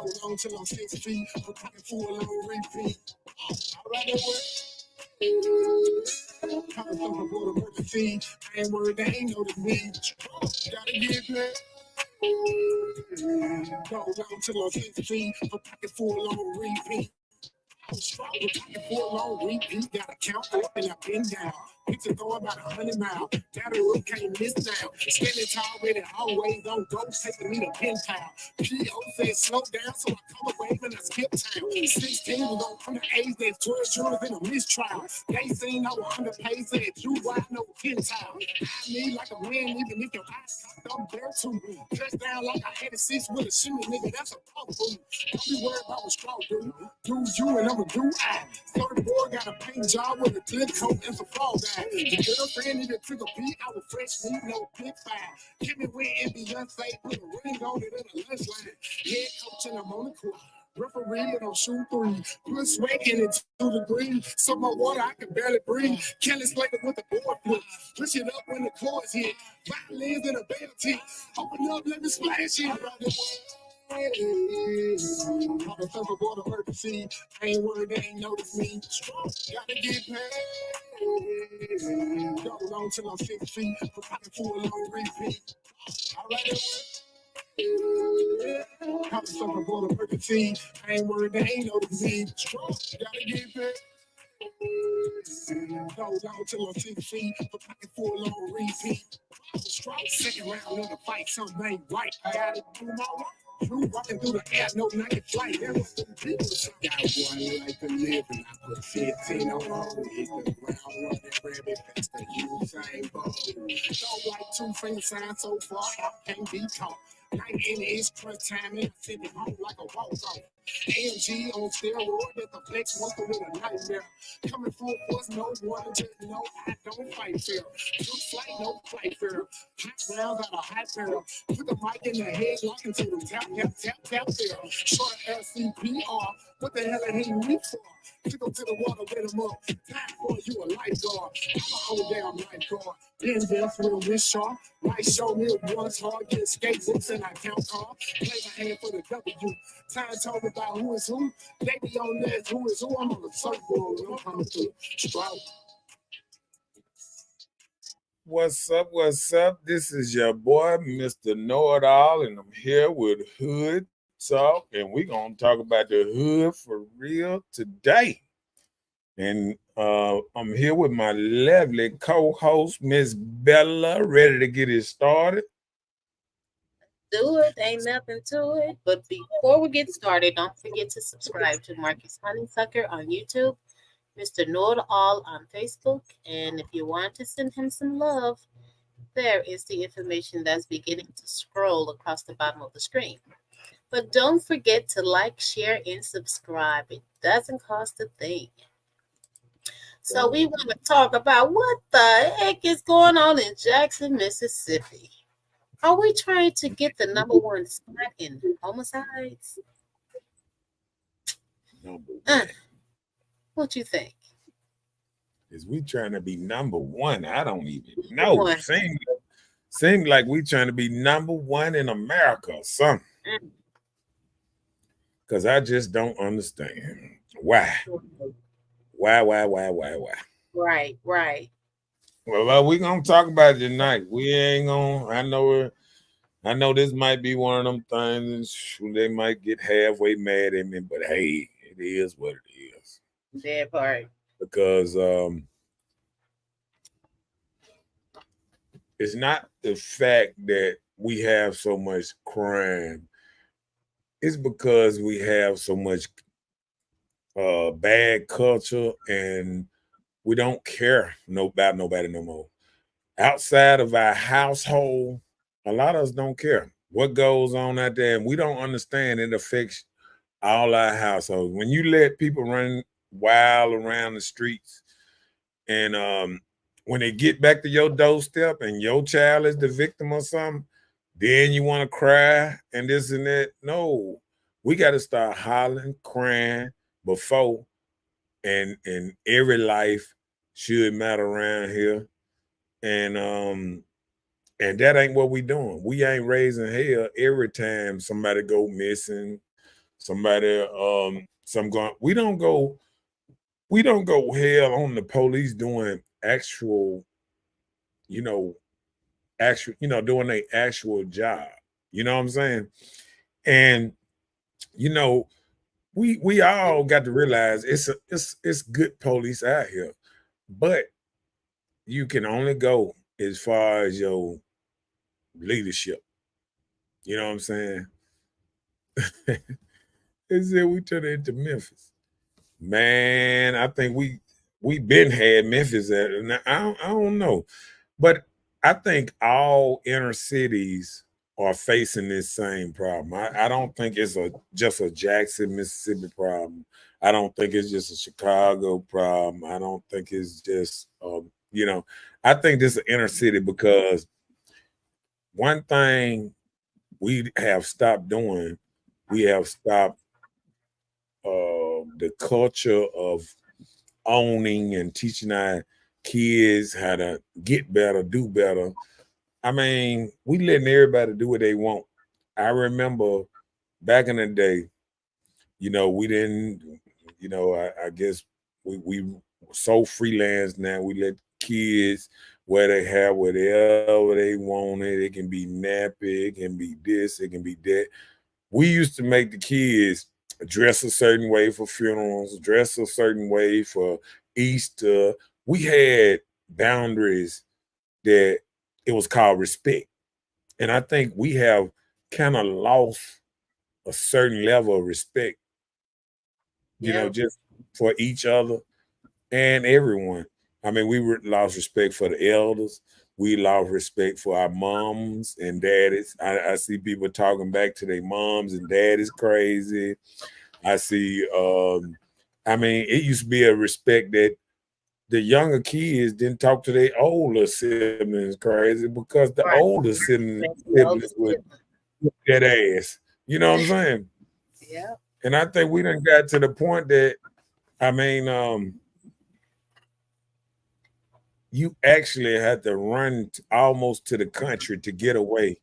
Go long till I'm 6 feet. I'm pocket full on repeat. All right, that way. Pocket something for the emergency. I ain't worried, they ain't noticed me. Gotta get paid. Go long till I'm 6 feet. I'm pocket full on repeat. Strong with pocket full on repeat. Gotta count up and I've been down. Pizza going about 100 miles. That road can't miss now. Standing tall with it always on go. Taking me to pin town. P.O. said slow down, so I come away and I skip town. 16 was on the age that 12 jurors in a mistrial. They seen over 100 pages said you wide no 10 town. I need like a man, even if your eyes cocked up there too. Touchdown like I had a 6 with a shimmy, nigga. That's a pump fool. Don't be worried about what straw do. Do you and I'ma do I. So the boy got a paint job with a good coat and some fall guy. The girlfriend even took a beat. I was fresh meat, no big five. Hit me with and Beyonce, put a ring on it at a lunch line. Head coach and I'm on the court. Referee and I'm shoot three. Put sweat in it to the green. So my water, I can barely breathe. Kelly Slater with the board flip. Push it up when the chords hit. Violins in a bell tee. Open up, let me splash it. I'm a thumper boy to emergency. I ain't worried, they ain't notice me. Strong, gotta get paid. Go long till I'm 6 feet. I'm pocket full on repeat. All right, I'm a thumper boy to emergency. I ain't worried, they ain't notice me. Strong, gotta get paid. Go long till I'm 6 feet. I'm pocket full on repeat. Strong, second round of the fight, something ain't right. I gotta do my work. You walking through the air, no night flight. There was some people. Got one life to live, and I put 15 on. Hit the ground, running rabbit past the Usain Bolt. Don't like 2 finger signs so far, I can't be caught. Night in it's crunch time, and I send it home like a walk-off. AMG on steroid, that's a flex muscle with a nightmare. Coming full force, no one, just know I don't fight fair. Good flight, no flight fair. Hot rounds out of hot barrel. Put the mic in the head, lock into the tap, tap, tap, tap there. Short of LCPR, what the hell are he weak for? Kick him to the water, get him up. Time for you a lifeguard. I'm a whole damn lifeguard. Been there for the wrist sharp. Might show me once hard, get skatebooks and I count car. Play my hand for the W. Time talk about who is who. They be on that who is who. I'm on the surfboard. I'm coming through. Strout. What's up? What's up? This is your boy, Mr. Know-It-All, and I'm here with Hood Talk, and we're going to talk about the hood for real today. And I'm here with my lovely co-host, Miss Bella, ready to get it started. Do it, ain't nothing to it. But before we get started, don't forget to subscribe to Marcus Honeysucker on YouTube, Mr. Know-It-All on Facebook, and if you want to send him some love, there is the information that's beginning to scroll across the bottom of the screen. But don't forget to like, share, and subscribe. It doesn't cost a thing. So we want to talk about what the heck is going on in Jackson, Mississippi. Are we trying to get the #1 spot in homicides? What you think? Is we trying to be #1? I don't even know. Seems like we trying to be #1 in America or something. Because I just don't understand. Why? Why? Right. Well, we're going to talk about it tonight. We ain't going to, I know this might be one of them things. They might get halfway mad at me, but hey, it is what it is. That part. Because it's not the fact that we have so much crime. It's because we have so much bad culture and we don't care about nobody no more. Outside of our household, a lot of us don't care what goes on out there, and we don't understand it affects all our households. When you let people run wild around the streets, and when they get back to your doorstep and your child is the victim or something, then you want to cry and this and that. No, we got to start hollering, crying before, and every life should matter around here. And that ain't what we doing. We ain't raising hell every time somebody go missing, somebody, some going. We don't go hell on the police doing actual, you know, doing their actual job. You know what I'm saying? And you know, we all got to realize it's good police out here, but you can only go as far as your leadership. You know what I'm saying? They said we turned it into Memphis. Man, I think we been had Memphis at. Now, I don't know, but I think all inner cities are facing this same problem. I don't think it's just a Jackson, Mississippi problem. I don't think it's just a Chicago problem. I don't think it's just I think this is an inner city because one thing we have stopped doing, we have stopped the culture of owning and teaching our kids how to get better, do better. I mean, we letting everybody do what they want. I remember back in the day, we didn't, I guess we so freelance now. We let kids wear their hair whatever they wanted. It can be nappy, it can be this, it can be that. We used to make the kids dress a certain way for funerals, dress a certain way for Easter. We had boundaries that it was called respect. And I think we have kind of lost a certain level of respect, just for each other and everyone. I mean, we lost respect for the elders. We lost respect for our moms and daddies. I see people talking back to their moms and daddies crazy. I see, I mean, it used to be a respect that the younger kids didn't talk to their older siblings crazy because the older siblings would whip that ass. You know what I'm saying? Yeah. And I think we done got to the point that, I mean, you actually had to run almost to the country to get away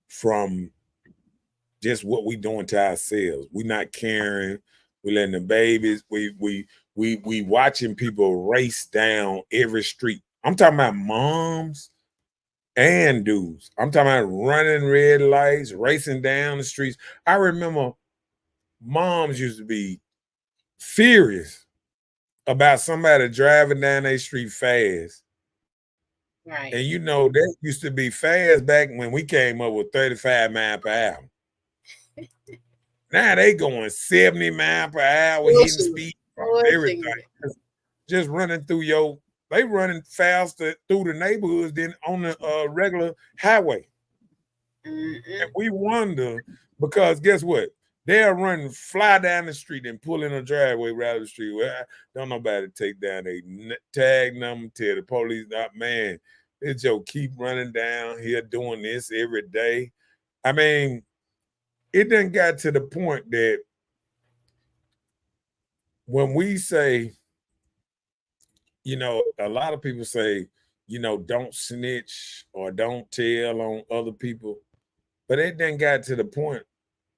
from just what we doing to ourselves. We not caring. We letting the babies. We watching people race down every street. I'm talking about moms and dudes. I'm talking about running red lights, racing down the streets. I remember moms used to be furious about somebody driving down their street fast. Right. And that used to be fast back when we came up with 35 miles per hour. Now they going 70 miles per hour, hitting speed, everything. Just running through they running faster through the neighborhoods than on the regular highway. And we wonder, because guess what? They'll run, fly down the street and pull in a driveway right up the street. Well, don't nobody take down a tag number, tell the police, man, this Joe keep running down here doing this every day. I mean, it done got to the point that when we say, a lot of people say, don't snitch or don't tell on other people. But it done got to the point,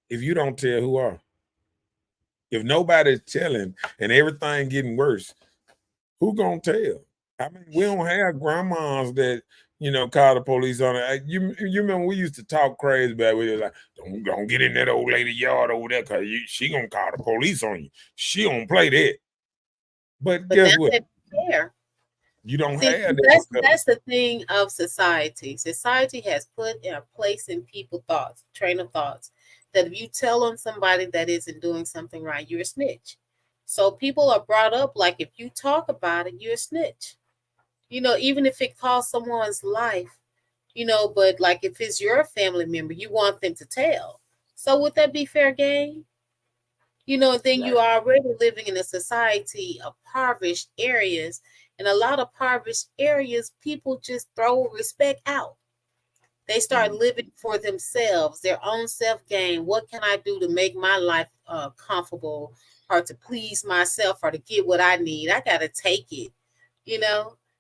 if you don't tell, who are? If nobody's telling and everything getting worse, who gonna tell? I mean, we don't have grandmas that, call the police on it. You remember we used to talk crazy about we were like, don't get in that old lady yard over there because she gonna call the police on you. She don't play that. But guess what? You don't have that. That's the thing of society. Society has put in a place in people's thoughts, train of thoughts, that if you tell on somebody that isn't doing something right, you're a snitch. So people are brought up like if you talk about it, you're a snitch. Even if it costs someone's life, but like if it's your family member, you want them to tell. So would that be fair game? Then you are already living in a society of impoverished areas. In a lot of impoverished areas, people just throw respect out. They start living for themselves, their own self-gain. What can I do to make my life comfortable, or to please myself, or to get what I need? I got to take it,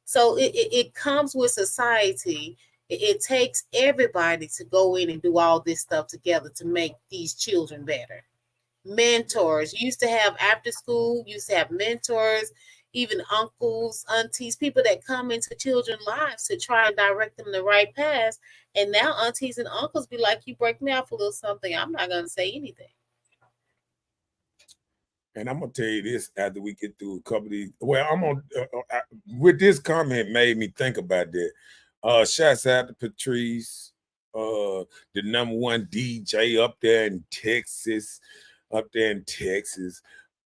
So it comes with society. It takes everybody to go in and do all this stuff together to make these children better. mentors. You used to have after school, you used to have mentors, even uncles, aunties, people that come into children's lives to try and direct them the right path. And now aunties and uncles be like, you break me off a little something, I'm not going to say anything. And I'm gonna tell you this after we get through a couple of these. Well, I'm gonna with this comment made me think about that. Shouts out to Patrice, the #1 DJ up there in Texas,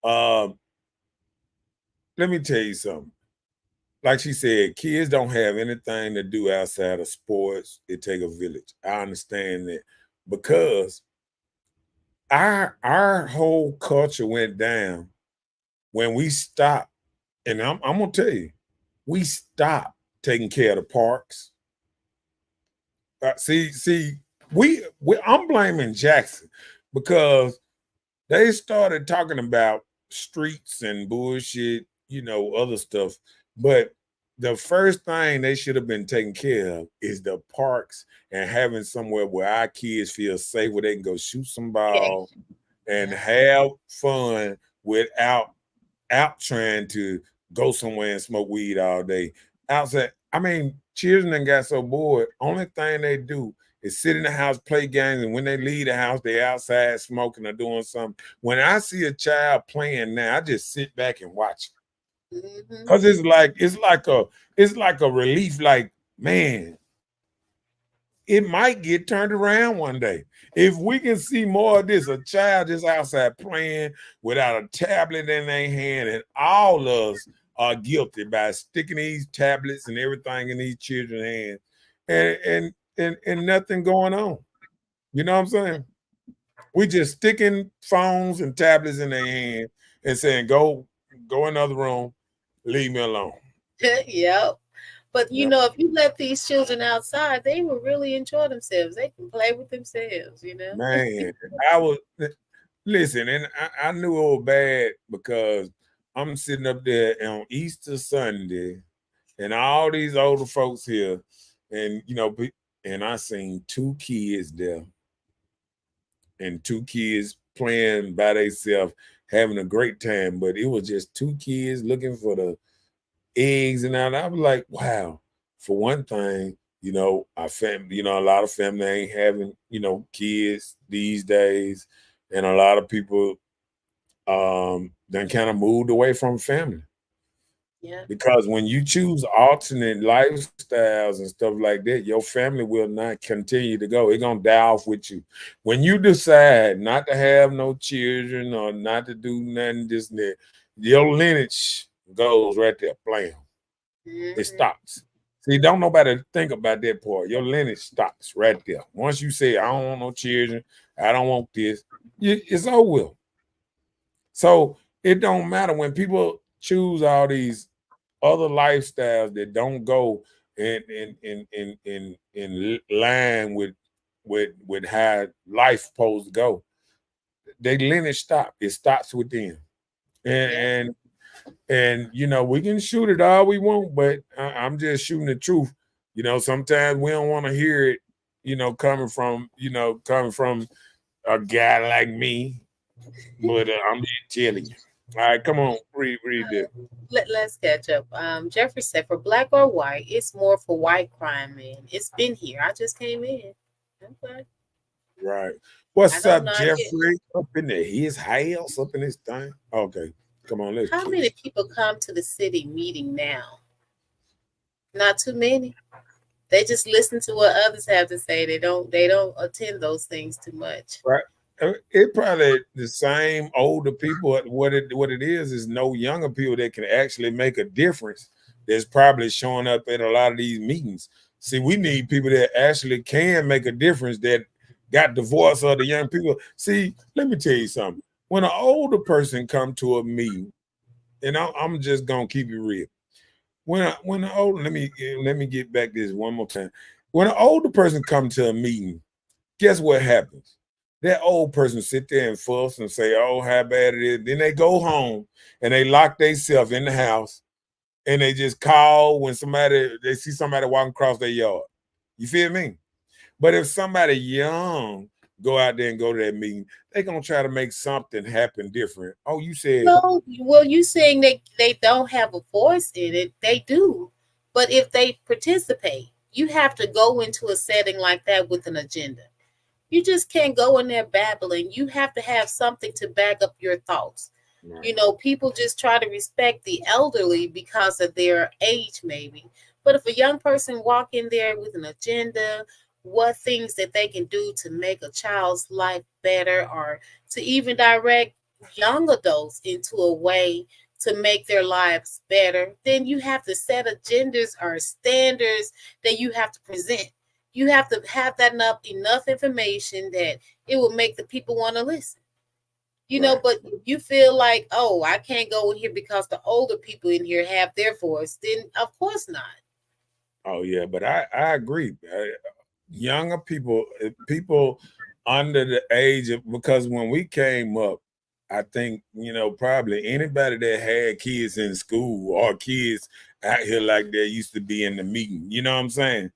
Um, let me tell you something. Like she said, kids don't have anything to do outside of sports. It take a village. I understand that because our whole culture went down when we stopped, and I'm gonna tell you, we stopped taking care of the parks. See, we I'm blaming Jackson because they started talking about streets and bullshit, other stuff. But the first thing they should have been taking care of is the parks and having somewhere where our kids feel safe, where they can go shoot some ball and have fun without out trying to go somewhere and smoke weed all day. Outside, I mean, children got so bored. Only thing they do is sit in the house, play games, and when they leave the house, they outside smoking or doing something. When I see a child playing now, I just sit back and watch it. Cause it's like a relief. Like, man, it might get turned around one day. If we can see more of this, a child just outside playing without a tablet in their hand, and all of us are guilty by sticking these tablets and everything in these children's hands, and nothing going on. You know what I'm saying? We just sticking phones and tablets in their hand and saying, go in another room, leave me alone. Yep. But if you let these children outside, they will really enjoy themselves. They can play with themselves, Man, I was listen, and I knew it was bad because I'm sitting up there on Easter Sunday, and all these older folks here, and and I seen 2 kids there, and 2 kids playing by themselves, having a great time. But it was just 2 kids looking for the eggs and all. And I was like, wow. For one thing, our family, a lot of family ain't having, kids these days, and a lot of people then kind of moved away from family. Yeah. Because when you choose alternate lifestyles and stuff like that, your family will not continue to go. It's gonna die off with you. When you decide not to have no children or not to do nothing, this and that, your lineage goes right there, blam. It stops. See, don't nobody think about that part. Your lineage stops right there. Once you say, I don't want no children, I don't want this, it's over with. So it don't matter when people choose all these other lifestyles that don't go in line with how life supposed to go. Their lineage stop. It stops with them. And we can shoot it all we want, but I'm just shooting the truth. Sometimes we don't want to hear it, coming from a guy like me. But I'm just telling you. All right, come on, read it. Let's catch up. Jeffrey said, for black or white, it's more for white crime men. It's been here. I just came in. Okay. Right. What's up, Jeffrey? Up in his house, up in his thing. Okay. Come on, let's. How many people come to the city meeting now? Not too many. They just listen to what others have to say. They don't attend those things too much. Right. It probably the same older people. What it is no younger people that can actually make a difference. That's probably showing up at a lot of these meetings. See, we need people that actually can make a difference, that got the voice of the young people. See, let me tell you something. When an older person come to a meeting, and I'm just gonna keep it real. When an older, let me get back this one more time. When an older person come to a meeting, guess what happens? That old person sit there and fuss and say, oh, how bad it is. Then they go home and they lock themselves in the house and they just call when they see somebody walking across their yard. You feel me? But if somebody young go out there and go to that meeting, they're gonna try to make something happen different. Oh, you said No, well, you saying they don't have a voice in it. They do. But if they participate, you have to go into a setting like that with an agenda. You just can't go in there babbling. You have to have something to back up your thoughts. right, You know, people just try to respect the elderly because of their age, maybe. But if a young person walk in there with an agenda, what things that they can do to make a child's life better, or to even direct young adults into a way to make their lives better, then you have to set agendas or standards that you have to present. You have to have that enough information that it will make the people want to listen. You know, right. but if you feel like, oh, I can't go in here because the older people in here have their voice, then of course not. Oh yeah, but I agree. Younger people, people under the age of, because when we came up, I think, probably anybody that had kids in school or kids out here like that used to be in the meeting. You know what I'm saying?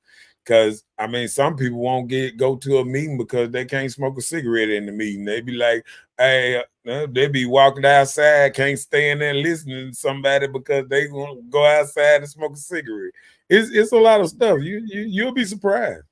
Because I mean, some people won't go to a meeting because they can't smoke a cigarette in the meeting. They be like, hey, they be walking outside, can't stay in there listening to somebody because they want to go outside and smoke a cigarette. It's a lot of stuff. You'll be surprised.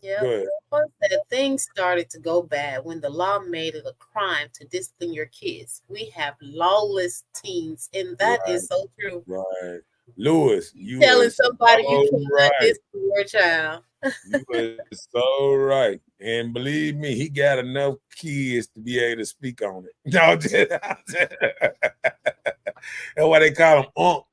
Yeah. Go ahead. Once that things started to go bad, when the law made it a crime to discipline your kids, we have lawless teens, and that Right, is so true. right. Lewis, You you telling are somebody you so cannot right. discipline your child. You are so right. And believe me, he got enough kids to be able to speak on it. No, that's why they call him Unc.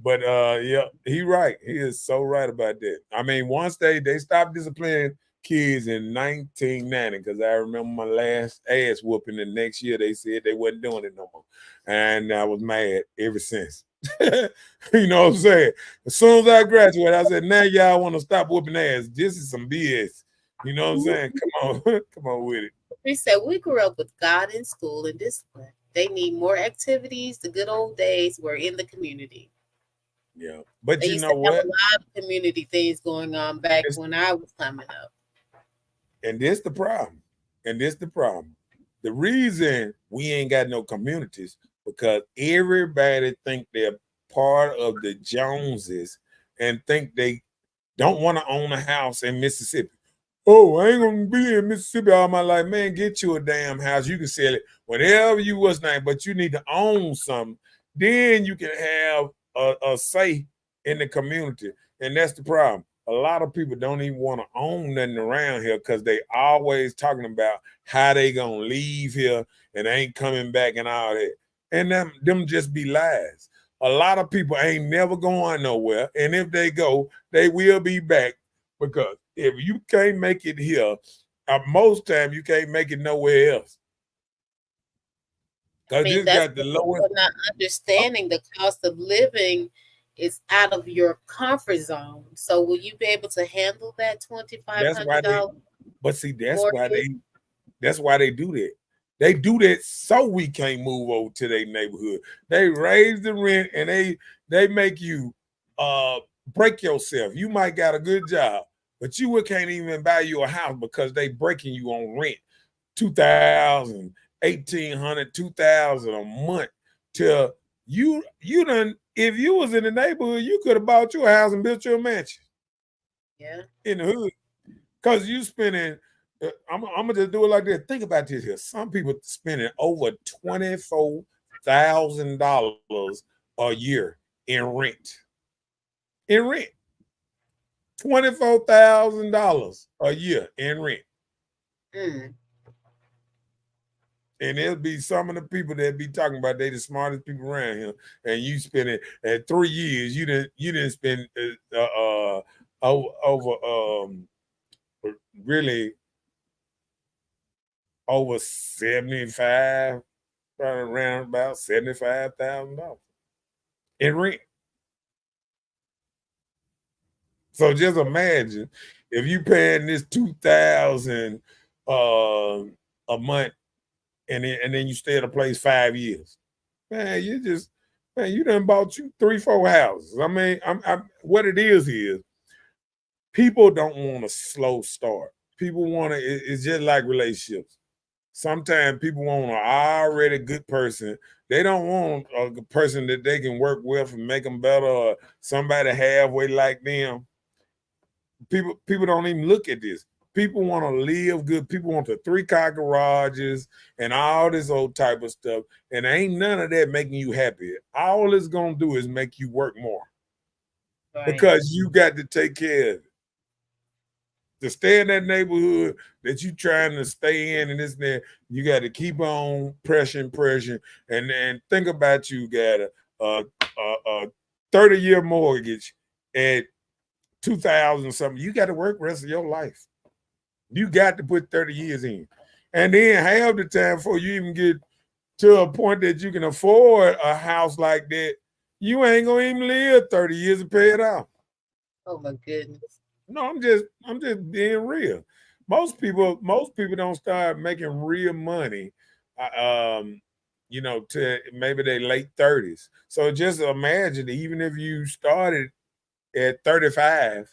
But yeah, he right. He is so right about that. I mean, once they stopped disciplining kids in 1990, because I remember my last ass whooping. The next year they said they wasn't doing it no more, and I was mad ever since. You know what I'm saying? As soon as I graduated, I said, "Now y'all want to stop whooping ass? This is some BS." You know what I'm saying? Come on, come on with it. We said we grew up with God in school and discipline. They need more activities. The good old days were in the community. Yeah, but They you used know to have a what? lot of community things going on back This, when I was coming up. and this the problem. And this the problem. The reason we ain't got no communities because everybody think they're part of the Joneses and think they don't want to own a house in Mississippi. Oh, I ain't gonna be in Mississippi all my life. Man, get you a damn house. You can sell it whenever you was name, but you need to own something. Then you can have a say in the community. And that's the problem. A lot of people don't even want to own nothing around here because they always talking about how they gonna leave here and ain't coming back and all that. And them just be lies. A lot of people ain't never going nowhere. And if they go, they will be back because if you can't make it here, most time you can't make it nowhere else. I Because mean, this that's got the what people lowest. are not Oh, understanding. The cost of living is out of your comfort zone. So will you be able to handle that twenty five that's why hundred they. dollars But see, mortgage? That's why they do that. They do that so we can't move over to their neighborhood. They raise the rent and they make you uh break yourself. You might got a good job, but you can't even buy you a house because they breaking you on rent. 2,000, 1,800, 2,000 a month till you done. If you was in the neighborhood, you could have bought you a house and built you a mansion Yeah. in the hood. Because you spending, I'm gonna just do it like this. Think about this here. Some people spending over $24,000 a year in rent. In rent, $24,000 a year in rent. Mm. And there'll be some of the people that be talking about they the smartest people around here, and you spending at 3 years, you didn't spend over really over 75, probably around about $75,000 in rent. So just imagine if you paying this 2,000 a month, and then you stay at a place 5 years. Man, you done bought you 3, 4 houses. I mean, I'm what it is People don't want a slow start. People want to, it's just like relationships. Sometimes people want an already good person. They don't want a person that they can work with and make them better, or somebody halfway like them. People don't even look at this. People want to live good. People want the 3-car garages and all this old type of stuff. And ain't none of that making you happy. All it's gonna do is make you work more. Right. Because you got to take care of it. To stay in that neighborhood that you trying to stay in and this and that, you got to keep on pressing, and then think about you got a 30-year mortgage at 2,000 something. You got to work the rest of your life. You got to put 30 years in, and then half the time before you even get to a point that you can afford a house like that, you ain't gonna even live 30 years to pay it off. Oh my goodness. No, I'm just being real. Most people don't start making real money, to maybe their late 30s. So just imagine, even if you started at 35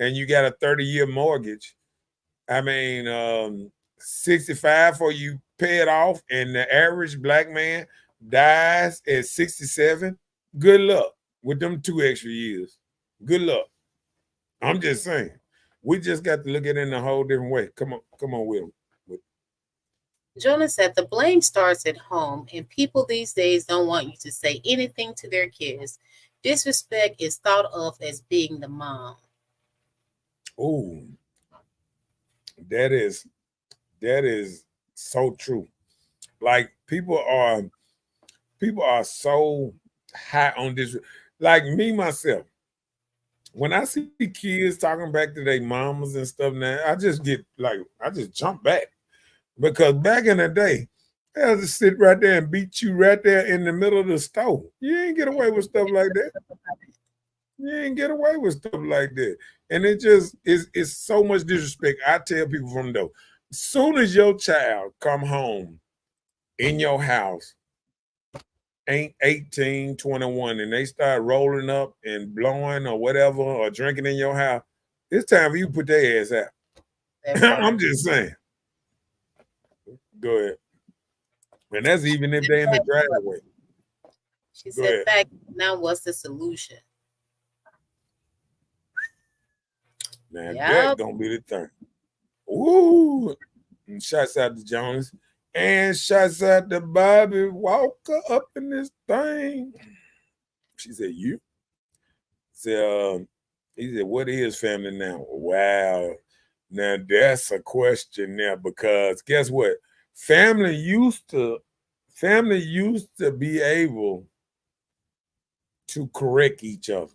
and you got a 30-year mortgage, I mean, 65 for you pay it off, and the average black man dies at 67. Good luck with them 2 extra years. Good luck. I'm just saying. We just got to look at it in a whole different way. Come on, Will. Jonah said the blame starts at home, and people these days don't want you to say anything to their kids. Disrespect is thought of as being the mom. Oh, that is so true. Like people are so high on this. Like me myself, when I see kids talking back to their mamas and stuff now, I just jump back. Because back in the day, they had to sit right there and beat you right there in the middle of the store. You ain't get away with stuff like that. You ain't get away with stuff like that. And it just it's so much disrespect. I tell people from though, as soon as your child come home in your house, ain't 18, 21, and they start rolling up and blowing or whatever or drinking in your house, it's time for you to put their ass out. I'm just saying. Go ahead. And that's even if they're in the driveway. She said, "Fact, now what's the solution?" Now that's gonna be the thing. Ooh, and shouts out to Jonas, and shouts out to Bobby Walker up in this thing. She said, "You?" He said, "What is family now?" Wow. Now that's a question now, because guess what? Family used to be able to correct each other.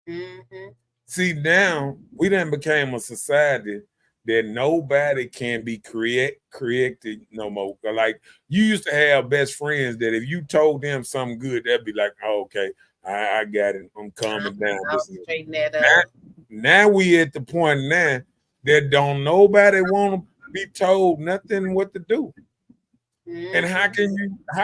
Mm-hmm. See, now we done became a society that nobody can be corrected no more. Like you used to have best friends that if you told them something good, they'd be like, "Oh, okay, I got it. I'm calming down." Straighten that up. Now we at the point now that don't nobody want to be told nothing what to do. Mm-hmm. And how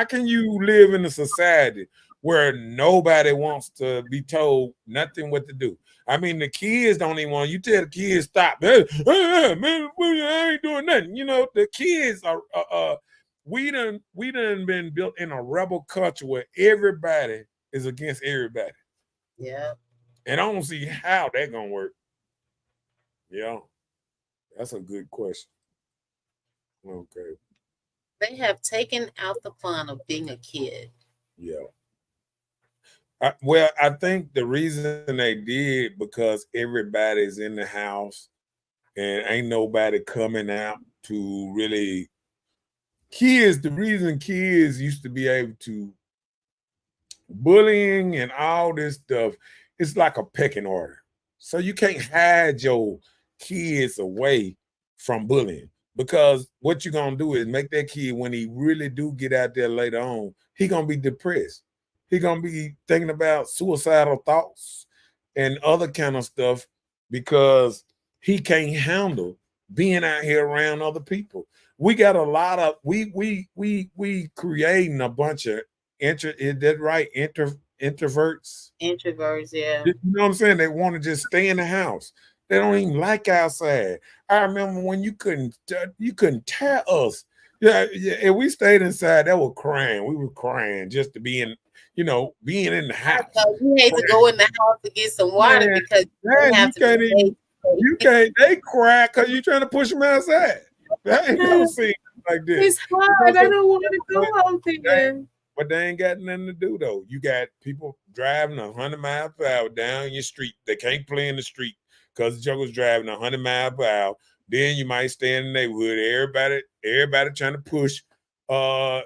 can you live in a society where nobody wants to be told nothing what to do? I mean, the kids don't even want you tell the kids stop. Hey, man, I ain't doing nothing. You know, the kids are we done been built in a rebel culture where everybody is against everybody. Yeah. And I don't see how that gonna work. Yeah. That's a good question. Okay. They have taken out the fun of being a kid. Yeah. I think the reason they did because everybody's in the house and ain't nobody coming out to really kids. The reason kids used to be able to bullying and all this stuff, it's like a pecking order. So you can't hide your kids away from bullying, because what you're gonna do is make that kid, when he really do get out there later on, he gonna be depressed. He gonna be thinking about suicidal thoughts and other kind of stuff because he can't handle being out here around other people. We got a lot of we creating a bunch of is that right? Introverts. Introverts, yeah. You know what I'm saying? They want to just stay in the house. They don't even like outside. I remember when you couldn't tear us. Yeah, yeah. If we stayed inside, that was crying. We were crying just to be in, being in the house. So you had to go in the house to get some water Man, because you man, have you to can't even. be You can't. They cry because you're trying to push them outside. That ain't never seen like this. It's hard. Because I of, don't want to go but out there. but they ain't got nothing to do though. You got people driving 100 miles per hour down your street. They can't play in the street because the jugger's driving 100 miles per hour. Then you might stay in the neighborhood. Everybody trying to push uh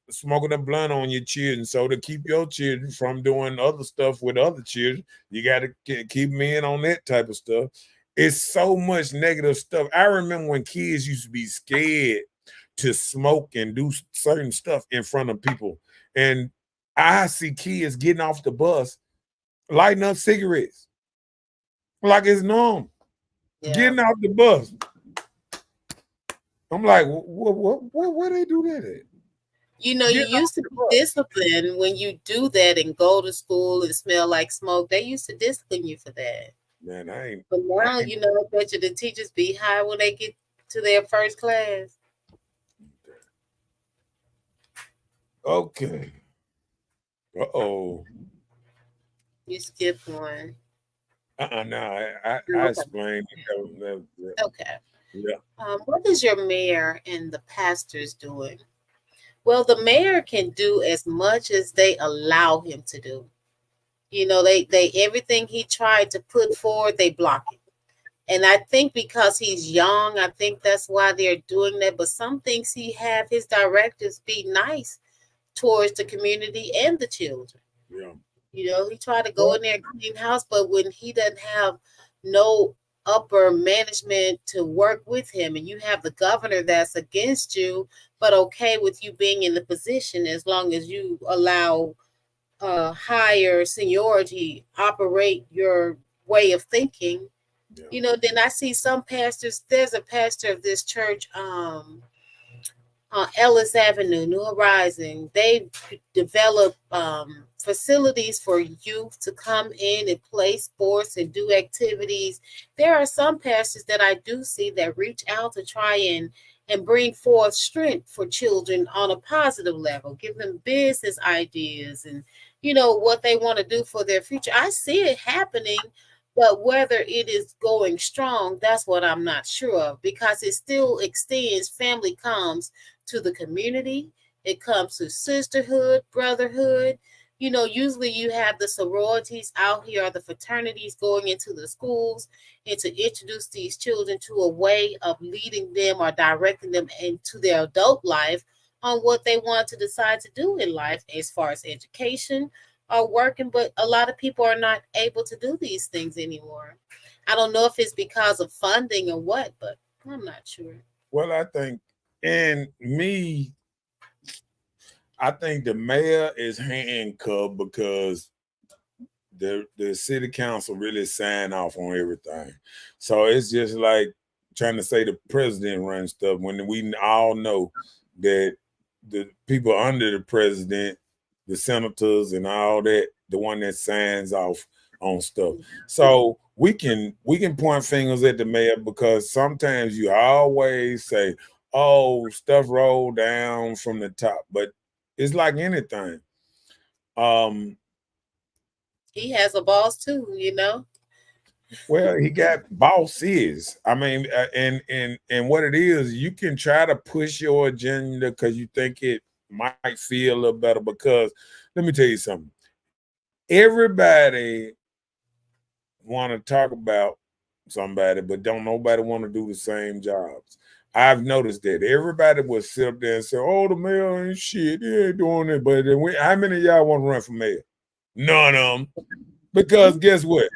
smoking a blunt on your children. So to keep your children from doing other stuff with other children, you got to keep them in on that type of stuff. It's so much negative stuff. I remember when kids used to be scared to smoke and do certain stuff in front of people. And I see kids getting off the bus, lighting up cigarettes like it's normal. Yeah. Getting off the bus. I'm like, where they do that at? You used to be disciplined when you do that and go to school and smell like smoke. They used to discipline you for that. Man, I ain't. But now, I bet you the teachers be high when they get to their first class. Okay. Uh-oh. You skipped one. No, I explained. Okay. Yeah. What is your mayor and the pastors doing? Well, the mayor can do as much as they allow him to do. They everything he tried to put forward, they block it. And I think because he's young, I think that's why they're doing that. But some things he have his directives be nice towards the community and the children. Yeah. He tried to go in there and clean house, but when he doesn't have no upper management to work with him, and you have the governor that's against you, but okay with you being in the position as long as you allow higher seniority operate your way of thinking. Then I see some pastors. There's a pastor of this church, Ellis Avenue, New Horizon. They develop facilities for youth to come in and play sports and do activities. There are some pastors that I do see that reach out to try and bring forth strength for children on a positive level, give them business ideas and what they want to do for their future. I see it happening. But whether it is going strong, that's what I'm not sure of, because it still extends. Family comes to the community. It comes to sisterhood, brotherhood. Usually you have the sororities out here or the fraternities going into the schools and to introduce these children to a way of leading them or directing them into their adult life on what they want to decide to do in life as far as education are working, but a lot of people are not able to do these things anymore. I don't know if it's because of funding or what, but I'm not sure. Well, I think the mayor is handcuffed because the city council really signed off on everything. So it's just like trying to say the president runs stuff when we all know that the people under the president, the senators and all that, the one that signs off on stuff. So we can point fingers at the mayor because sometimes you always say, oh, stuff rolled down from the top, but it's like anything. He has a boss too, Well, he got bosses. I mean, and what it is, you can try to push your agenda because you think it might feel a little better. Because let me tell you something. Everybody want to talk about somebody, but don't nobody want to do the same jobs. I've noticed that everybody will sit up there and say, "Oh, the mayor ain't shit. He ain't doing it." But then how many of y'all want to run for mayor? None of them. Because guess what?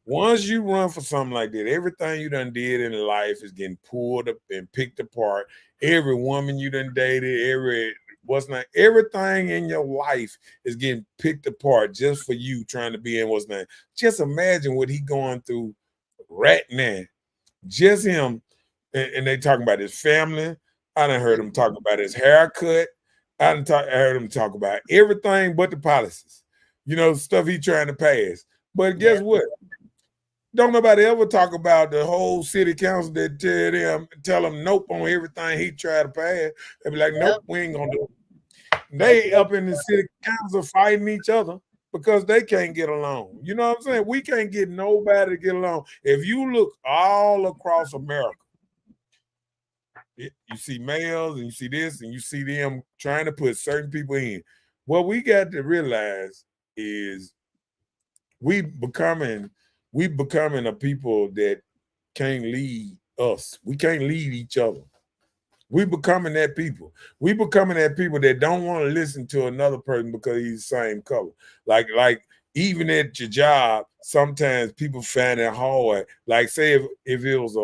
Once you run for something like that, everything you done did in life is getting pulled up and picked apart. Every woman you done dated, everything in your life is getting picked apart just for you trying to be in what's name. Just imagine what he going through right now. Just him, and they talking about his family. I done heard him talk about his haircut. I heard him talk about everything but the policies. Stuff he trying to pass. But guess what? Don't nobody ever talk about the whole city council that tell them nope on everything he tried to pass. They be like, nope, we ain't gonna do it. They up in the city council fighting each other because they can't get along. You know what I'm saying? We can't get nobody to get along. If you look all across America, you see males and you see this and you see them trying to put certain people in. What we got to realize is we becoming a people that can't lead us. We can't lead each other. We becoming that people. We becoming that people that don't want to listen to another person because he's the same color. Like even at your job, sometimes people find it hard. Like say if it was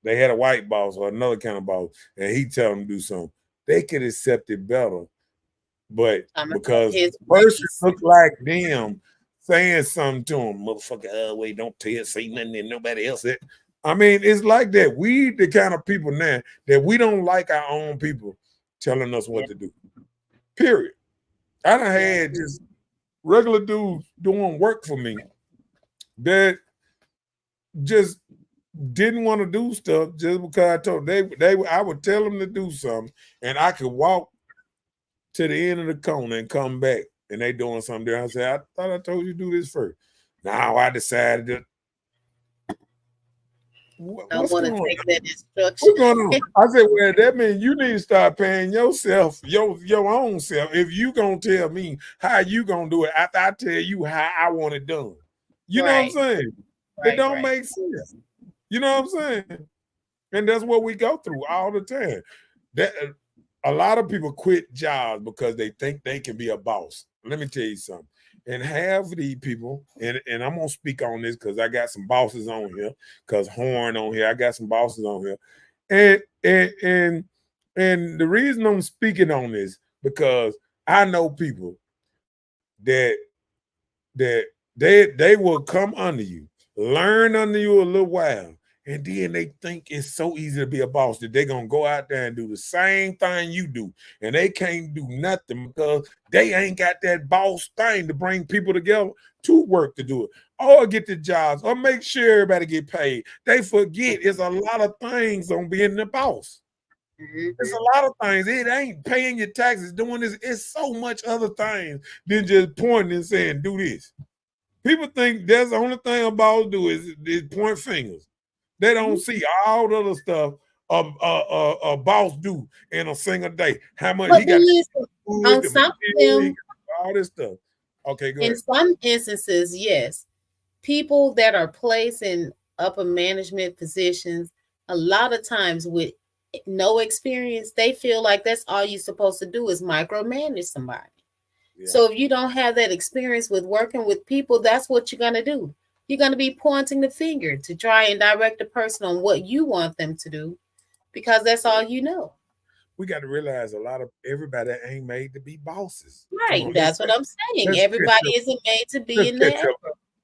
they had a white boss or another kind of boss, and he tell them to do something, they could accept it better. But because the person look like them saying something to them, motherfucker, wait, don't say nothing to nobody else. I mean, it's like that. We the kind of people now that we don't like our own people telling us what to do. Period. I done had just regular dudes doing work for me that just didn't want to do stuff just because I told them. I would tell them to do something and I could walk to the end of the corner and come back and they doing something there. I said, I thought I told you to do this first. Now I decided to. What's going on? Take that instruction. What's going on? I said, well, that means you need to start paying yourself, your own self. If you gonna tell me how you gonna do it after I tell you how I want it done. You know what I'm saying? It don't make sense. You know what I'm saying? And that's what we go through all the time. That a lot of people quit jobs because they think they can be a boss. Let me tell you something. And half of these people, and I'm gonna speak on this because I got some bosses on here, because Horn on here, I got some bosses on here. And the reason I'm speaking on this, because I know people that they will come under you, learn under you a little while, and then they think it's so easy to be a boss that they're going to go out there and do the same thing you do. And they can't do nothing because they ain't got that boss thing to bring people together to work to do it. Or get the jobs, or make sure everybody get paid. They forget it's a lot of things on being the boss. It's a lot of things. It ain't paying your taxes, doing this. It's so much other things than just pointing and saying, do this. People think that's the only thing a boss do is point fingers. They don't see all the other stuff a boss do in a single day. How much he got on some of them, all this stuff. Okay, go ahead. In some instances, yes. People that are placed in upper management positions, a lot of times with no experience, they feel like that's all you're supposed to do is micromanage somebody. Yeah. So if you don't have that experience with working with people, that's what you're going to do. You're going to be pointing the finger to try and direct the person on what you want them to do, because that's all you know. We got to realize everybody ain't made to be bosses. Right. That's what I'm saying. Everybody isn't made to be in there.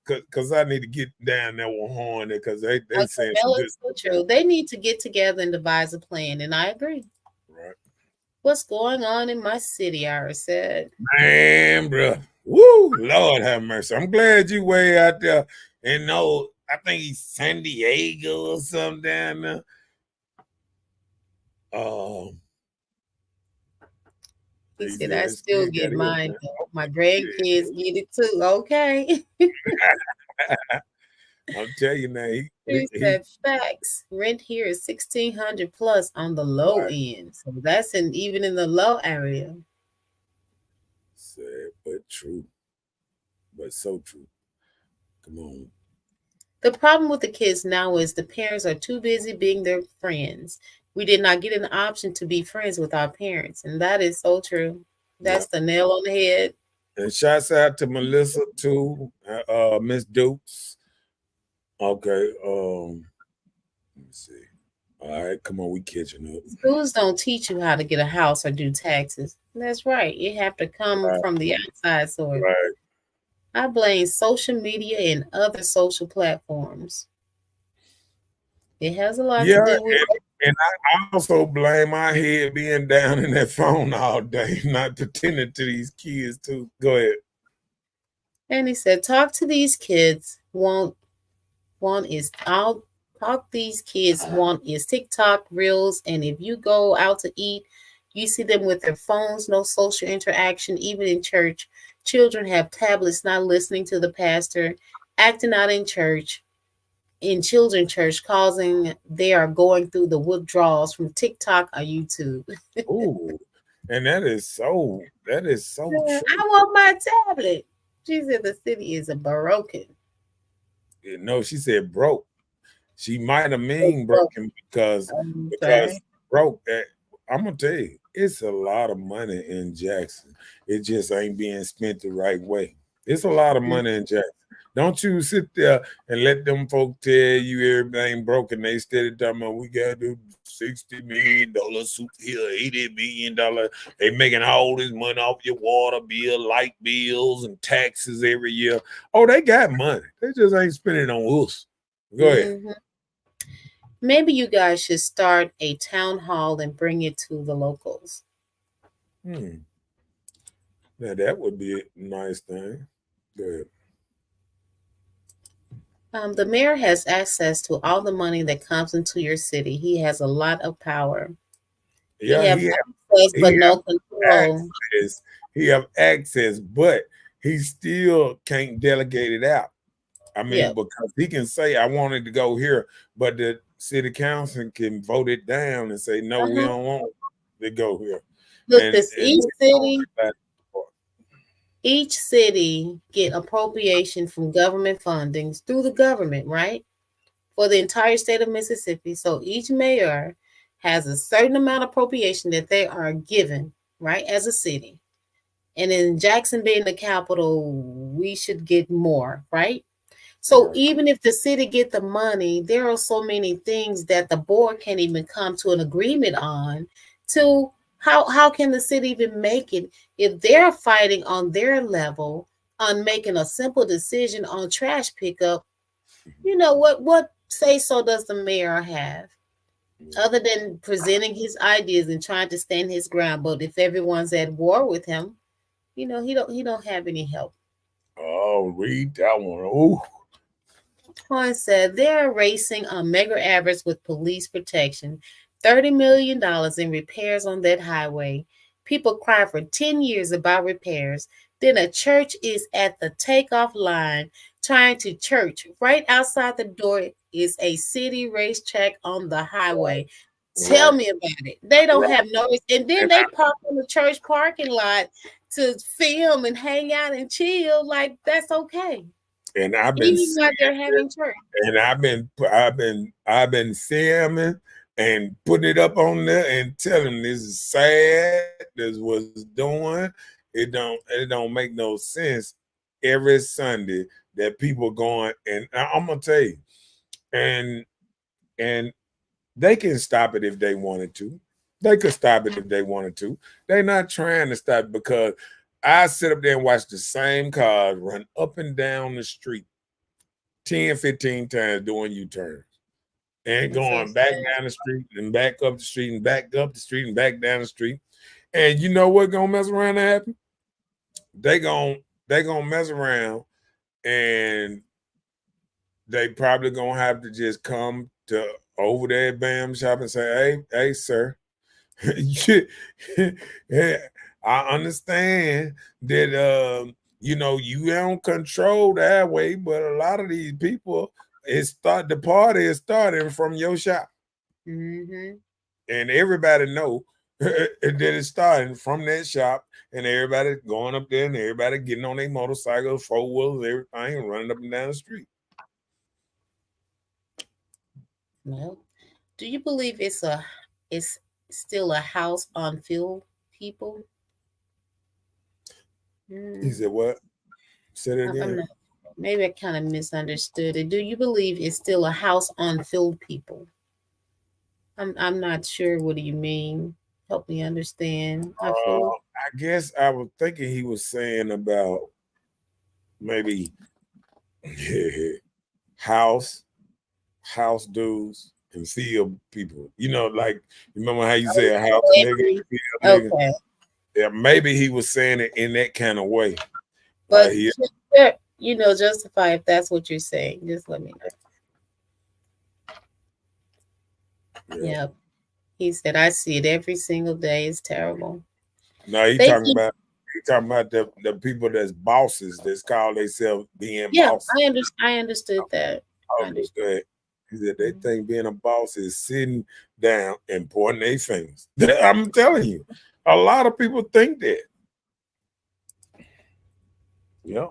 Because I need to get down there with Horn because they saying it's so true. They need to get together and devise a plan, and I agree. Right. What's going on in my city, Ira said. Man, bro. Woo, Lord have mercy. I'm glad you way out there. And no, I think he's San Diego or something down there. He said, I still get mine. My grandkids get it too. Okay. I'm telling you now. He said facts. Rent here is $1,600 plus on the low end. So that's even in the low area. Sad but true. But so true. Come on. The problem with the kids now is the parents are too busy being their friends. We did not get an option to be friends with our parents. And that is so true. That's the nail on the head. And shouts out to Melissa too, Miss Dukes. Okay. Let me see. All right, come on, we catching up. Schools don't teach you how to get a house or do taxes. That's right. You have to come from the outside source. Right. I blame social media and other social platforms. It has a lot to do with it. And I also blame my head being down in that phone all day, not pretending to these kids too. Go ahead. And he said, talk to these kids. I'll talk these kids want is TikTok reels. And if you go out to eat, you see them with their phones, no social interaction, even in church. Children have tablets, not listening to the pastor, acting out in children's church, causing they are going through the withdrawals from TikTok or YouTube. Ooh, and that is so I true. want my tablet. She said the city is broken. No, she said broke. She might have It's mean broken. broken because Okay. broke that I'm gonna tell you, it's a lot of money in Jackson. It just ain't being spent the right way. It's a lot of money in Jackson. Don't you sit there and let them folk tell you everything broken. They steady talking about we got to $60 million suit here, $80 million. They making all this money off your water bill, light bills, and taxes every year. Oh, they got money. They just ain't spending it on us. Go ahead. Mhm. Maybe you guys should start a town hall and bring it to the locals. Hmm. Now that would be a nice thing. Good. The mayor has access to all the money that comes into your city. He has a lot of power. He Yeah, have access he but have no control. access. He have access, but he still can't delegate it out. I mean, Yep. because he can say I wanted to go here, but the city council can vote it down and say no, we Uh-huh. don't want to go here. Look, And this each and city get appropriation from government fundings through the government, right? For the entire state of Mississippi. So each mayor has a certain amount of appropriation that they are given, right, as a city. And in Jackson being the capital, we should get more, right? So right. even if the city get the money, there are so many things that the board can't even come to an agreement on. To how can the city even make it if they're fighting on their level on making a simple decision on trash pickup? You know what say so does the mayor have other than presenting his ideas and trying to stand his ground? But if everyone's at war with him, he don't have any help. Oh, read that one. Oh, Cohen said they're racing on mega average with police protection. $30 million in repairs on that highway. People cry for 10 years about repairs. Then a church is at the takeoff line trying to church. Right outside the door is a city racetrack on the highway. Tell right, me about it. They don't right. have no, and then And they park in the church parking lot to film and hang out and chill. Like that's okay. and I've been Even while they're having church. and I've been filming and putting it up on there and telling this is sad. This was doing. It don't make no sense every Sunday that people going and I'm gonna tell you and and they can stop it if they wanted to. They could stop it if they wanted to. They're not trying to stop it because I sit up there and watch the same cars run up and down the street 10, 15 times doing U-turns and That's so going back sad. down the street and back up the street and back up the street and back down the street. And you know what gonna mess around and happen? They gon' they gonna mess around and they probably gonna have to just come to over there at Bam Shop and say, hey, sir, yeah, I understand that you don't control the airway, but a lot of these people the party is starting from your shop. Mm-hmm. And everybody know that it's starting from that shop, and everybody going up there and everybody getting on their motorcycles, four wheels, everything, and running up and down the street. Well, do you believe it's still a house on filled people? He Mm, said, "What? Say that I'm again." not. Maybe I kind of misunderstood it. Do you believe it's still a house on filled people? I'm not sure. What do you mean? Help me understand. I feel. I guess I was thinking he was saying about maybe house, house dudes, and field people. Like remember how you say a house nigga, Maybe. field nigga? Okay, Yeah, maybe he was saying it in that kind of way. Like but he Yeah, justify if that's what you're saying. Just let me know. Yeah. Yep. He said, I see it every single day. It's terrible. No, he They talking keep, about the people that's bosses that's call themselves being yeah, bosses. I understood that. I Okay, understood. go ahead. He said they Mhm. think being a boss is sitting down and pointing their fingers. I'm telling you, a lot of people think that. Yeah.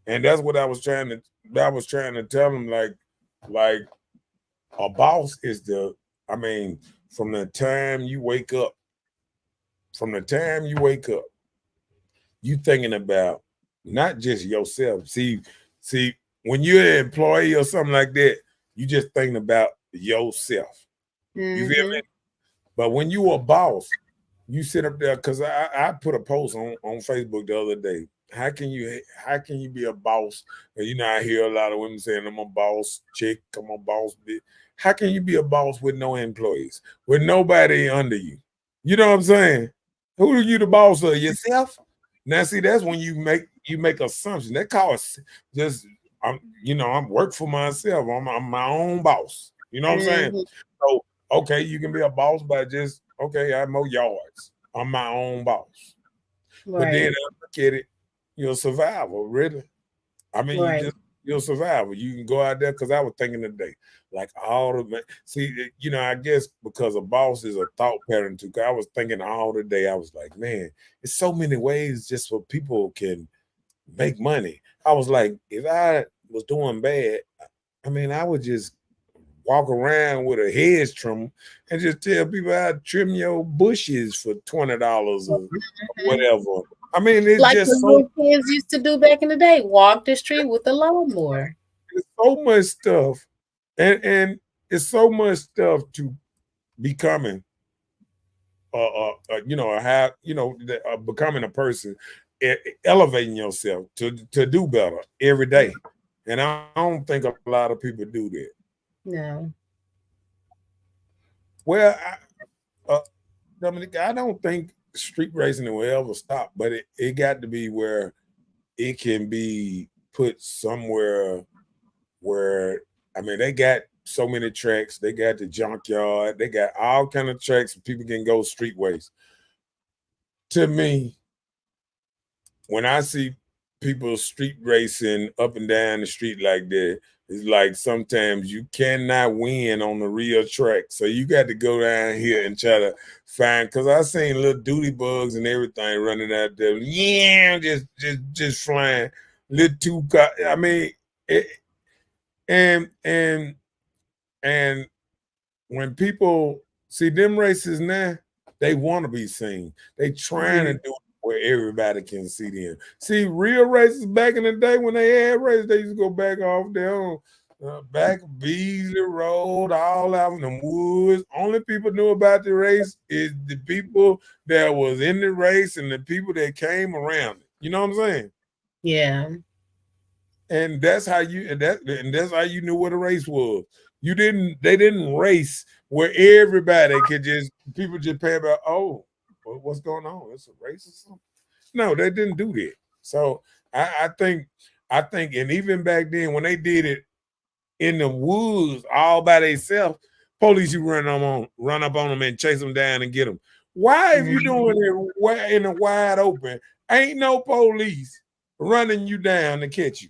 And that's what I was trying to tell them, like a boss is I mean, from the time you wake up, from the time you wake up, you thinking about not just yourself. See, when you're an employee or something like that, you just thinking about yourself. You feel Mm-hmm. me? But when you a boss, you sit up there because I put a post on Facebook the other day. How can you be a boss? And I hear a lot of women saying I'm a boss chick, I'm a boss bitch. How can you be a boss with no employees, with nobody under you? You know what I'm saying? Who are you the boss of? Yourself? Now see, that's when you make assumptions. That cause just I'm work for myself. I'm my own boss. You know what I'm saying? Mm-hmm. So okay, you can be a boss by just okay, I mow yards. I'm my own boss. But then Right. I look at it, you're a survivor, really. I mean, Right. you're a survivor. You can go out there because I was thinking today, like all the see, I guess because a boss is a thought pattern too. 'Cause I was thinking all the day, I was like, man, it's so many ways just for people can make money. I was like, if I was doing bad, I mean, I would just walk around with a hedge trimmer and just tell people how to trim your bushes for $20 or Mhm. whatever. I mean, it's Like the just little kids used to do back in the day, walk the street with a lawnmower. it's so much stuff, and it's so much stuff to becoming, becoming a person, elevating yourself to do better every day. And I don't think a lot of people do that. No. Well, Dominic, I don't think street racing will ever stop, but it got to be where it can be put somewhere where I mean they got so many tracks, they got the junkyard, they got all kind of tracks people can go streetways. To me, when I see people street racing up and down the street like that, it's like sometimes you cannot win on the real track. So you got to go down here and try to find because I seen little duty bugs and everything running out there. Yeah, just flying. Little two car. I mean, it, and and when people see them races now, they want to be seen. They trying to Mhm. do it where everybody can see them. See, real races back in the day when they had races, they used to go back off there on back Beasley Road, all out in the woods. Only people knew about the race is the people that was in the race and the people that came around it. You know what I'm saying? Yeah. And that's how you knew what a race was. They didn't race where everybody could just people just pay about, oh, what's going on? It's a race or something. No, they didn't do that. So I think and even back then when they did it in the woods all by themselves, police you run up on them and chase them down and get them. Why if you Mhm. doing it in the wide open, ain't no police running you down to catch you?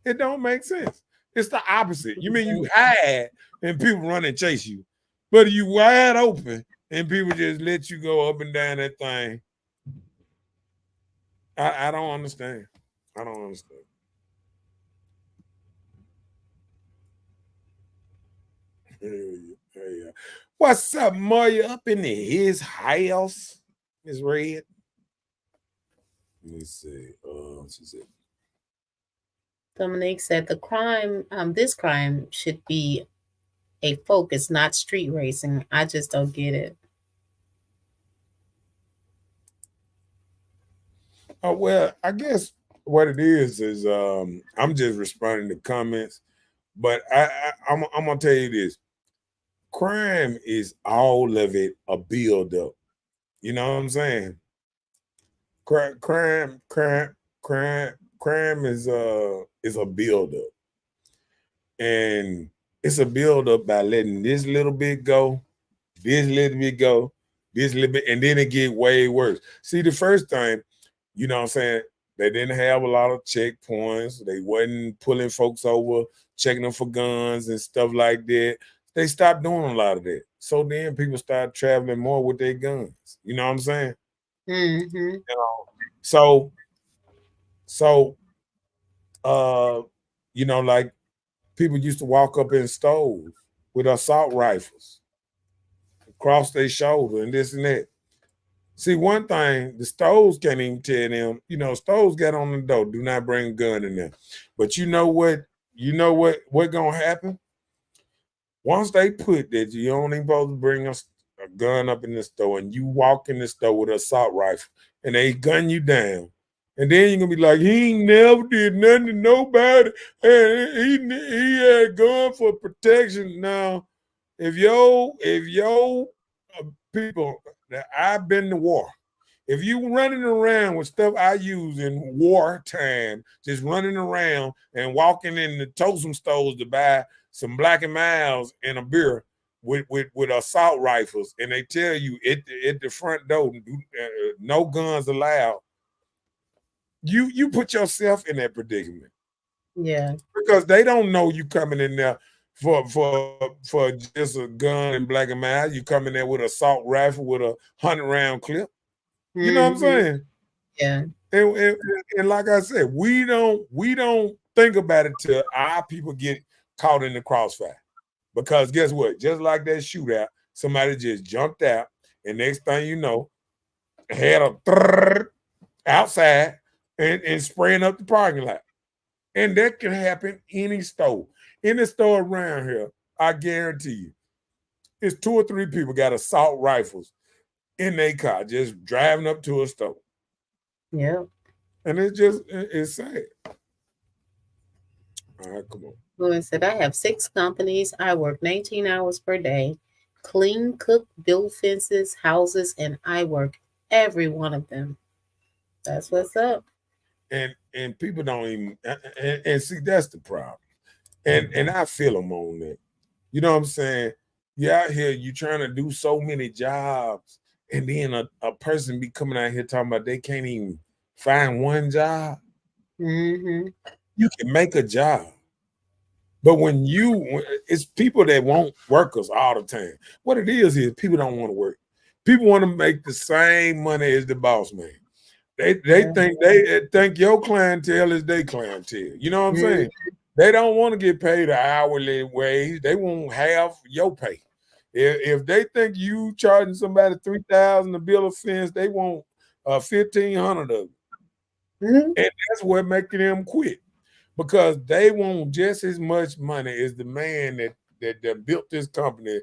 It don't make sense. It's the opposite. You mean you hide and people run and chase you, but you wide open and people just let you go up and down that thing. I don't understand. I don't understand. Hey. What's up, Moya? Up in his house? Miss Red. Let me see. She said, Dominique said this crime should be a focus, not street racing. I just don't get it. oh well, I guess what it is I'm just responding to comments. But I'm gonna tell you this: crime is all of it a build up. You know what I'm saying? Crime crime is a buildup, and it's a buildup by letting this little bit go, this little bit go, this little bit, and then it get way worse. See, the first time, you know what I'm saying, they didn't have a lot of checkpoints. They wasn't pulling folks over, checking them for guns and stuff like that. They stopped doing a lot of that. So then people started traveling more with their guns. You know what I'm saying? Mm-hmm. You know, so so uh, like people used to walk up in stores with assault rifles across their shoulder and this and that. See, one thing, the stores can't even tell them, stores got on the door, do not bring a gun in there. But what gonna happen? Once they put that you don't even supposed to bring a gun up in the store, and you walk in the store with an assault rifle and they gun you down, and then you're gonna be like, he ain't never did nothing to nobody, and he had a gun for protection. Now, if yo people that I've been to war, if you running around with stuff I use in wartime, just running around and walking in the totem stores to buy some Black and Miles and a beer with assault rifles, and they tell you at the front door, no guns allowed, you put yourself in that predicament. Yeah. Because they don't know you coming in there for just a gun and Black and Miles. You coming there with an assault rifle with a 100-round clip. You know what I'm Mm-hmm. saying? Yeah. And like I said, we don't think about it till our people get caught in the crossfire. Because guess what? Just like that shootout, somebody just jumped out, and next thing you know, had a outside and spraying up the parking lot. And that can happen any store. Any store around here, I guarantee you, it's 2 or 3 people got assault rifles in their car just driving up to a store. Yeah. And it's sad. All right, come on. Lewin said, I have 6 companies. I work 19 hours per day. Clean, cook, build fences, houses, and I work every one of them. That's what's up. And people don't even and see, that's the problem. And I feel them on that. You know what I'm saying? You out here, you trying to do so many jobs, and then a person be coming out here talking about they can't even find one job. Mm-hmm. You can make a job. But it's people that want workers all the time. What it is people don't want to work. People want to make the same money as the boss man. They think your clientele is their clientele. You know what I'm Mm-hmm. saying? They don't want to get paid an hourly wage. They want half your pay. If they think you charging somebody $3,000 to build a fence, they want $1,500 of it. Mm-hmm. And that's what making them quit. Because they want just as much money as the man that built this company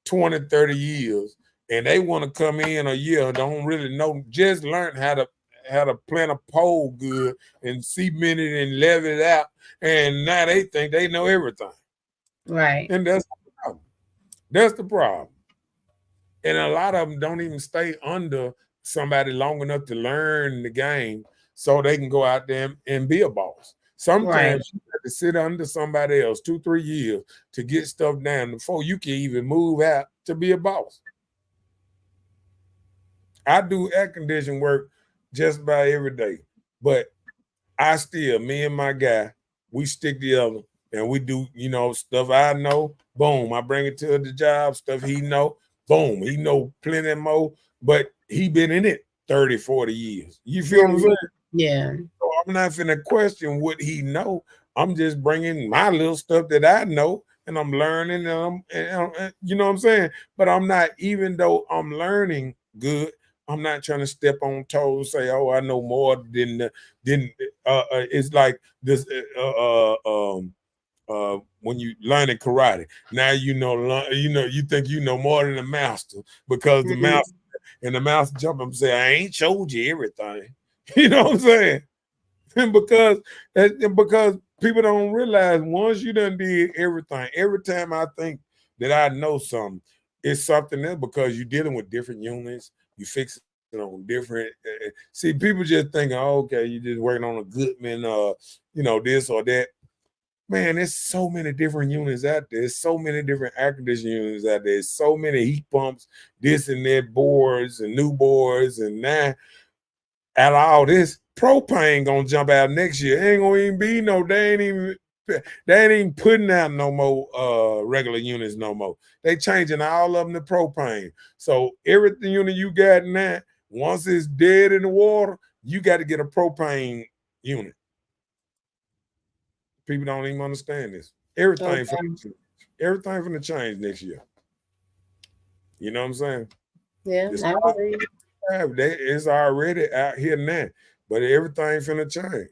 20, 30 years. And they want to come in a year, don't really know, just learn how to plant a pole good and cement it and level it out. And now they think they know everything. Right. And that's the problem. That's the problem. And a lot of them don't even stay under somebody long enough to learn the game so they can go out there and be a boss. Right. Sometimes you have to sit under somebody else 2, 3 years to get stuff done before you can even move out to be a boss. I do air condition work just about every day, but me and my guy, we stick together and we do, stuff I know, boom, I bring it to the job, stuff he know, boom, he know plenty more, but he been in it 30, 40 years. You feel what I'm saying? Yeah. So I'm not finna question what he know. I'm just bringing my little stuff that I know, and I'm learning, and you know what I'm saying? But I'm not, even though I'm learning good, I'm not trying to step on toes, say, oh, I know more than it's like this when you learning karate. Now you think you know more than the master because the Mm-hmm. master and the master jump up and say, I ain't showed you everything. You know what I'm saying? And because people don't realize once you done did everything, every time I think that I know something, it's something else because you're dealing with different units, you fixing on different. See, people just thinking, oh, okay, you just working on a Goodman, this or that. Man, there's so many different units out there. There's so many different air conditioning units out there. There's so many heat pumps, this and that, boards and new boards, and now out of all this, propane gonna jump out next year. Ain't gonna even be they ain't even putting out no more regular units no more. They changing all of them to propane. So every unit you got now, once it's dead in the water, you got to get a propane unit. People don't even understand this. Everything from the change next year. You know what I'm saying? Yeah, it's already out here now, but everything finna change.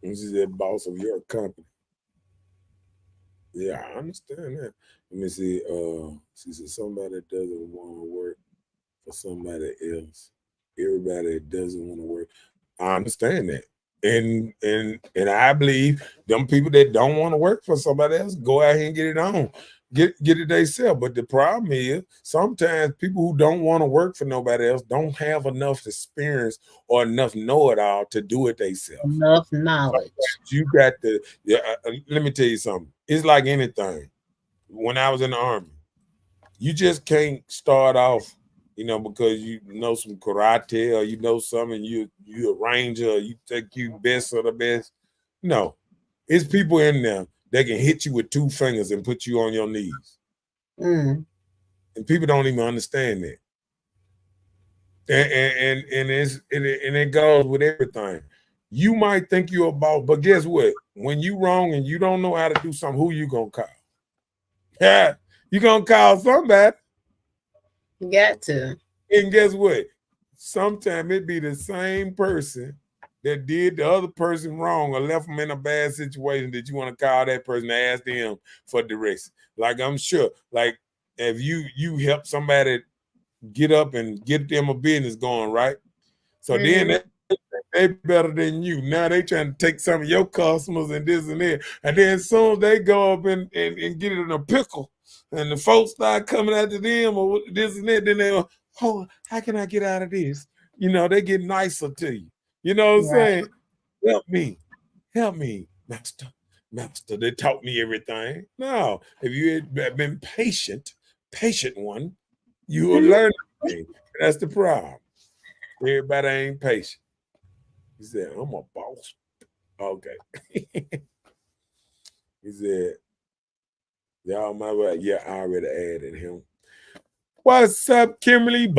This is the boss of your company. Yeah, I understand that. Let me see. She said somebody that doesn't want to work for somebody else. Everybody that doesn't want to work. I understand that. And I believe them people that don't want to work for somebody else go out here and get it on. Get it themselves. But the problem is sometimes people who don't want to work for nobody else don't have enough experience or enough know-it-all to do it themselves. Enough knowledge. You got to let me tell you something. It's like anything. When I was in the Army, you just can't start off, because you know some karate or you know something, you a ranger, or you think you best of the best. No, it's people in there that can hit you with 2 fingers and put you on your knees. And people don't even understand that. And it goes with everything. You might think you're a boss, but guess what? When you wrong and you don't know how to do something, who you gonna call? Yeah, you gonna call somebody. You got to. And guess what? Sometimes it be the same person that did the other person wrong or left them in a bad situation that you want to call that person to ask them for direction. Like I'm sure, like if you help somebody get up and get them a business going, right? So then they better than you. Now they trying to take some of your customers and this and that. And then as soon as they go up and get it in a pickle and the folks start coming after them or this and that, then they'll, oh, how can I get out of this? They get nicer to you. You know what I'm saying? Help me, master. They taught me everything. No, if you had been patient one, you will learn everything. That's the problem. Everybody ain't patient. He said, I'm a boss. Okay. He said, y'all my right. Yeah, I already added him. What's up, Kimberly?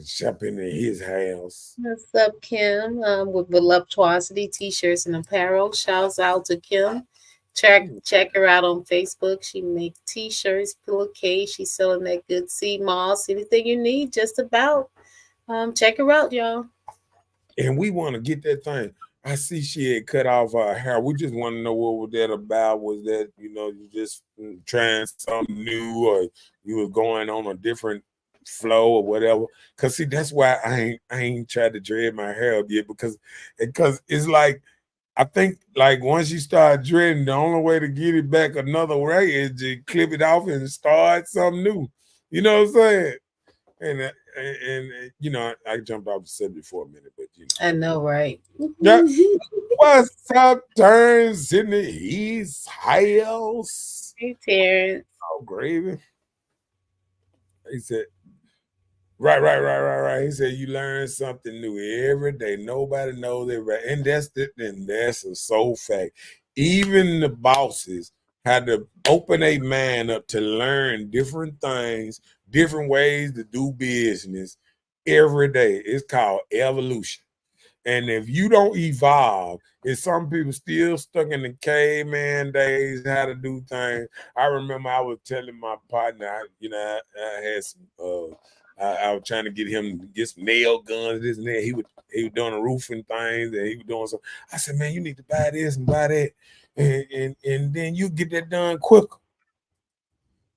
Jumping in his house. What's up, Kim? With Voluptuosity T-shirts and apparel. Shouts out to Kim. Check her out on Facebook. She makes T-shirts, pillowcase. She's selling that good sea moss. Anything you need, just about. Check her out, y'all. And we want to get that thing. I see she had cut off her hair. We just want to know what was that about. Was that, you just trying something new or you was going on a different flow or whatever? Because see, that's why I ain't tried to dread my hair up yet because it's like, I think like once you start dreading, the only way to get it back another way is to clip it off and start something new. You know what I'm saying? And I jumped off the subject for a minute, but I know, right? Yeah. What's up, Turns in the East house? Hey, Terrence. Oh, gravy. He said, right. He said you learn something new every day. Nobody knows it, right? And that's a sole fact. Even the bosses had to open a man up to learn different things, different ways to do business every day. It's called evolution. And if you don't evolve, if some people still stuck in the caveman days, how to do things. I remember I was telling my partner, I had some, I was trying to get him to get some nail guns, this and that. He was doing the roofing things, and he was doing some. I said, man, you need to buy this and buy that, and then you get that done quicker.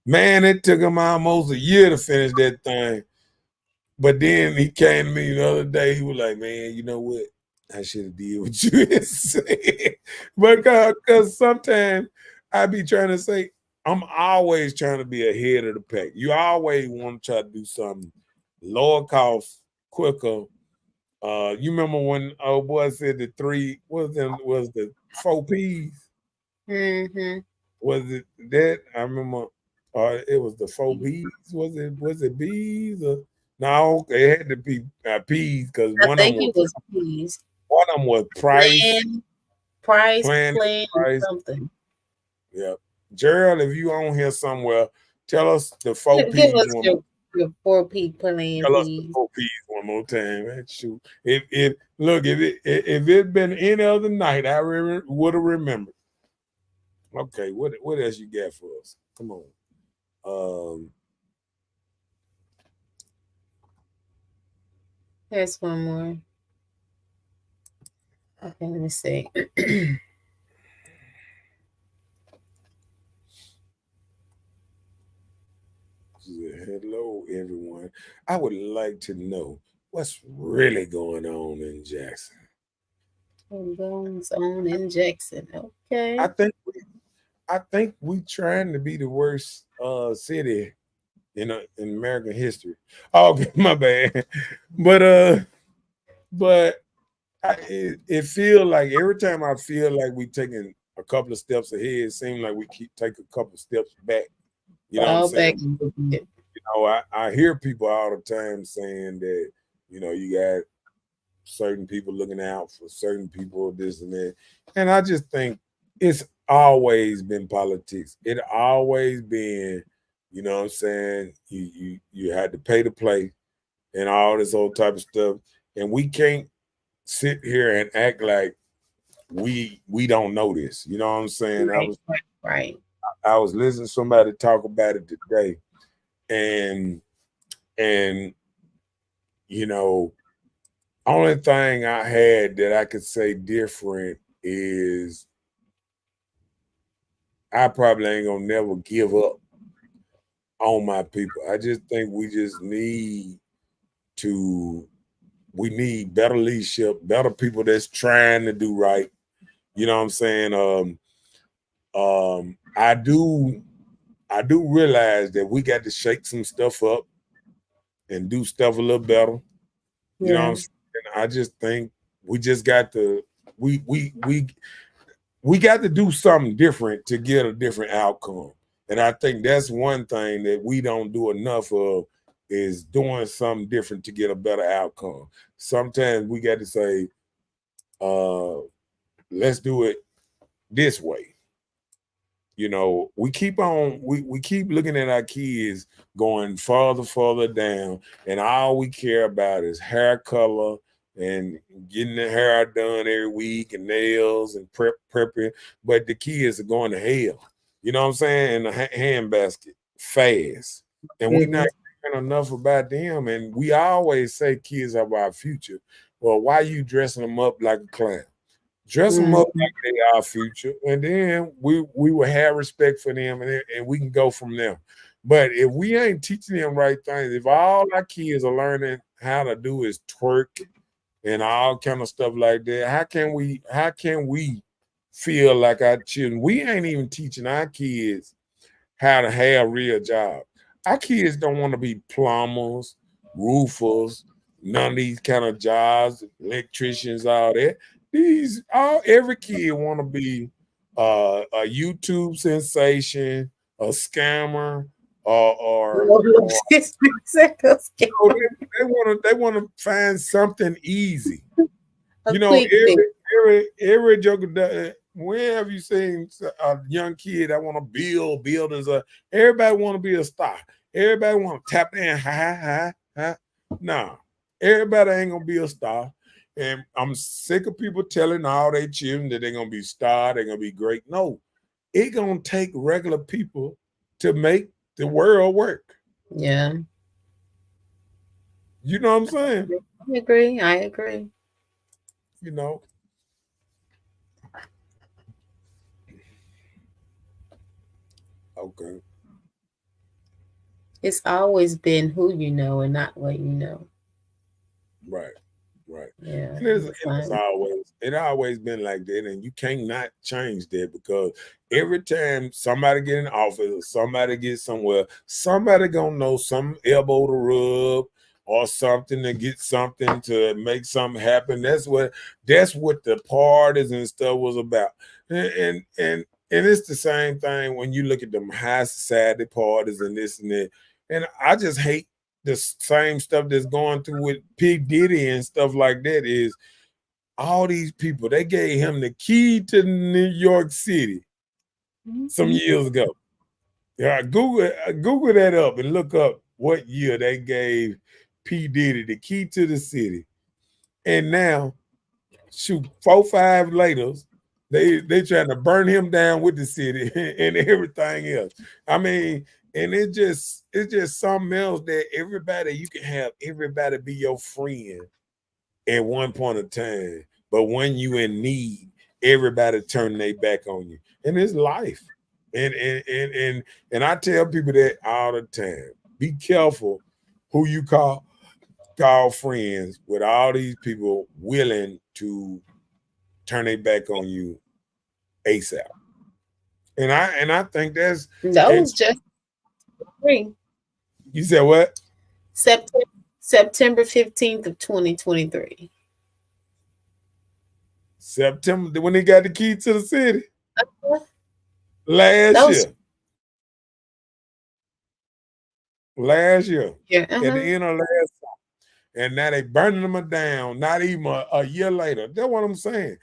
Man, it took him almost a year to finish that thing. But then he came to me the other day. He was like, man, you know what? I should have did what you had said. But because sometimes I be trying to say, I'm always trying to be ahead of the pack. You always want to try to do something lower cost, quicker. You remember when old boy said the three was the 4 P's? Mm-hmm. Was it that? I remember it was the 4 P's. Was it B's or no, it had to be P's because I think it was please. one of them was price, plan, Plan, price. something. Yeah. Gerald, if you on here somewhere, tell us the 4 Give P's us one. your 4P plan, Tell us the please. 4 P's one more time. Man. Shoot. If look, if it been any other night, I would have remembered. Okay, what else you got for us? Come on. There's one more. Okay, let me see. Hello, everyone. I would like to know what's really going on in Jackson. Goes on in Jackson. Okay. I think we trying to be the worst city in American history. Oh, okay, my bad. But it feels like every time I feel like we taking a couple of steps ahead, it seems like we keep taking a couple of steps back. You know what I'm Fall back saying? a little bit. I hear people all the time saying that, you got certain people looking out for certain people, this and that. And I just think it's always been politics. It always been, you know what I'm saying, you had to pay to play and all this old type of stuff. And we can't sit here and act like we don't know this. You know what I'm saying? Right. I was listening to somebody talk about it today, and you know, only thing I had that I could say different is I probably ain't gonna never give up on my people. I just think we need better leadership, better people that's trying to do right. You know what I'm saying? I do realize that we got to shake some stuff up and do stuff a little better. You know what I'm Yeah. saying? I just think we just got to we got to do something different to get a different outcome. And I think that's one thing that we don't do enough of is doing something different to get a better outcome. Sometimes we got to say, let's do it this way. We keep looking at our kids going further down, and all we care about is hair color and getting the hair done every week and nails and prepping. But the kids are going to hell. You know what I'm saying? In the handbasket fast. And we not Goodness. caring enough about them. And we always say kids are our future. Well, why you dressing them up like a clown? Dress them up Mhm. like they our future, and then we will have respect for them, and we can go from there. But if we ain't teaching them right things, if all our kids are learning how to do is twerk and all kind of stuff like that, how can we feel like our children? We ain't even teaching our kids how to have real jobs. Our kids don't want to be plumbers, roofers, none of these kind of jobs, electricians, all that. Every kid want to be a YouTube sensation, a scammer, or they want to find something easy. A You know, quick fix. every joker. Where have you seen a young kid that want to build buildings? Everybody want to be a star. Everybody want to tap in high. Nah, everybody ain't gonna be a star. And I'm sick of people telling all their children that they're gonna be star, they're gonna be great. No, it gonna take regular people to make the world work. Yeah. You know what I'm saying? I agree. You know. Okay. It's always been who you know and not what you know. Right. right. Yeah, And it always been like that, and you can't not change that because every time somebody get in office or somebody get somewhere, somebody gonna know some elbow to rub or something to get something to make something happen. That's what the parties and stuff was about. And it's the same thing when you look at them high society parties and this and that. And I just hate the same stuff that's going through with P. Diddy and stuff like that is all these people, they gave him the key to New York City some years ago. Yeah, Google that up and look up what year they gave P. Diddy the key to the city. And now, shoot, 4-5 later, they trying to burn him down with the city and everything else. I mean, and it's just something else that you can have everybody be your friend at one point of time, but when you in need, everybody turn their back on you, and it's life. And I tell people that all the time. Be careful who you call friends with all these people willing to turn their back on you ASAP. And I think that's that and was just spring. you said what? September 15th of 2023. September when they got the key to the city Uh-huh. last That was year. Last year. yeah. At the end of last summer. And now they burning them down, not even a year later. That's what I'm saying.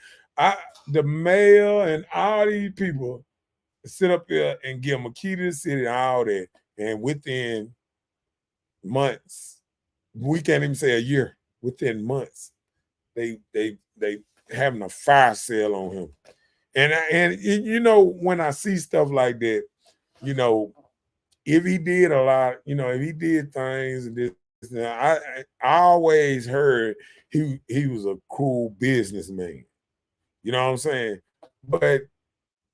The mayor and all these people sit up there and give them a key to the city and all that. And within months, we can't even say a year, within months, they having a fire sale on him. And you know, when I see stuff like that, you know, if he did a lot, you know, if he did things and this, I always heard he was a cool businessman. You know what I'm saying? But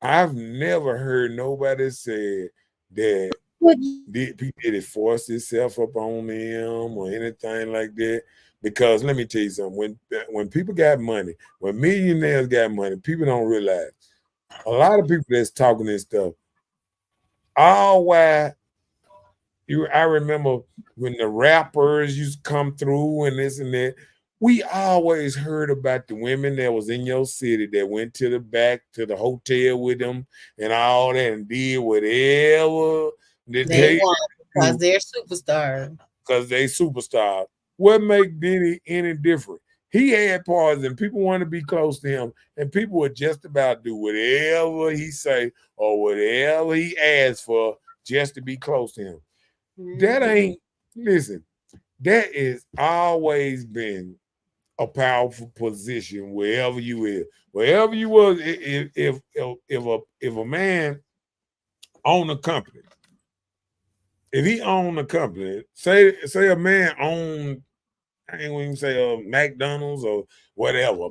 I've never heard nobody say that he did it force itself up on them or anything like that. Because let me tell you something, when people got money, when millionaires got money, people don't realize a lot of people that's talking this stuff. All why I remember when the rappers used to come through and this and that. We always heard about the women that was in your city that went to the back to the hotel with them and all that and did whatever that They they won because do they're superstars. because they superstars. What make Diddy any different? He had parties and people wanted to be close to him, and people would just about do whatever he say or whatever he asked for just to be close to him. That ain't listen. That is always been a powerful position wherever you is. Wherever you was, if a man own a company, if he owned a company, say a man owned, I ain't even say McDonald's or whatever.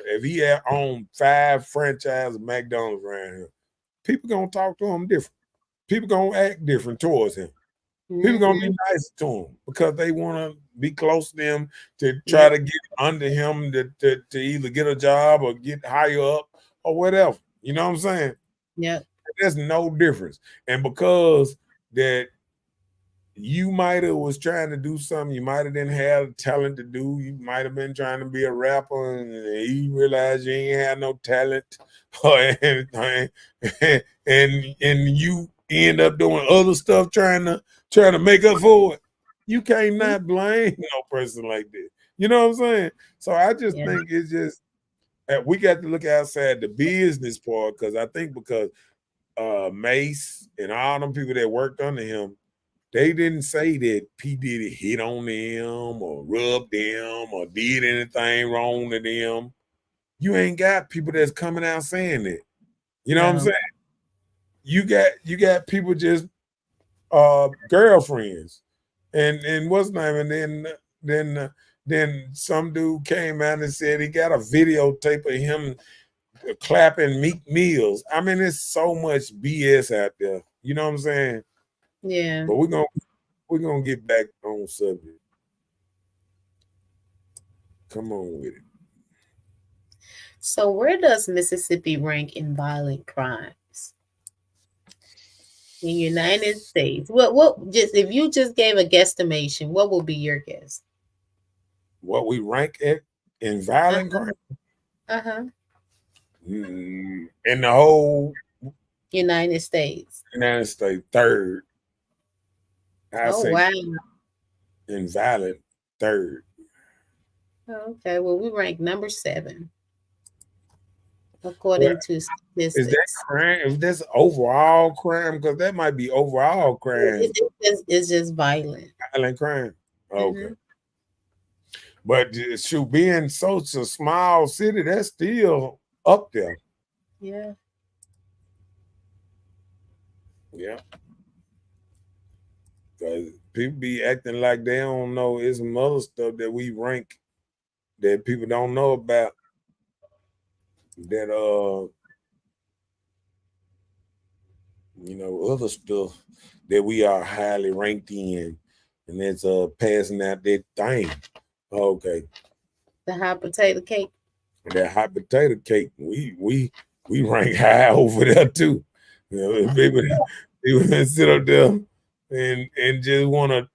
If he had owned 5 franchise of McDonald's around here, people gonna talk to him different. People gonna act different towards him. People gonna be nice to him because they want to be close to them to try to get under him to either get a job or get higher up or whatever. You know what I'm saying? Yeah. There's no difference. And because that you might have was trying to do something, you might have didn't have talent to do. You might have been trying to be a rapper, and you realize you ain't had no talent or anything, and you end up doing other stuff trying to make up for it. You can't not blame no person like that. You know what I'm saying? So I just think it's just we got to look outside the business part because I think because Mace and all them people that worked under him. They didn't say that P. Diddy hit on them or rubbed them or did anything wrong to them. You ain't got people that's coming out saying that. You know what I'm saying? You got people just girlfriends. And what's the name? And then some dude came out and said he got a videotape of him clapping Meek Mills. I mean, there's so much BS out there. You know what I'm saying? Yeah. But we're gonna get back on subject. Come on with it. So where does Mississippi rank in violent crimes in United States? What just if you just gave a guesstimation, what will be your guess? What we rank it in violent Uh-huh. crime Uh-huh. in the whole United States. United States, third. I Oh say wow. in violent, third. Okay, well we rank number 7 Well, according to is that statistics. crime? Is this overall crime? Because that might be overall crime, It's just violent. violent crime. Okay. Hmm. But shoot, being such a small city, that's still up there. Yeah. Yeah. Because people be acting like they don't know it's some other stuff that we rank that people don't know about. That other stuff that we are highly ranked in, and that's passing out that thing. Okay. The hot potato cake. That hot potato cake, we rank high over there too. People sit up there and just want to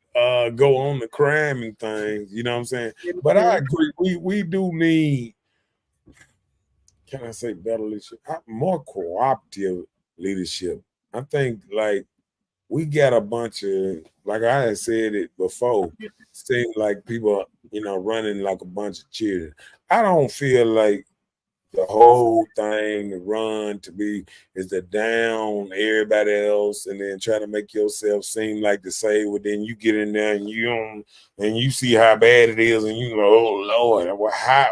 go on the crime and things. You know what I'm saying? But I Mhm. agree. We do need, can I say, better leadership, more cooperative leadership. I think like we got a bunch of, like I had said it before, seems like people running like a bunch of children. I don't feel like the whole thing to run to be is to down everybody else and then try to make yourself seem like the same. But then you get in there and you don't, and you see how bad it is, and you go, "Oh Lord,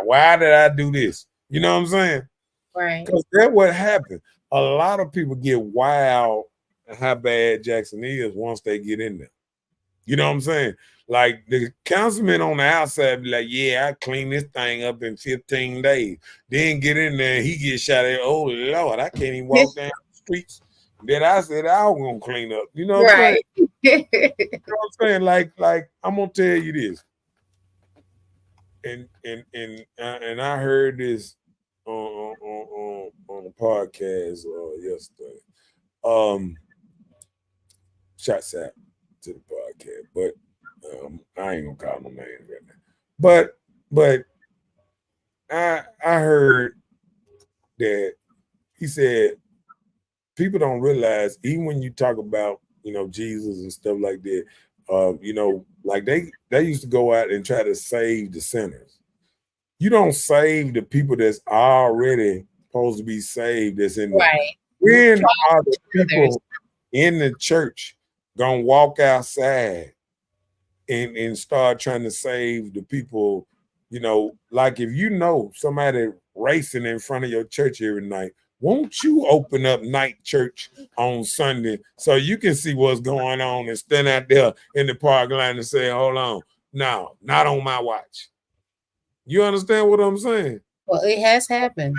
why did I do this?" You know what I'm saying? Right. Because that's what happened. A lot of people get wild at how bad Jackson is once they get in there. You know what I'm saying? Like the councilman on the outside be like, yeah, I clean this thing up in 15 days. Then get in there, he gets shot at. Oh Lord, I can't even walk down the streets that I said I was gonna clean up. You know what I'm saying? Right. You know what I'm saying? Like I'm gonna tell you this, and I heard this on a podcast yesterday. Um, Shots out to the podcast, but I ain't gonna call no names right now. But I heard that he said people don't realize even when you talk about Jesus and stuff like that, like they used to go out and try to save the sinners. You don't save the people that's already supposed to be saved that's in there. Right. You When try are the others. people in the church gonna walk outside and start trying to save the people? Like if you know somebody racing in front of your church every night, won't you open up night church on Sunday so you can see what's going on and stand out there in the parking lot and say, hold on, no, not on my watch. You understand what I'm saying? Well, it has happened.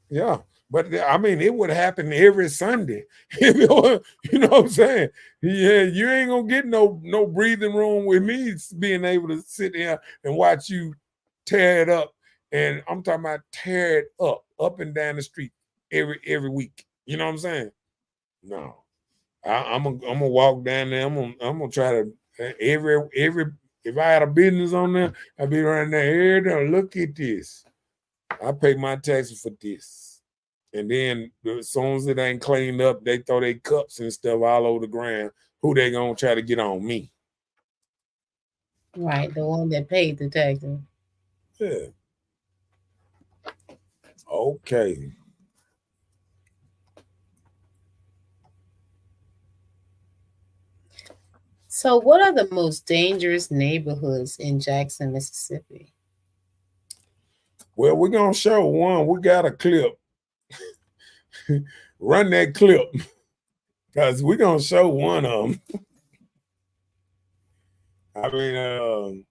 Yeah. But I mean, it would happen every Sunday. You know what I'm saying? Yeah, you ain't gonna get no breathing room with me being able to sit there and watch you tear it up. And I'm talking about tear it up and down the street every week. You know what I'm saying? No, I'm gonna walk down there. I'm gonna try to every if I had a business on there, I'd be around there every day. Look at this. I pay my taxes for this. And then as soon as it ain't cleaned up, they throw their cups and stuff all over the ground. Who they gonna try to get on me? Right. The one that paid the taxes. Yeah. Okay. So, what are the most dangerous neighborhoods in Jackson, Mississippi? Well, we're gonna show one. We got a clip. Run that clip. Because we're gonna show one of them. I mean,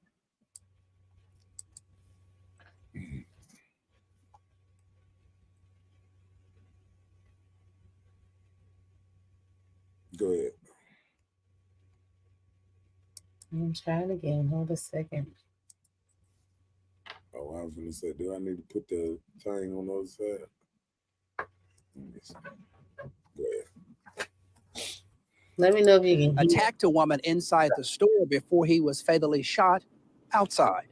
go ahead. I'm trying again. Hold a second. I was gonna say, do I need to put the thing on the other side? Go ahead. Let me know if you can hear. Attacked a woman inside the store before he was fatally shot outside.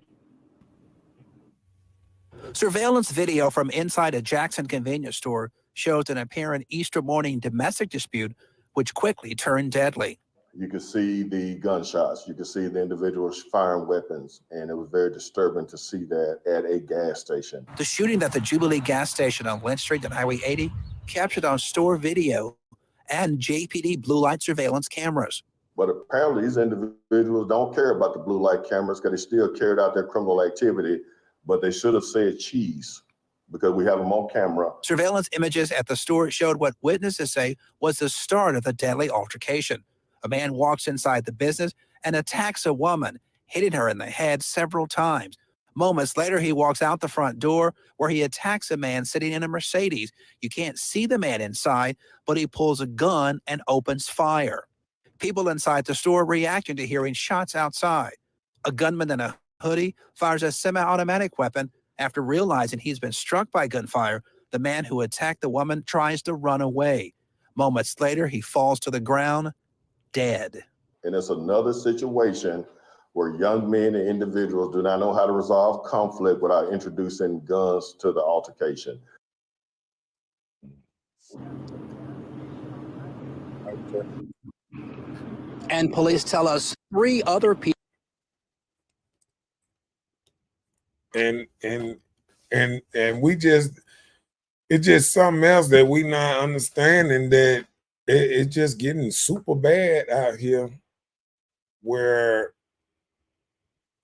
Surveillance video from inside a Jackson convenience store shows an apparent Easter morning domestic dispute, which quickly turned deadly. You could see the gunshots. You could see the individuals firing weapons, and it was very disturbing to see that at a gas station. The shooting at the Jubilee gas station on Lynch Street and Highway 80 captured on store video and JPD blue light surveillance cameras. But apparently these individuals don't care about the blue light cameras because they still carried out their criminal activity, but they should have said cheese because we have them on camera. Surveillance images at the store showed what witnesses say was the start of the deadly altercation. A man walks inside the business and attacks a woman, hitting her in the head several times. Moments later, he walks out the front door where he attacks a man sitting in a Mercedes. You can't see the man inside, but he pulls a gun and opens fire. People inside the store reacting to hearing shots outside. A gunman in a hoodie fires a semi-automatic weapon. After realizing he's been struck by gunfire, the man who attacked the woman tries to run away. Moments later, he falls to the ground, dead. And it's another situation where young men and individuals do not know how to resolve conflict without introducing guns to the altercation. And police tell us 3 other people. And we just, it's just something else that we not understanding, that it's just getting super bad out here, where,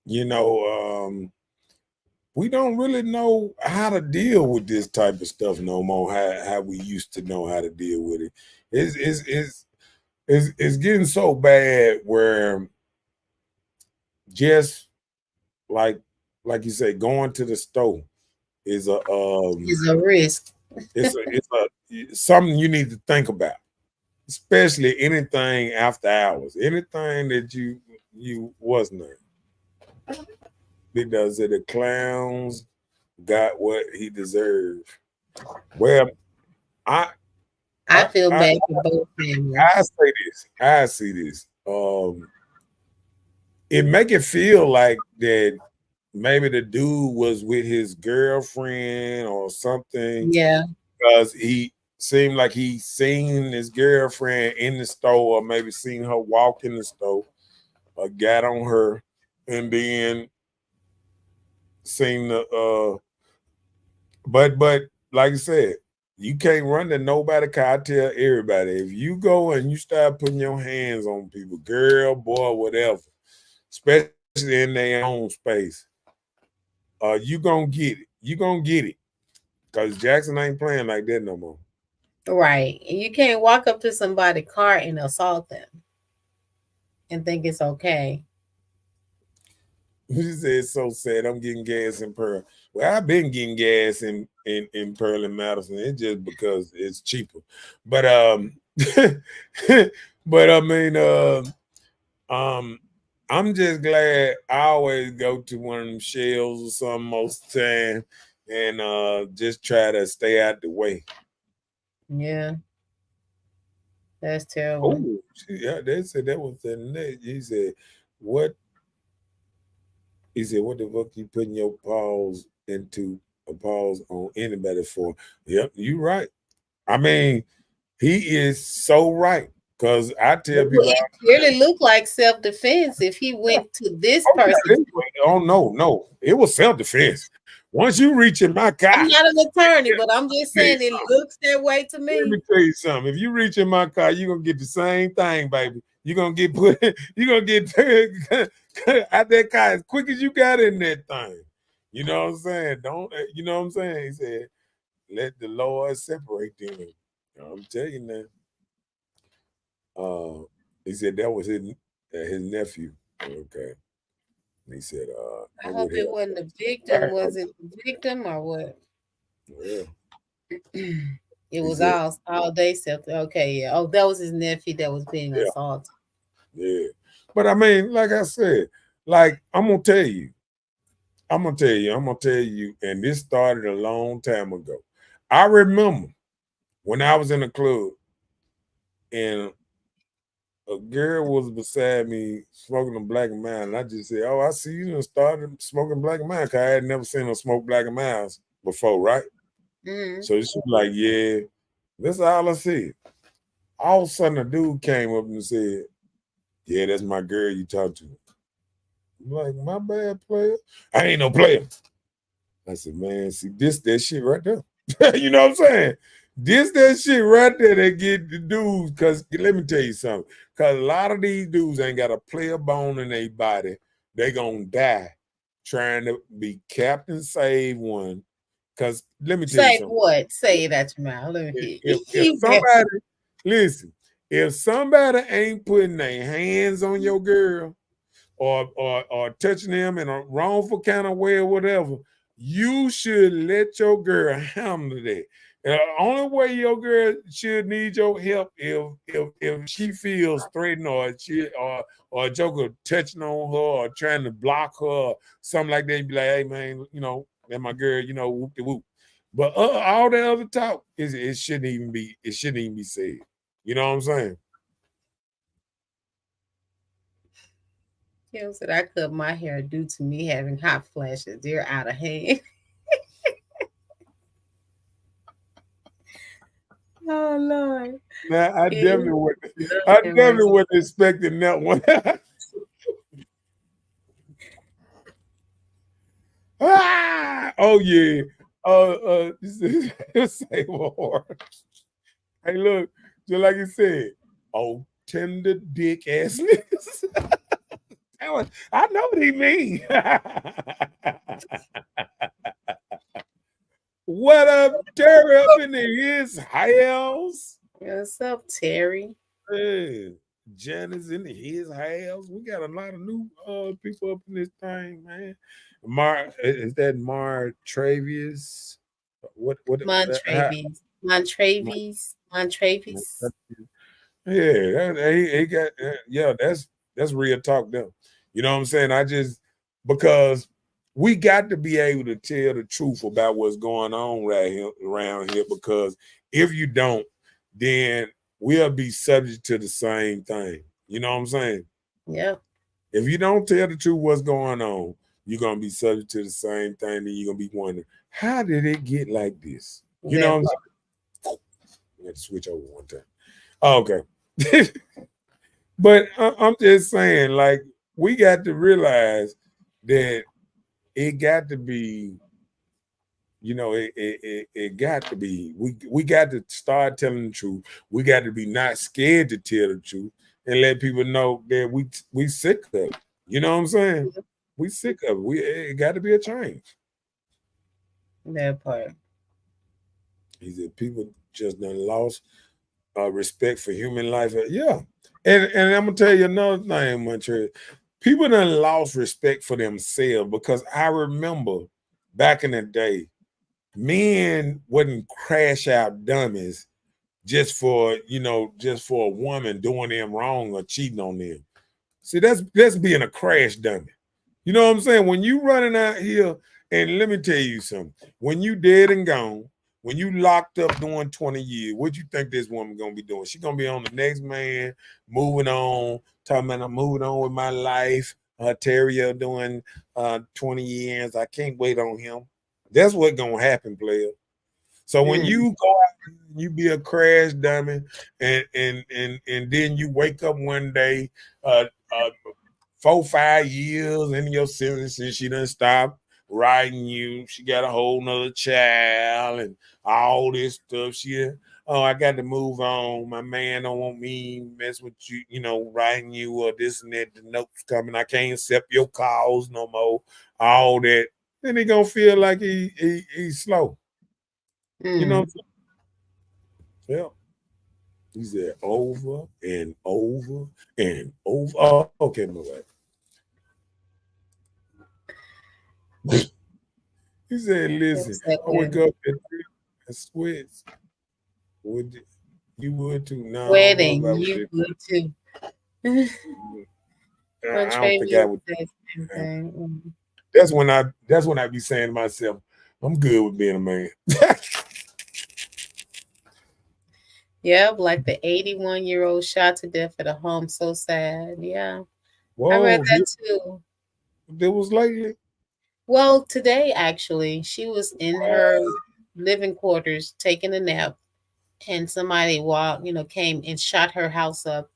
you know, we don't really know how to deal with this type of stuff no more, how we used to know how to deal with it. It's getting so bad where just like you say, going to the store is a risk. it's something you need to think about, especially anything after hours, anything that you wasn't there. Because the clowns got what he deserved. Well, I feel bad for both families. I see this. It make it feel like that maybe the dude was with his girlfriend or something. Yeah. Because he seemed like he seen his girlfriend in the store, or maybe seen her walk in the store, or got on her, and then seen the but like I said, you can't run to nobody. I tell everybody, if you go and you start putting your hands on people, girl, boy, whatever, especially in their own space, you gonna get it. You gonna get it. Because Jackson ain't playing like that no more. Right. And you can't walk up to somebody's car and assault them and think it's okay. You said it's so sad. I'm getting gas in Pearl. Well, I've been getting gas in Pearl and Madison. It's just because it's cheaper. But but I mean, I'm just glad I always go to one of them shells or something most of the time, and just try to stay out the way. Yeah. That's terrible. Oh, yeah, they said that was the next. He said, what? He said, what the fuck you putting your paws into a pause on anybody for? Yep, you right. I mean, he is so right. Because I tell people, it really looked like self-defense if he went to this person. Oh, no. It was self-defense. Once you reach in my car. I'm not an attorney, but I'm just saying it looks that way to me. Let me tell you something. If you reach in my car, you're going to get the same thing, baby. You're going to get put, you're going to get out that car as quick as you got in that thing. You know what I'm saying? You know what I'm saying? He said, let the Lord separate them. I'm telling you now. He said that was his nephew. Okay. And he said, I hope it wasn't the victim. Was it the victim or what? Yeah. It was all day self. Okay, yeah. Oh, that was his nephew that was being assaulted. Yeah. But I mean, like I said, like I'm gonna tell you, I'm gonna tell you, and this started a long time ago. I remember when I was in a club and a girl was beside me smoking a black and mild, and I just said, "Oh, I see you done started smoking black and mild," because I had never seen her smoke black and miles before, right? Mm-hmm. So she was like, "Yeah, that's all I see." All of a sudden, a dude came up and said, "Yeah, that's my girl you talked to." I'm like, "My bad, player. I ain't no player." I said, "Man, see, this that shit right there." You know what I'm saying? This that shit right there that get the dudes. Cause let me tell you something. Cause a lot of these dudes ain't got a player bone in their body. They gonna die trying to be Captain Save One. Cause let me tell you Say something. what? Say it out your mouth. Let me hear you. If You better. somebody listen, if somebody ain't putting their hands on your girl or touching them in a wrongful kind of way or whatever, you should let your girl handle that. And the only way your girl should need your help if she feels threatened or a joker touching on her or trying to block her or something like that. You be like, "Hey man, that my girl, whoop de whoop." But all that other talk it shouldn't even be said. You know what I'm saying? Kim said I cut my hair due to me having hot flashes. They're out of hand. Oh Lord. Nah, I Yeah, definitely wouldn't. Lord I have definitely mercy. wasn't expecting that one. Oh yeah. Say more. Hey, look, just like you said, oh tender dick ass niggas. I know what he mean. What up, Terry up in his house? What's up, Terry? Hey, Janice in his house. We got a lot of new people up in this thing, man. Is that Mar Travius? What Montravies. Montravies. Montravies. yeah, he got yeah, that's real talk though. You know what I'm saying? Because we got to be able to tell the truth about what's going on right here around here, because if you don't, then we'll be subject to the same thing. You know what I'm saying? Yep. If you don't tell the truth what's going on, you're gonna be subject to the same thing, and you're gonna be wondering, how did it get like this? You know That what I'm part. saying? Let to switch over one time. Okay. But I'm just saying, like, we got to realize that it got to be, it got to be. We got to start telling the truth. We got to be not scared to tell the truth and let people know that we sick of it. You know what I'm saying? We sick of it. It got to be a change. That part. He said people just done lost respect for human life. Yeah. And I'm gonna tell you another thing, Montreal. People done lost respect for themselves, because I remember back in the day, men wouldn't crash out dummies just for a woman doing them wrong or cheating on them. See, that's being a crash dummy. You know what I'm saying? When you running out here, and let me tell you something, when you dead and gone, when you locked up doing 20 years, what you think this woman gonna be doing? She gonna be on the next man, moving on, talking about I'm moving on with my life. Terrier doing 20 years. I can't wait on him. That's what gonna happen, player. So when Mm. you go out, you be a crash dummy, and then you wake up one day, uh, uh, 4, 5 years in your sentence, and she done stop writing you. She got a whole nother child and all this stuff. I got to move on. My man don't want me mess with you, writing you or this and that. The notes coming. I can't accept your calls no more. All that. Then he gonna feel like he's slow. You know Mm. what I'm saying? Yeah. He said over and over and over. Oh, okay, my bad. He said, "Listen, Yes, that I wake good. up at 3, I sweat. You would too? No, I don't know if I Wedding, would you do would too. I don't think I Montravies would. says the same thing. Mm. That's when I be saying to myself, I'm good with being a man. Yep, like the 81-year-old shot to death at a home. So sad. Yeah, I read Whoa, that too. there was lately. Well, today actually, she was in her living quarters taking a nap, and somebody came and shot her house up.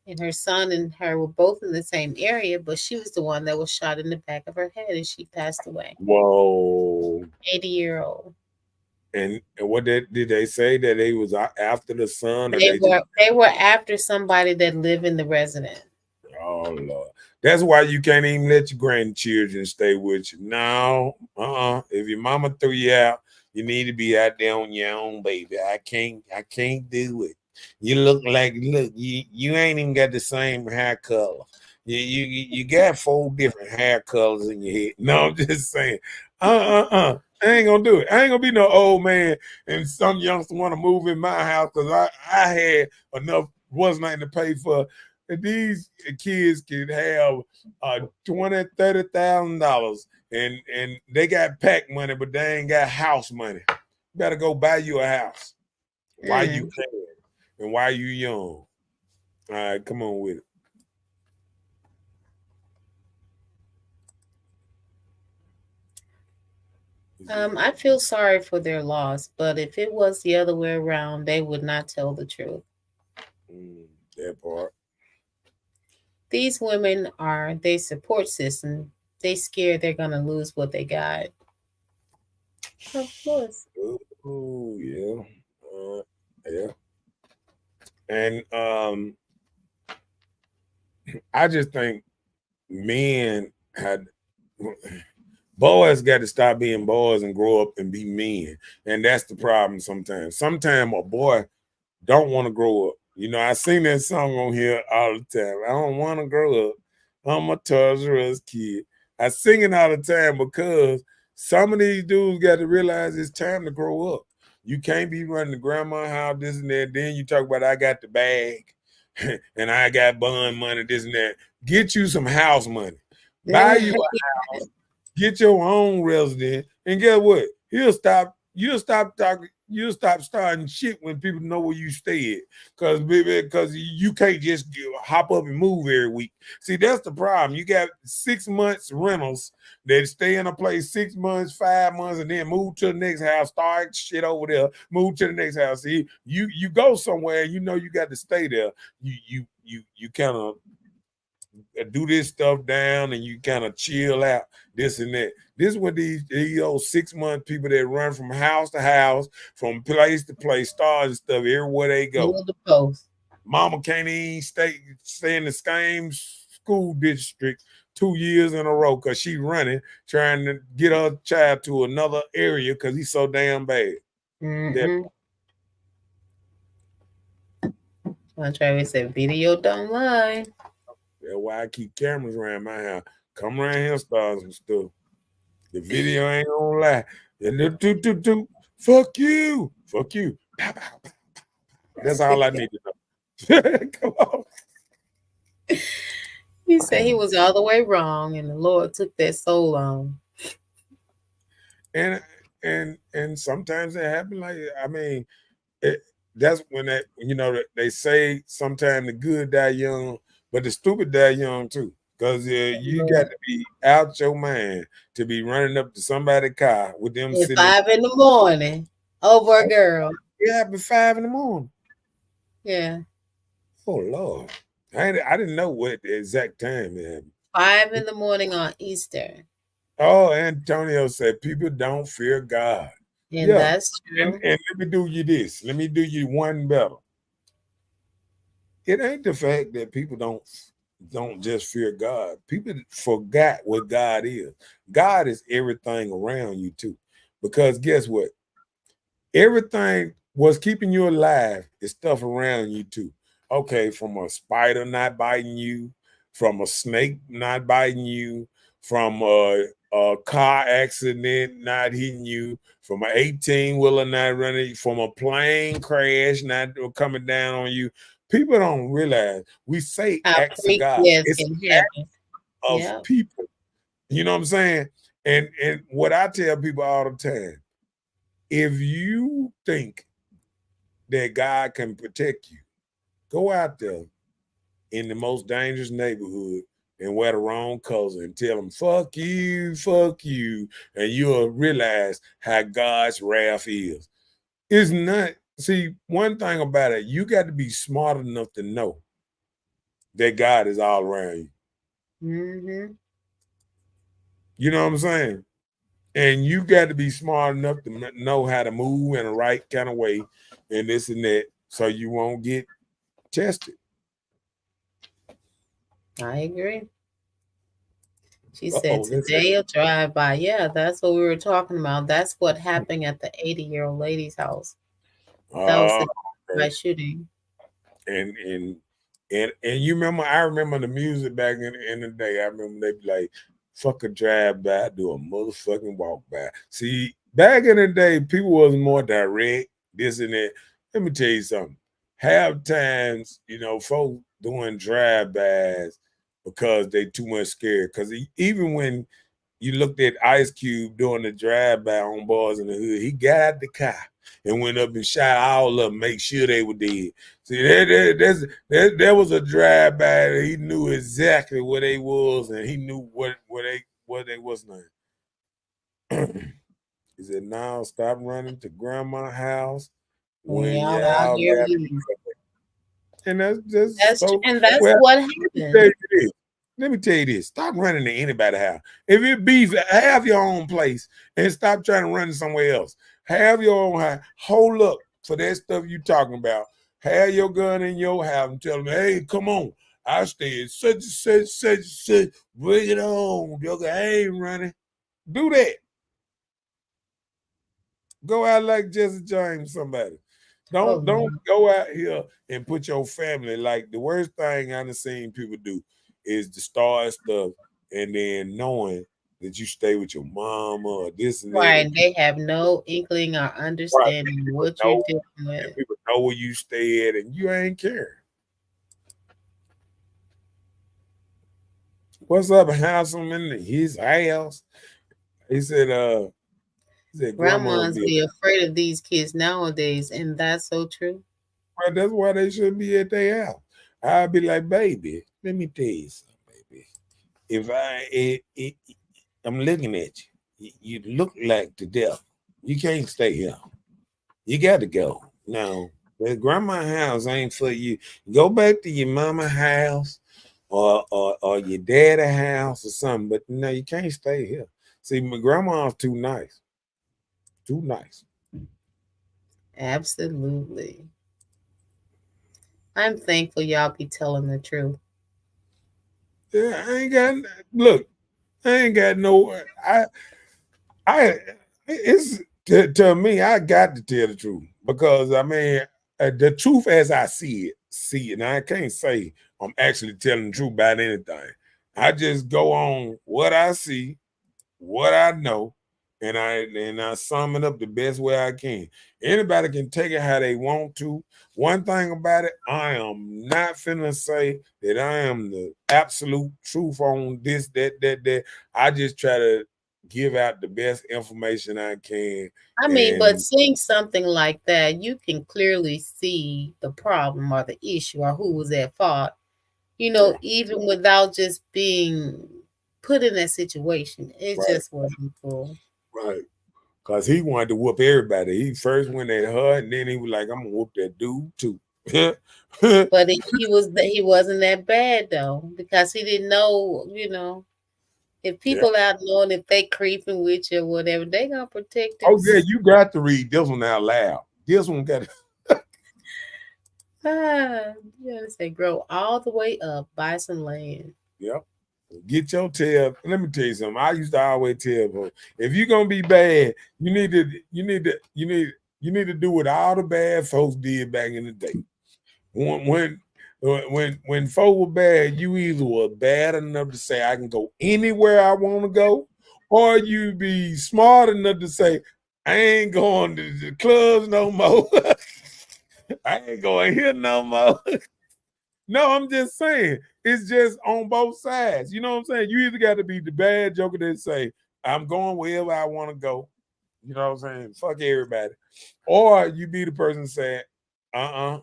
And her son and her were both in the same area, but she was the one that was shot in the back of her head, and she passed away. Whoa. 80-year-old. And what did they say that they was after the son, or They they just? were after somebody that lived in the resident. Oh Lord, that's why you can't even let your grandchildren stay with you. No, if your mama threw you out, you need to be out there on your own, baby. I can't do it. You look, you ain't even got the same hair color. You got 4 different hair colors in your head. No, I'm just saying. I ain't gonna do it. I ain't gonna be no old man and some youngster want to move in my house because I had enough was nothing to pay for. And these kids can have $20,000-$30,000 and they got pack money, but they ain't got house money. You better go buy you a house while you can and while you young. All right, come on with it. I feel sorry for their loss, but if it was the other way around, they would not tell the truth. That part. These women are their support system. They scared they're gonna lose what they got. Of course. Oh yeah, yeah. And I just think men boys got to stop being boys and grow up and be men, and that's the problem. Sometimes a boy don't want to grow up. You know, I sing that song on here all the time. I don't want to grow up. I'm a Toys R Us kid. I sing it all the time because some of these dudes got to realize it's time to grow up. You can't be running to grandma's house, this and that. Then you talk about I got the bag and I got bond money, this and that. Get you some house money. Buy you a house. Get your own resident. And guess what? You'll stop starting shit when people know where you stay at. Because you can't just hop up and move every week. See, that's the problem. You got 6 months rentals that stay in a place 6 months, 5 months, and then move to the next house, start shit over there, move to the next house. See, you go somewhere, you know you got to stay there. You kind of do this stuff down and you kind of chill out, this and that. This is what these old 6 month people that run from house to house, from place to place, stars and stuff, everywhere they go. The post. Mama can't even stay in the same school district 2 years in a row because she's running, trying to get her child to another area because he's so damn bad. Travis said, video don't lie. That's why I keep cameras around my house. Come around here, start some stuff. The video ain't gonna lie. Fuck you. Fuck you. That's all I need to know. Come on. He said he was all the way wrong, and the Lord took that so long. And sometimes it happens. Like, I mean, that's when they say sometimes the good die young, but the stupid die young too. Because you got to be out your mind to be running up to somebody's car with them at 5 in the morning over a girl. Yeah, at 5 in the morning. Yeah. Oh Lord, I didn't know what the exact time it happened. 5 in the morning on Easter. Oh, Antonio said people don't fear God. And that's true. And let me do you this. Let me do you one better. It ain't the fact that people don't just fear God. People forgot what God is. God is everything around you too. Because guess what? Everything was keeping you alive is stuff around you too. Okay, from a spider not biting you, from a snake not biting you, from a car accident not hitting you, from an 18-wheeler not running, from a plane crash not coming down on you. People don't realize we say acts of God. It's acts of people. You know what I'm saying? And what I tell people all the time, if you think that God can protect you, go out there in the most dangerous neighborhood and wear the wrong colors and tell them, fuck you, and you'll realize how God's wrath is. It's not, see, one thing about it, you got to be smart enough to know that God is all around you. Mm-hmm. You know what I'm saying? And you got to be smart enough to know how to move in the right kind of way and this and that so you won't get tested. I agree. She said Uh-oh, listen. today a drive-by. Yeah, that's what we were talking about. That's what happened at the 80-year-old lady's house. That was the by shooting. And you remember, I remember the music back in the day. I remember they'd be like, fuck a drive by, do a motherfucking walk by. See, back in the day, people was more direct, this and that. Let me tell you something. Half times, you know, folks doing drive-bys because they too much scared. Because even when you looked at Ice Cube doing the drive-by on Boys in the Hood, he got out the car and went up and shot all of them, make sure they were dead. See, there was a drive-by. He knew exactly where they was, and he knew what they was name. He said, "Now stop running to grandma's house when Y'all out y'all here got." leaving. And that's just That's so. and that's Well, what let me tell happened. you this. Let me tell you this. Stop running to anybody's house. If it beef, have your own place and stop trying to run somewhere else. Have your own house. Hold up for that stuff you talking about. Have your gun in your house and tell them, hey, come on. I stay at such and such. Bring it on. Joker, I ain't running. Do that. Go out like Jesse James, somebody. Don't go out here and put your family, like the worst thing I done seen people do is to start stuff and then knowing that you stay with your mama or this and that. Right. They have no inkling or understanding what you're dealing with. And people know where you stay at and you ain't care. What's up, handsome in his house? He said, Grandmas be afraid of these kids nowadays, and that's so true. Well, that's why they shouldn't be at their house. I'd be like, baby, let me tell you something, baby. If I'm looking at you, you look like the devil. You can't stay here. You got to go. No, the grandma's house ain't for you. Go back to your mama's house or your daddy's house or something. But no, you can't stay here. See, my grandma's too nice. Too nice. Absolutely. I'm thankful y'all be telling the truth. Yeah, I ain't got no. It's to me. I got to tell the truth because I mean the truth as I see it. And I can't say I'm actually telling the truth about anything. I just go on what I see, what I know, and I sum it up the best way I can. Anybody can take it how they want to. One thing about it, I am not finna say that I am the absolute truth on this, that. I just try to give out the best information I can. I mean, but seeing something like that, you can clearly see the problem or the issue or who was at fault, you know, even without just being put in that situation. It just wasn't cool. Right. Because he wanted to whoop everybody. He first went at her, and then he was like, I'm going to whoop that dude too. But he wasn't that bad, though, because he didn't know, you know, if people out knowing if they creeping with you or whatever, they going to protect them. Oh, yeah, you got to read this one out loud. This one got to. You gotta say, grow all the way up, buy some land. Yep. Get your tail. Let me tell you something. I used to always tell people, if you're gonna be bad, you need to do what all the bad folks did back in the day. When folk were bad, you either were bad enough to say I can go anywhere I want to go, or you be smart enough to say I ain't going to the clubs no more. I ain't going here no more. No, I'm just saying, it's just on both sides. You know what I'm saying? You either got to be the bad joker that say, I'm going wherever I want to go. You know what I'm saying? Fuck everybody. Or you be the person saying, I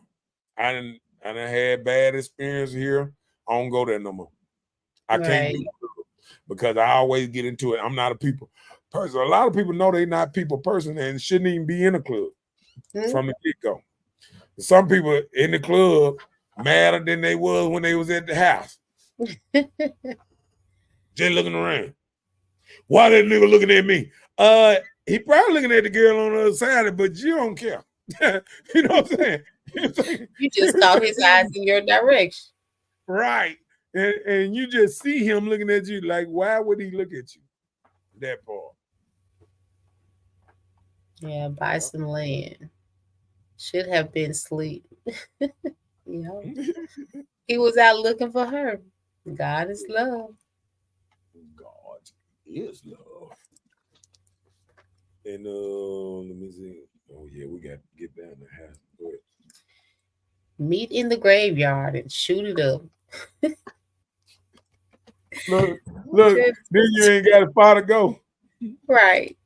done had bad experience here. I don't go there no more. I can't Right. do it because I always get into it. I'm not a people person. A lot of people know they're not people person and shouldn't even be in a club from the get-go. Some people in the club madder than they was when they was at the house. Just looking around. Why that nigga looking at me? He probably looking at the girl on the other side, but you don't care. You know what I'm saying? You just caught his eyes in your direction. Right. And you just see him looking at you like, why would he look at you? That part. Yeah, buy some land. Should have been asleep. He was out looking for her. God is love. God is love. And let me see. Oh yeah, we got to get down the house. Go ahead. Meet in the graveyard and shoot it up. Look, then you ain't got a far to go. Right.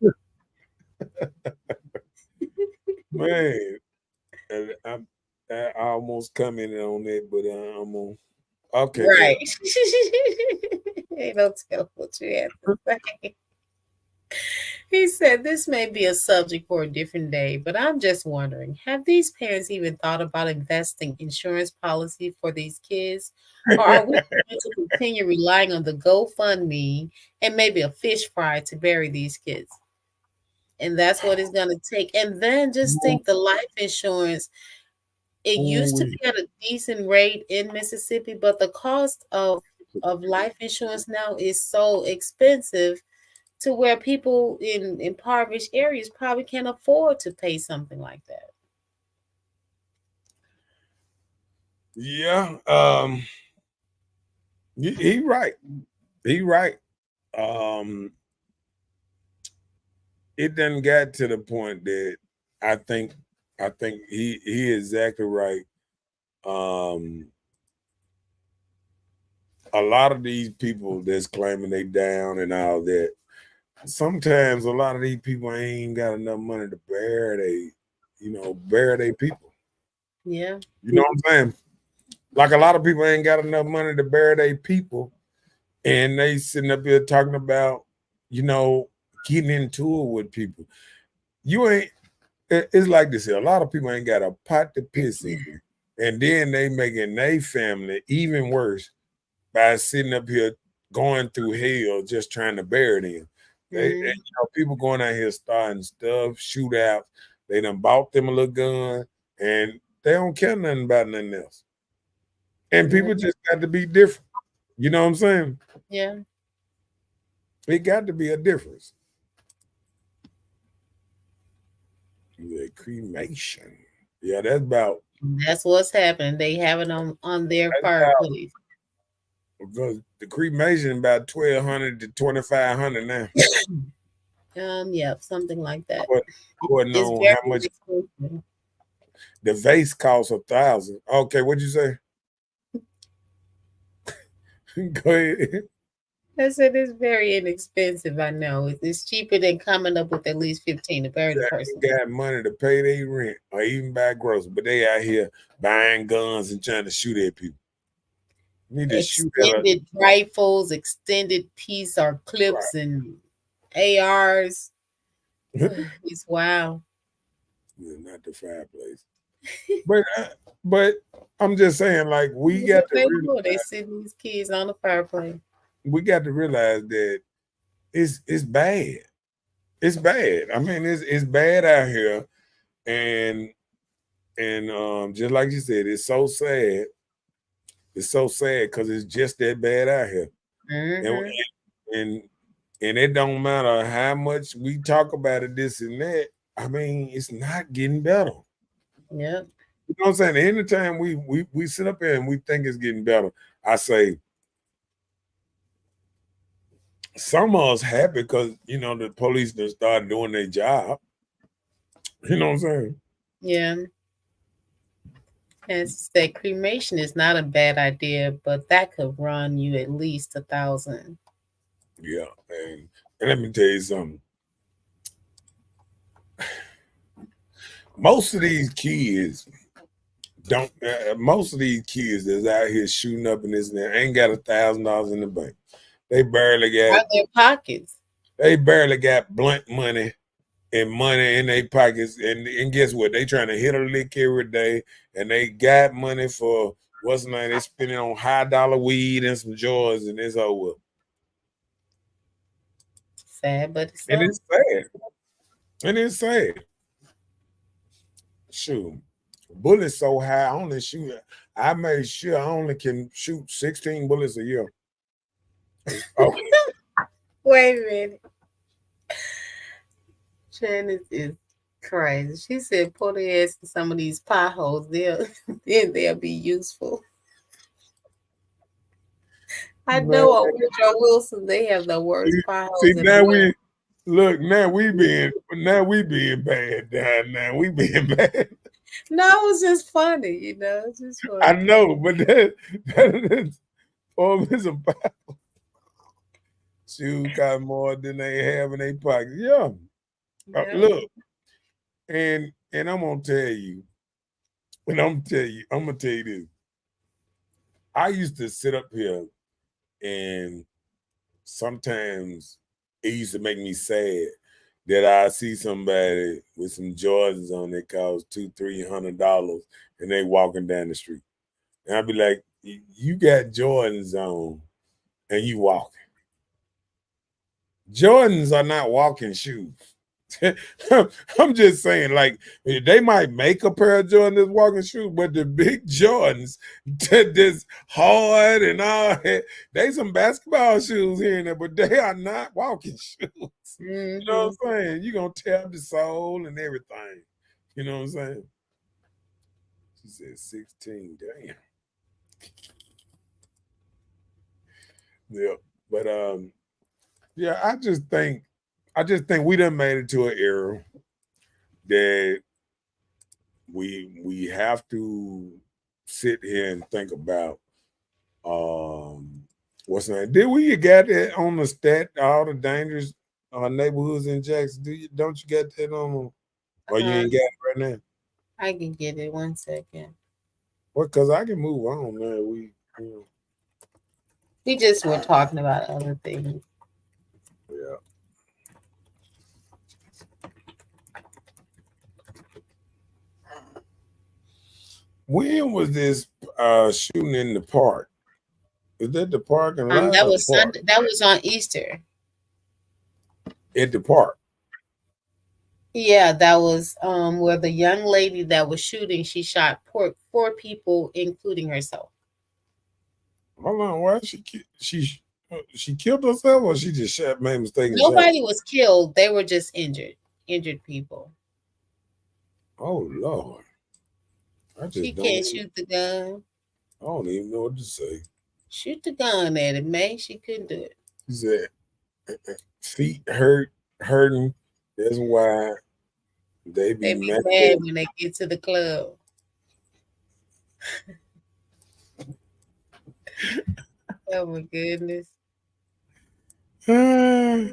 Man, I almost commented on that, but I'm on. Okay. Right. Hey, don't tell what you have to say. He said, this may be a subject for a different day, but I'm just wondering, have these parents even thought about investing insurance policy for these kids? Or are we going to continue relying on the GoFundMe and maybe a fish fry to bury these kids? And that's what it's going to take. And then just think the life insurance, it used to be at a decent rate in Mississippi, but the cost of life insurance now is so expensive to where people in impoverished areas probably can't afford to pay something like that. Yeah. He right. He right. It done got to the point that I think he exactly right. A lot of these people that's claiming they down and all that, sometimes a lot of these people ain't got enough money to bury their people. Yeah. You know what I'm saying? Like a lot of people ain't got enough money to bury their people, and they sitting up here talking about, getting into it with people. You ain't. It's like this here. A lot of people ain't got a pot to piss in, and then they making their family even worse by sitting up here going through hell just trying to bury them. People going out here starting stuff, shootouts. They done bought them a little gun, and they don't care nothing about nothing else. And people just got to be different. You know what I'm saying? Yeah. It got to be a difference. The cremation. Yeah, that's what's happening. They have it on their fireplace. Because the cremation about $1,200 to $2,500 now. Yeah, something like that. It's very how much expensive. The vase costs $1,000. Okay, what'd you say? Go ahead. I said it's very inexpensive. I know it's cheaper than coming up with at least $15 to bury the person. They got money to pay their rent or even buy groceries, but they out here buying guns and trying to shoot at people. Need to extended rifles, extended piece or clips, and ARs. It's wow. Yeah, not the fireplace. but I'm just saying, like, we got to they sitting these kids on the fireplace. We got to realize that it's bad. It's bad. I mean, it's bad out here, and just like you said, it's so sad. It's so sad because it's just that bad out here, and it don't matter how much we talk about it, this and that. I mean, it's not getting better. Yeah. You know what I'm saying? Anytime we sit up here and we think it's getting better, I say some of us happy because the police just started doing their job. You know what I'm saying? Yeah. And that cremation is not a bad idea, but that could run you at least $1,000. Yeah, and And let me tell you something. Most of these kids don't. Most of these kids that's out here shooting up in this and that ain't got $1,000 in the bank. They barely got. Out their pockets. They barely got blunt money and money in their pockets. And guess what? They trying to hit a lick every day, and they got money for what's the name? They spending on $high weed and some joys, and it's over. Sad, but it's And so. it's sad. And it's sad. Shoot, bullets so high. I only shoot. I made sure I only can shoot 16 bullets a year. Oh, Wait a minute. Janice is crazy. She said, "Pull their ass in some of these potholes. They'll be useful." I man. know on Woodrow Wilson they have the worst potholes. See, in now the world. now we being bad down now. We being bad. No, it was just funny, It's just funny. I know, but that's some shoes got more than they have in their pockets. Yeah. Yeah. Look, and I'm gonna tell you, I'm gonna tell you this. I used to sit up here, and sometimes it used to make me sad that I see somebody with some Jordans on that cost $200-300, and they walking down the street, and I'd be like, "You got Jordans on, and you walking. Jordans are not walking shoes." I'm just saying, like, they might make a pair of Jordans that's walking shoes, but the big Jordans that's hard and all that, they some basketball shoes here and there, but they are not walking shoes. You know what I'm saying? You're gonna tear the sole and everything. You know what I'm saying? She said 16. Damn. Yeah, but yeah, I just think we done made it to an era that we have to sit here and think about what's the name? Did we get that on the stat, all the dangerous neighborhoods in Jackson? Don't you get that on, or you ain't got it right now? I can get it 1 second. Well, because I can move on now. We just were talking about other things. Yeah. When was this shooting in the park? Is that the parking lot? That was Sunday. That was on Easter. At the park. Yeah, that was where the young lady that was shooting, she shot four people, including herself. Hold on, why she killed herself, or she just made a mistake? Nobody was killed. They were just injured people. Oh Lord. She can't shoot the gun. I don't even know what to say. Shoot the gun at it, man. She couldn't do it. She said feet hurting. That's why they be mad when they get to the club. Oh my goodness. Yeah,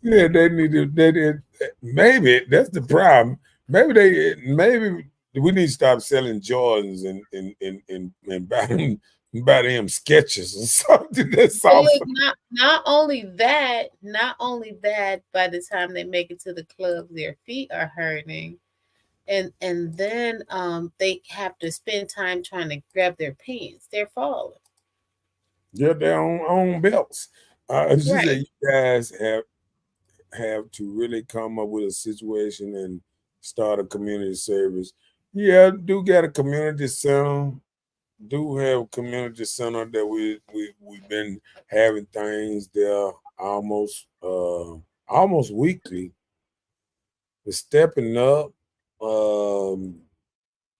they need to. Maybe that's the problem. Maybe we need to stop selling Jordans and buy them Skechers or something. That's look, not only that, by the time they make it to the club, their feet are hurting. And then they have to spend time trying to grab their pants. They're falling. Yeah, their own belts. She said you guys have to really come up with a situation and start a community service. Yeah, do get a community center. Do have a community center that we've been having things there almost weekly. We're stepping up.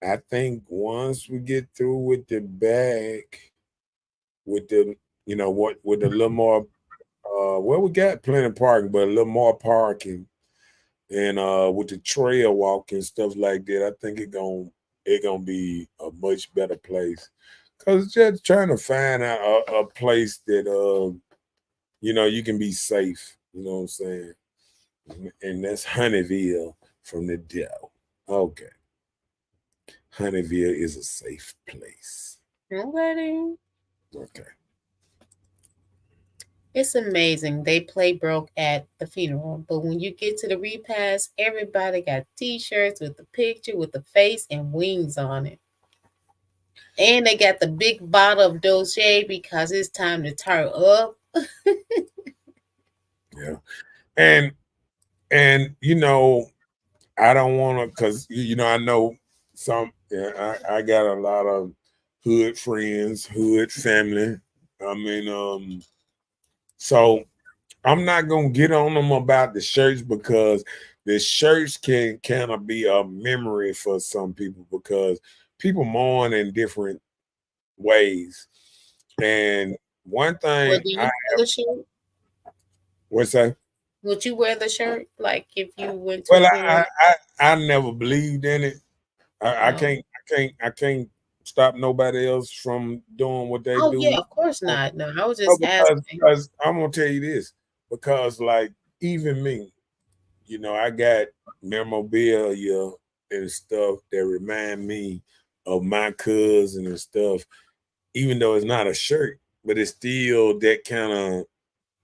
I think once we get through with the back, with the with a little more well, we got plenty of parking, but a little more parking, and with the trail walking stuff like that, I think it gonna be a much better place. Cause just trying to find a place that you can be safe You know what I'm saying? And that's Honeyville from the devil. Okay. Honeyville is a safe place. Nobody. Okay. It's amazing. They play broke at the funeral, but when you get to the repast, everybody got T-shirts with the picture, with the face and wings on it. And they got the big bottle of Dolce because it's time to turn up. Yeah. And you know, I don't want to, because you know, I know some. Yeah, I got a lot of hood friends, hood family. I mean, so I'm not gonna get on them about the shirts, because the shirts can kind of be a memory for some people, because people mourn in different ways. And one Well, thing do you I wear the shirt? what's that? Would you wear the shirt like if you went to a Well, funeral? I never believed in it. No. I can't stop nobody else from doing what they Oh yeah, do. of course not. No, I was No, just asking. because I'm gonna tell you this, because like even me, you know, I got memorabilia and stuff that remind me of my cousin and stuff, even though it's not a shirt, but it's still that kind of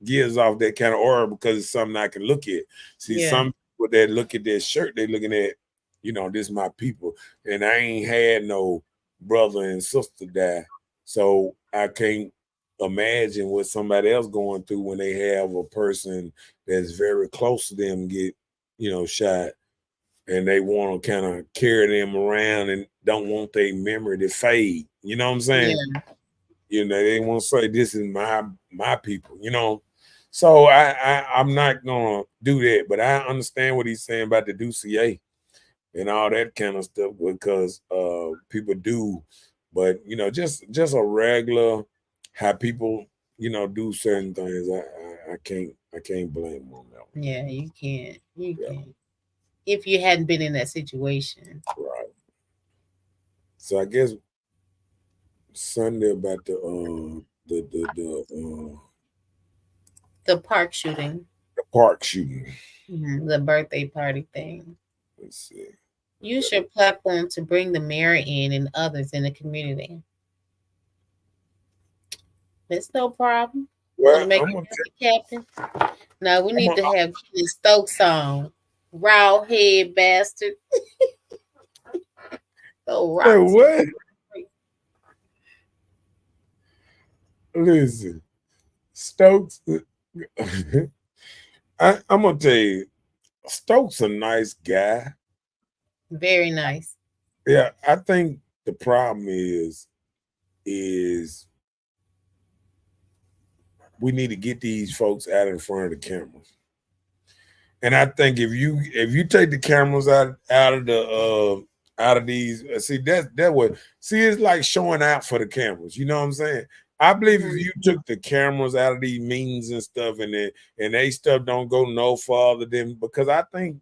gives off that kind of aura, because it's something I can look at. See, Yeah. some people that look at their shirt, they looking at, you know, this is my people. And I ain't had no brother and sister die. So I can't imagine what somebody else going through when they have a person that's very close to them get, you know, shot, and they want to kind of carry them around and don't want their memory to fade. You know what I'm saying? Yeah. You know, they want to say this is my people, you know. So I'm not gonna do that, but I understand what he's saying about the Ducier and all that kind of stuff, because people do, but you know, just a regular how people, you know, do certain things. I can't blame them on that one. Yeah, you can't. You Yeah, can't. If you hadn't been in that situation. right. So I guess Sunday about The park shooting, the park shooting. the birthday party thing. Let's see. Use your platform to bring the mayor in and others in the community. That's no problem. Want Well, to make I'm it gonna happy, Captain? Now we I'm need gonna, to have Kenny Stokes on. Raw head bastard. So Hey, rocks. what? Listen, Stokes. I'm gonna tell you, Stokes a nice guy. Very nice. Yeah, I think the problem is we need to get these folks out in front of the cameras. And I think if you take the cameras out of the out of these, see that what see it's like showing out for the cameras. You know what I'm saying? I believe if you took the cameras out of these meetings and stuff, and they stuff don't go no farther than, because I think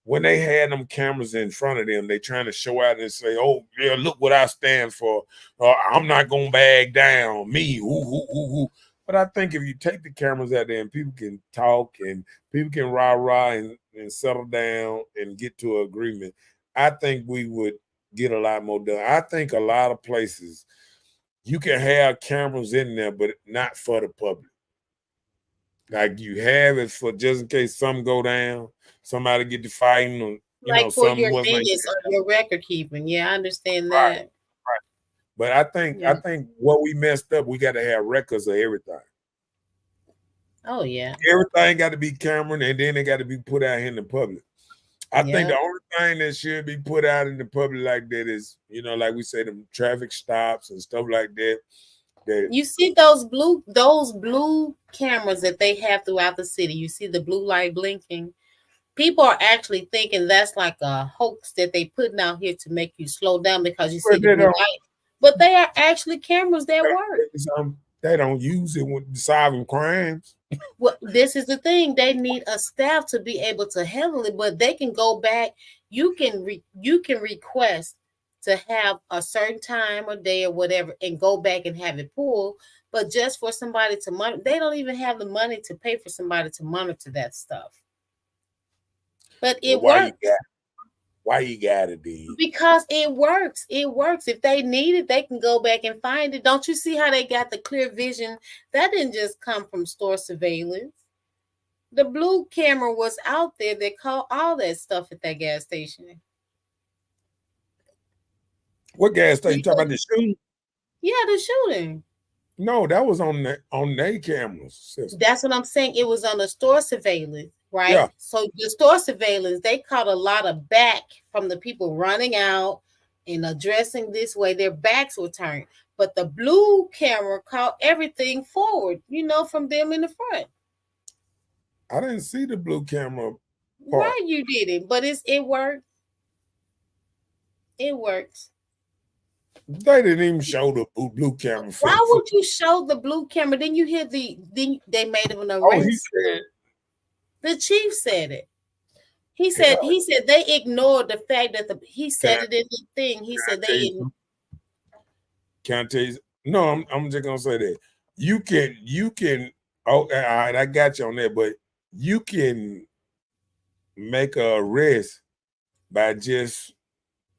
when they had them cameras in front of them, they trying to show out and say, "Oh yeah, look what I stand for. I'm not gonna bag down. Me, who." But I think if you take the cameras out there and people can talk and people can rah and settle down and get to an agreement, I think we would get a lot more done. I think a lot of places you can have cameras in there, but not for the public. Like you have it for just in case something go down, somebody get to fighting, or you know, Like for your something wasn't minutes or your record keeping. Yeah, I understand right, that. right. But I Yeah. think what we messed up, we got to have records of everything. Oh yeah. Everything got to be camera, and then they got to be put out here in the public. I think Yeah. the only thing that should be put out in the public like that is, you know, like we say, the traffic stops and stuff like that. That You see those blue cameras that they have throughout the city. You see the blue light blinking. People are actually thinking that's like a hoax that they putting out here to make you slow down because you see well, the blue light. But they are actually cameras that work. they don't use it when solving crimes. Well, this is the thing. They need a staff to be able to handle it, but they can go back. You can request to have a certain time or day or whatever and go back and have it pulled. But just for somebody to monitor, they don't even have the money to pay for somebody to monitor that stuff. But it works. Why you got it, dude? Because it works. It works. If they need it, they can go back and find it. Don't you see how they got the clear vision? That didn't just come from store surveillance. The blue camera was out there that caught all that stuff at that gas station. What gas station? You talking about the shooting? Yeah, the shooting. No, that was on their cameras. Sister. That's what I'm saying. It was on the store surveillance, right? Yeah. So the store surveillance, they caught a lot of back from the people running out and addressing this way. Their backs were turned. But the blue camera caught everything forward, from them in the front. I didn't see the blue camera part. Right, you didn't, but it worked. It works. They didn't even show the blue camera. Why would you show the blue camera? Then you hear they made him an arrest. Oh, he said. The chief said it. He said they ignored the fact that he said it in the thing. He said they. Can I tell you? No, I'm just gonna say that you can. Oh, all right, I got you on that, but you can make a arrest by just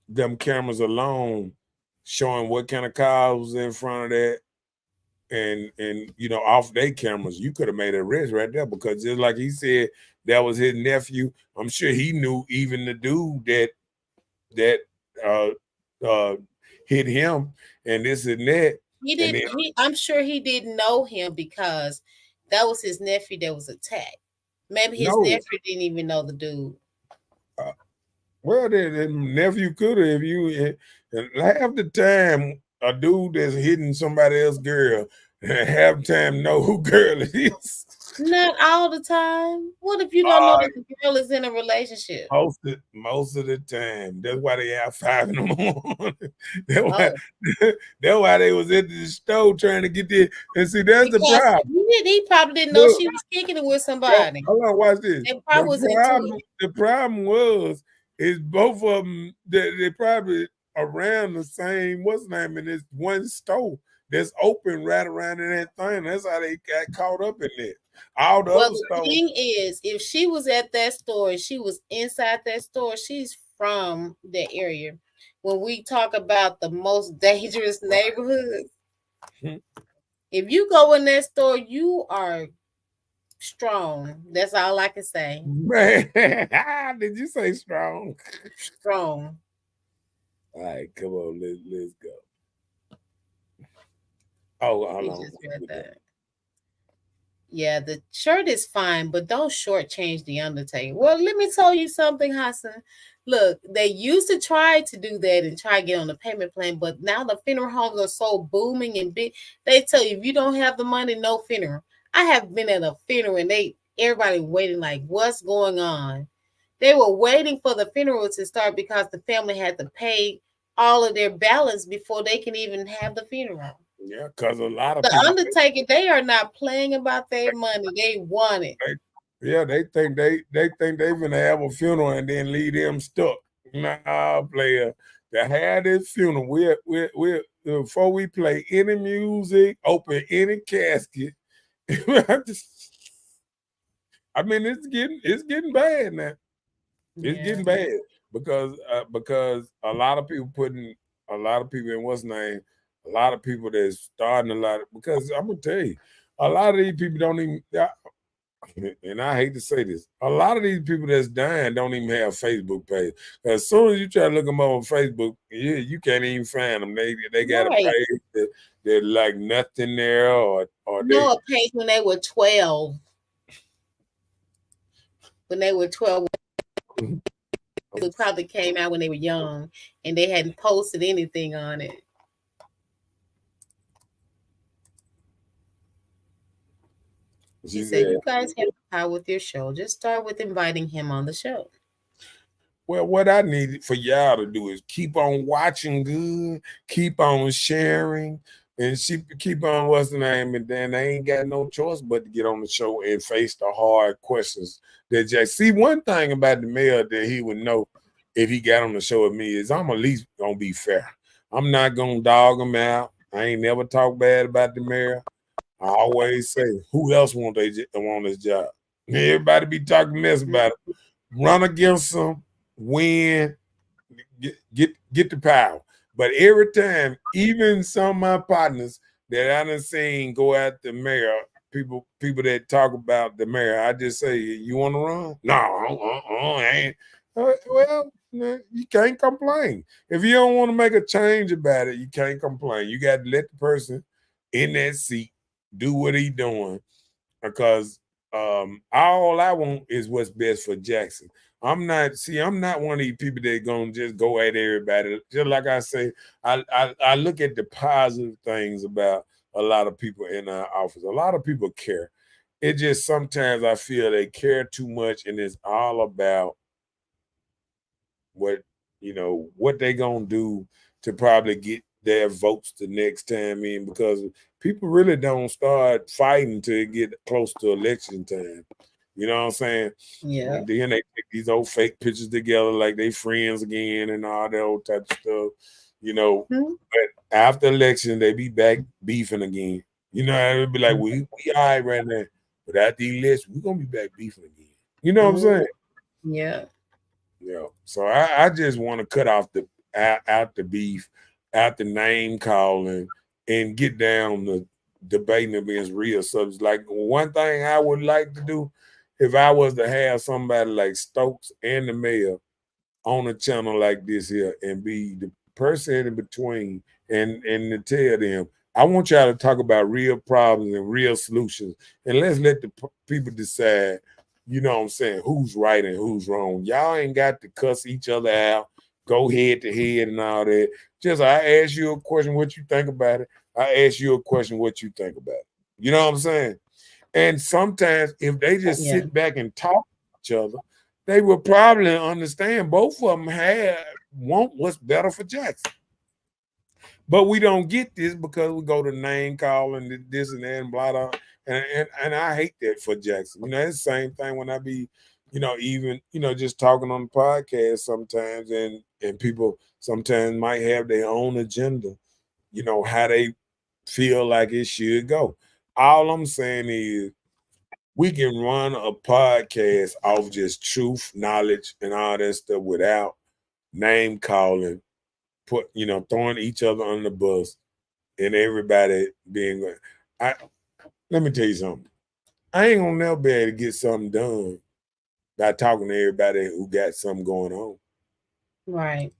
them cameras alone showing what kind of car was in front of that, and off their cameras, you could have made an arrest right there, because just like he said, that was his nephew. I'm sure he knew even the dude that hit him and this and that. He didn't. I'm sure he didn't know him because that was his nephew that was attacked. Maybe his nephew didn't even know the dude. Well, the nephew could have. If you half the time, a dude that's hitting somebody else's girl, half the time know who girl it is. Not all the time. What if you don't know that the girl is in a relationship? Most of the time. That's why they out 5 in the morning. That's why they was at the store trying to get there. And see, that's the problem. He probably didn't know she was kicking it with somebody. Hold on, watch this. The problem was both of them, they probably around the same, what's the name, in this one store that's open right around in that thing. That's how they got caught up in it. The thing is, if she was at that store and she was inside that store, she's from the area. When we talk about the most dangerous neighborhoods, if you go in that store, you are strong. That's all I can say. Man, did you say strong? Strong. All right, come on, let's go. Oh, hold on. Just read that. Yeah, the shirt is fine, but don't shortchange the Undertaker. Well, let me tell you something, Hassan. Look, they used to try to do that and try to get on the payment plan, but now the funeral homes are so booming and big. They tell you, if you don't have the money, no funeral. I have been at a funeral and everybody waiting like, what's going on? They were waiting for the funeral to start because the family had to pay all of their balance before they can even have the funeral. Yeah, because a lot of the Undertaker, they are not playing about their money. They want it. They think they're gonna have a funeral and then leave them stuck. Nah, player. To have this funeral, we before we play any music, open any casket. I mean, it's getting bad now. It's getting bad because a lot of people in what's name. A lot of people that's starting because I'm gonna tell you, a lot of these people don't even, and I hate to say this, a lot of these people that's dying don't even have Facebook page. As soon as you try to look them up on Facebook, you can't even find them. They got a page that like nothing there, or a page when they were 12. When they were 12. It probably came out when they were young and they hadn't posted anything on it. She said, you guys have power with your show. Just start with inviting him on the show. Well, what I need for y'all to do is keep on watching good, keep on sharing, and keep on what's the name, and then they ain't got no choice but to get on the show and face the hard questions that Jack. See, one thing about the mayor that he would know if he got on the show with me is I'm at least gonna be fair. I'm not gonna dog him out. I ain't never talk bad about the mayor. I always say, who else want this job? Everybody be talking mess about it. Run against them, win, get the power. But every time, even some of my partners that I done seen go at the mayor, people that talk about the mayor, I just say, you want to run? No, I ain't. Well, you can't complain. If you don't want to make a change about it, you can't complain. You got to let the person in that seat do what he doing, because all I want is what's best for Jackson. I'm not one of these people that gonna just go at everybody. Just like I say, I look at the positive things about a lot of people in our office. A lot of people care. It just sometimes I feel they care too much, and it's all about what what they gonna do to probably get their votes the next time in, because people really don't start fighting till it get close to election time. You know what I'm saying? Yeah. And then they take these old fake pictures together like they friends again and all that old type of stuff. But after election they be back beefing again. It'd be like we all right right now, but after the election we're gonna be back beefing again. You know what I'm saying? Yeah. Yeah. So I just want to cut off out the beef, out the name calling, and get down to debating against real subjects. Like one thing I would like to do, if I was to have somebody like Stokes and the mayor on a channel like this here and be the person in between and to tell them, I want y'all to talk about real problems and real solutions, and let's let the people decide, you know what I'm saying, who's right and who's wrong. Y'all ain't got to cuss each other out, go head to head and all that. Just I ask you a question, what you think about it. I ask you a question, what you think about it. You know what I'm saying? And sometimes if they just sit back and talk to each other, they will probably understand both of them want what's better for Jackson. But we don't get this because we go to name calling this and that and blah blah. And I hate that for Jackson. It's the same thing when I be, even, just talking on the podcast sometimes, and people sometimes might have their own agenda, how they feel like it should go. All I'm saying is we can run a podcast off just truth, knowledge, and all that stuff without name calling, throwing each other on the bus, and everybody being. Let me tell you something. I ain't gonna never be able to get something done by talking to everybody who got something going on. Right.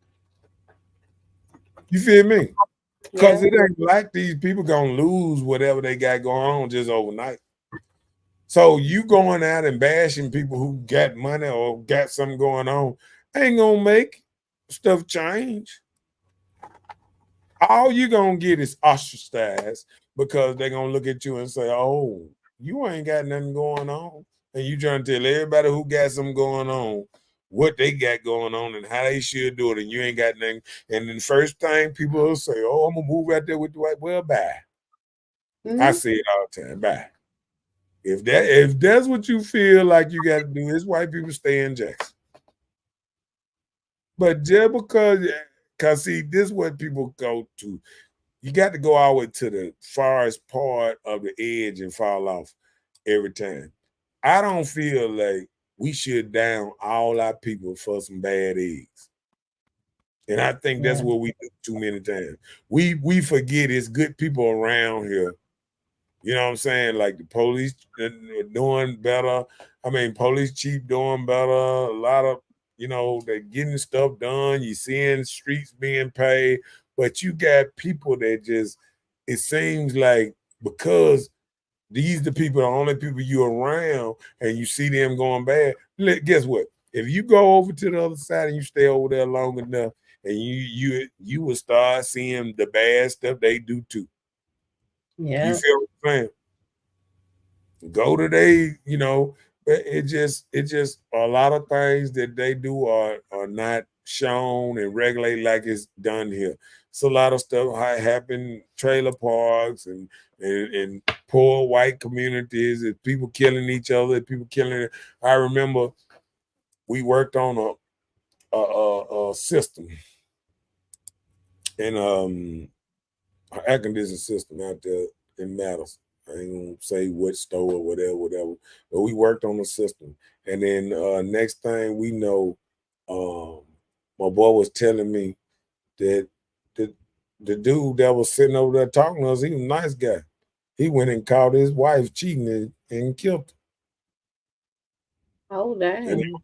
You feel me? Because Yeah. it ain't like these people gonna lose whatever they got going on just overnight. So you going out and bashing people who got money or got something going on ain't gonna make stuff change. All you gonna get is ostracized because they're gonna look at you and say, "Oh, you ain't got nothing going on," and you trying to tell everybody who got something going on what they got going on and how they should do it, and you ain't got nothing. And then first thing people will say, "Oh, I'm gonna move out there with the white." Well, bye. I say it all the time. Bye. If that's what you feel like you got to do, is white people stay in Jackson. But just because see, this is what people go to. You got to go all the way to the farthest part of the edge and fall off every time. I don't feel like we should down all our people for some bad eggs. And I think that's what we do too many times. We forget it's good people around here. You know what I'm saying? Like the police doing better. I mean, police chief doing better. A lot of, they're getting stuff done. You seeing streets being paid. But you got people that just, it seems like because these the people, the only people you around, and you see them going bad, guess what? If you go over to the other side and you stay over there long enough, and you will start seeing the bad stuff they do too. Yeah. You feel what I'm saying? Go to it just a lot of things that they do are not shown and regulated like it's done here. So a lot of stuff happen, trailer parks and poor white communities, and people killing each other, people killing. I remember we worked on a system and air conditioning system out there in Madison. I ain't gonna say what store or whatever. But we worked on the system. And then next thing we know, my boy was telling me that the dude that was sitting over there talking to us, he was a nice guy. He went and caught his wife cheating and killed her. Oh, And dang.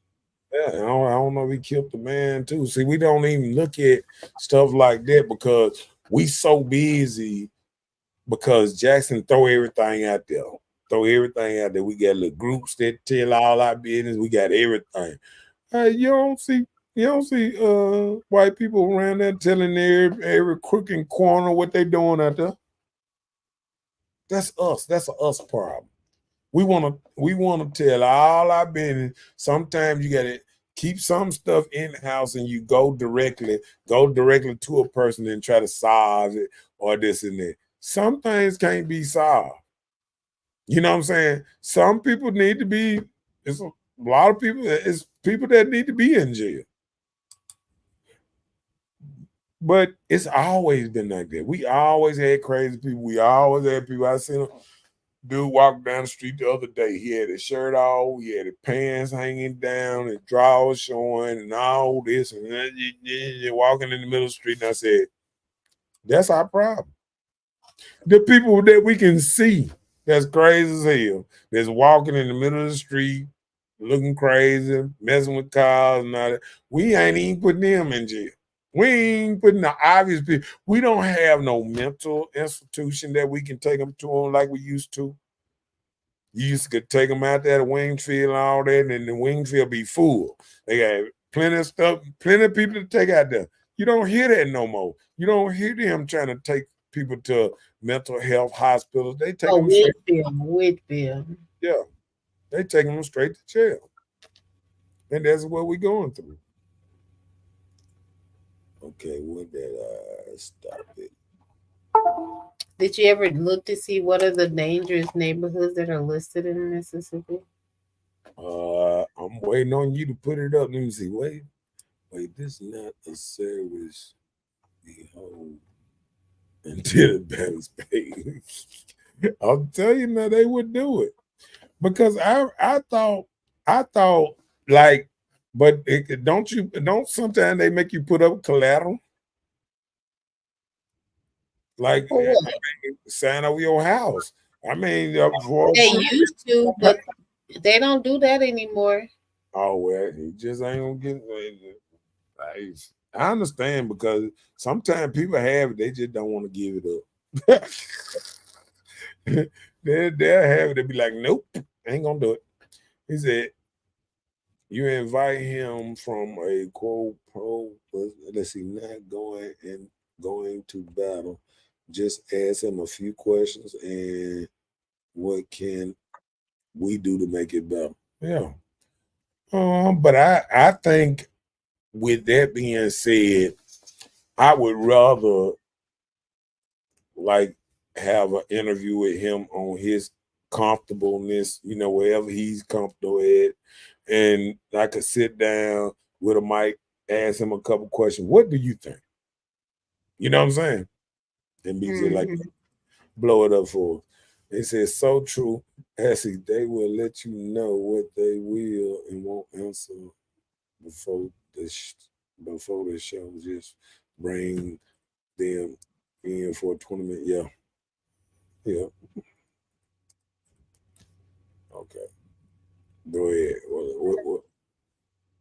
yeah, I don't know if he killed the man too. See, we don't even look at stuff like that because we so busy because Jackson throw everything out there. Throw everything out there. We got little groups that tell all our business. We got everything. You don't see white people around there telling every crook and corner what they doing out there. That's us. That's a us problem. We wanna tell all our business. Sometimes you gotta keep some stuff in the house and you go directly to a person and try to solve it or this and that. Some things can't be solved. You know what I'm saying? Some people need to be, it's a lot of people, it's people that need to be in jail. But it's always been like that. We always had crazy people. We always had people. I seen a dude walk down the street the other day. He had his shirt off, he had his pants hanging down, his drawers showing, and all this, and walking in the middle of the street. And I said, that's our problem. The people that we can see that's crazy as hell, that's walking in the middle of the street, looking crazy, messing with cars and all that, we ain't even putting them in jail. We ain't putting the obvious people. We don't have no mental institution that we can take them to like we used to. You used to take them out there to Wingfield and all that, and the Wingfield be full. They got plenty of stuff, plenty of people to take out there. You don't hear that no more. You don't hear them trying to take people to mental health hospitals. They take them straight. Whitfield. Yeah, they taking them straight to jail, and that's what we're going through. Okay, what did I stop it? Did you ever look to see what are the dangerous neighborhoods that are listed in Mississippi? I'm waiting on you to put it up. Let me see. Wait, this is not a service. Behold, until the balance paid. I'll tell you now, they would do it because I thought like, but don't sometimes they make you put up collateral, like sign over your house. I mean, They used to, but they don't do that anymore. Oh well, he just ain't gonna get. I understand because sometimes people have it, they just don't want to give it up. They'll have it, they'll be like, nope, ain't gonna do it. He said, you invite him from a quote pro, let's see, not going to battle. Just ask him a few questions and what can we do to make it better? Yeah. But I think with that being said, I would rather like have an interview with him on his comfortableness, wherever he's comfortable at. And I could sit down with a mic, ask him a couple questions. What do you think? You know what I'm saying? And be just like, blow it up for us. They said, so true. Actually, they will let you know what they will and won't answer before the show. Just bring them in for a 20-minute. Yeah. Yeah. Okay. Go ahead. What?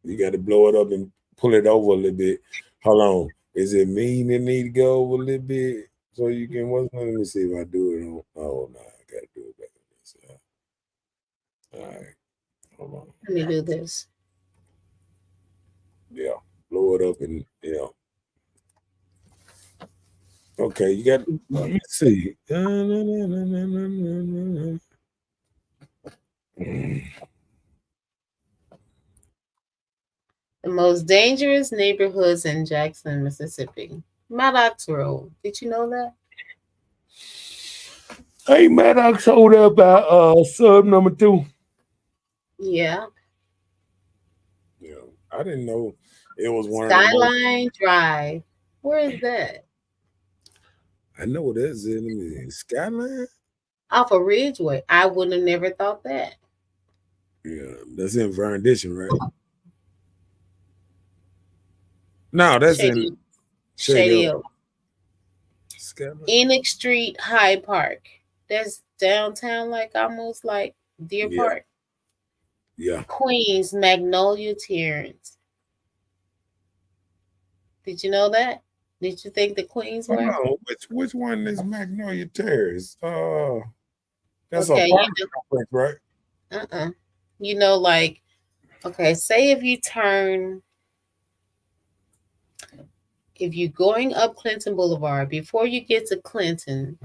You got to blow it up and pull it over a little bit. Hold on. Is it me that need to go over a little bit so you can? Let me see if I do it on. Oh no, I got to do it back on this side. All right. Hold on. Let me do this. Yeah. Blow it up and yeah. Okay, you got. Let me see. The most dangerous neighborhoods in Jackson, Mississippi. Maddox Road. Did you know that? Hey, Maddox, hold up by sub number 2. Yeah. Yeah, I didn't know it was one Skyline of Drive. Where is that? I know what that is. Skyline. Off of Ridgeway. I wouldn't have never thought that. Yeah, that's in Vernon, right? No, that's in Shady, Shady Shady Oak. Oak. Scanlon? Enoch Street, Hyde Park. That's downtown, like almost like Deer Yeah, Park. yeah. Queens, Magnolia Terrace. Did you know that? Did you think the Queens Hold were? on, which one is Magnolia Terrace? That's Okay, apartment complex, right? uh-uh. You know, like, okay, say if you're going up Clinton Boulevard, before you get to Clinton,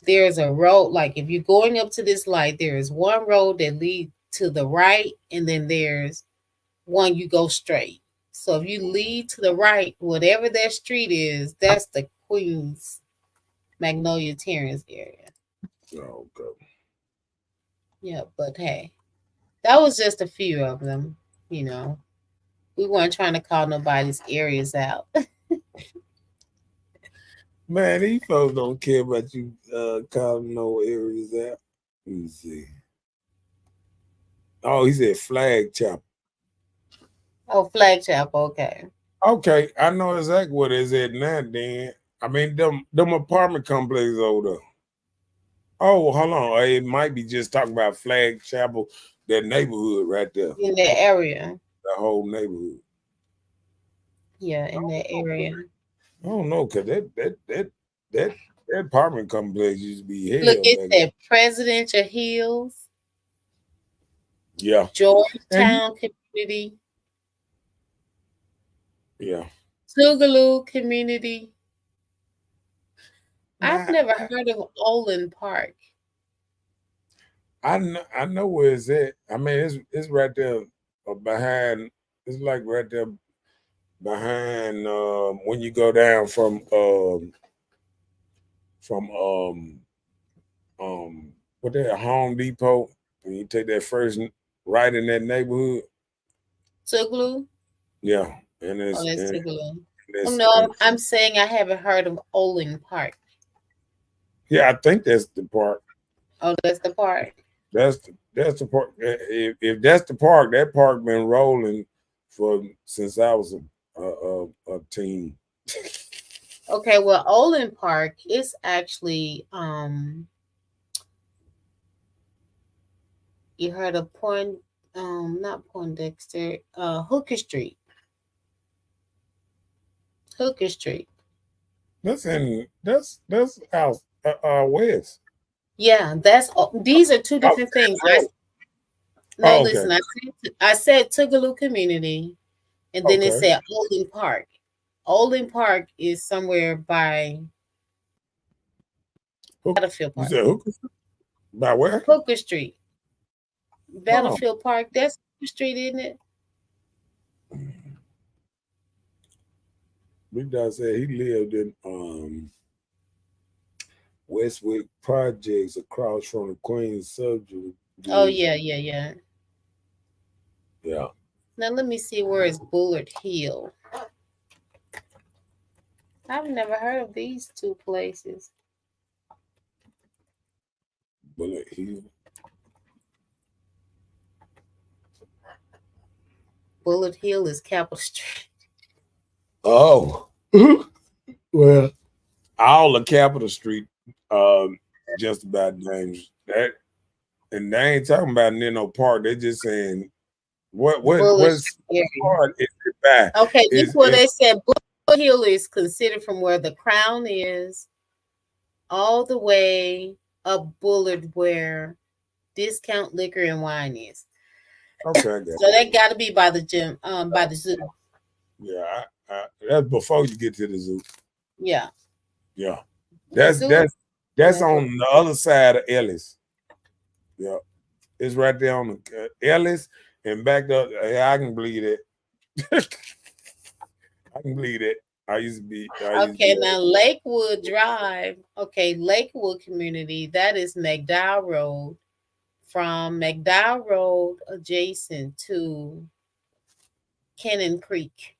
there's a road, like if you're going up to this light, there is one road that leads to the right, and then there's one you go straight. So if you lead to the right, whatever that street is, that's the Queens Magnolia Terrace area. Oh, okay. Yeah, but hey, that was just a few of them, you know. We weren't trying to call nobody's areas out. Man, these folks don't care about you calling no areas out. Let me see. Oh, he said Flag Chapel. Oh, Flag Chapel, okay. Okay, I know exactly what it's at now, then. I mean, them apartment complexes over there. Oh, hold on. It might be just talking about Flag Chapel, that neighborhood right there. In that area. The whole neighborhood. Yeah, in that area. I don't know, cause that apartment complex used to be hell. Look, it back said Presidential Hills, yeah. Georgetown Community, Yeah. Tougaloo Community. I've Nah, never heard of Olin Park. I know where it's at. I mean, it's right there behind. It's like right there behind when you go down from what that Home Depot, and you take that first right in that neighborhood. Tougaloo? Yeah, and Oh, it's that's and Tougaloo. Oh, it's no, I'm saying I haven't heard of Olin Park. yeah, I think that's the park. Oh, that's the park. That's the park. If that's the park, that park been rolling since I was a teen. Okay, well, Olin Park is actually you heard of not Poindexter, Hooker Street. Hooker Street. That's out west. Yeah, these are two different things. No, Oh, okay. listen, I said Tougaloo Community, and then it Okay. said Olin Park. Olin Park is somewhere by Battlefield You Park. said Hooker? By where? Hooker Street. Oh. Battlefield Park. That's Hooker Street, isn't it? Big Dog said he lived in Westwick Projects across from the Queens subdivision. Oh yeah, yeah, yeah. Yeah. Now let me see, where is Bullard Hill? I've never heard of these two places. Bullard Hill. Bullard Hill is Capitol Street. Oh. Well, all of Capitol Street, just about names that, and they ain't talking about no park. They're just saying what's part is it by? Okay, this is what they said. Bullard Hill is considered from where the Crown is all the way up Bullard, where Discount Liquor and Wine is. Okay, so that got to be by the gym, by the zoo. Yeah, that's before you get to the zoo. Yeah. Yeah, that's on the other side of Ellis. Yeah, it's right there on the Ellis and back up. I can believe it. I can believe it. I used to be. Okay, now Lakewood Drive. Okay, Lakewood Community. That is McDowell Road. From McDowell Road adjacent to Cannon Creek.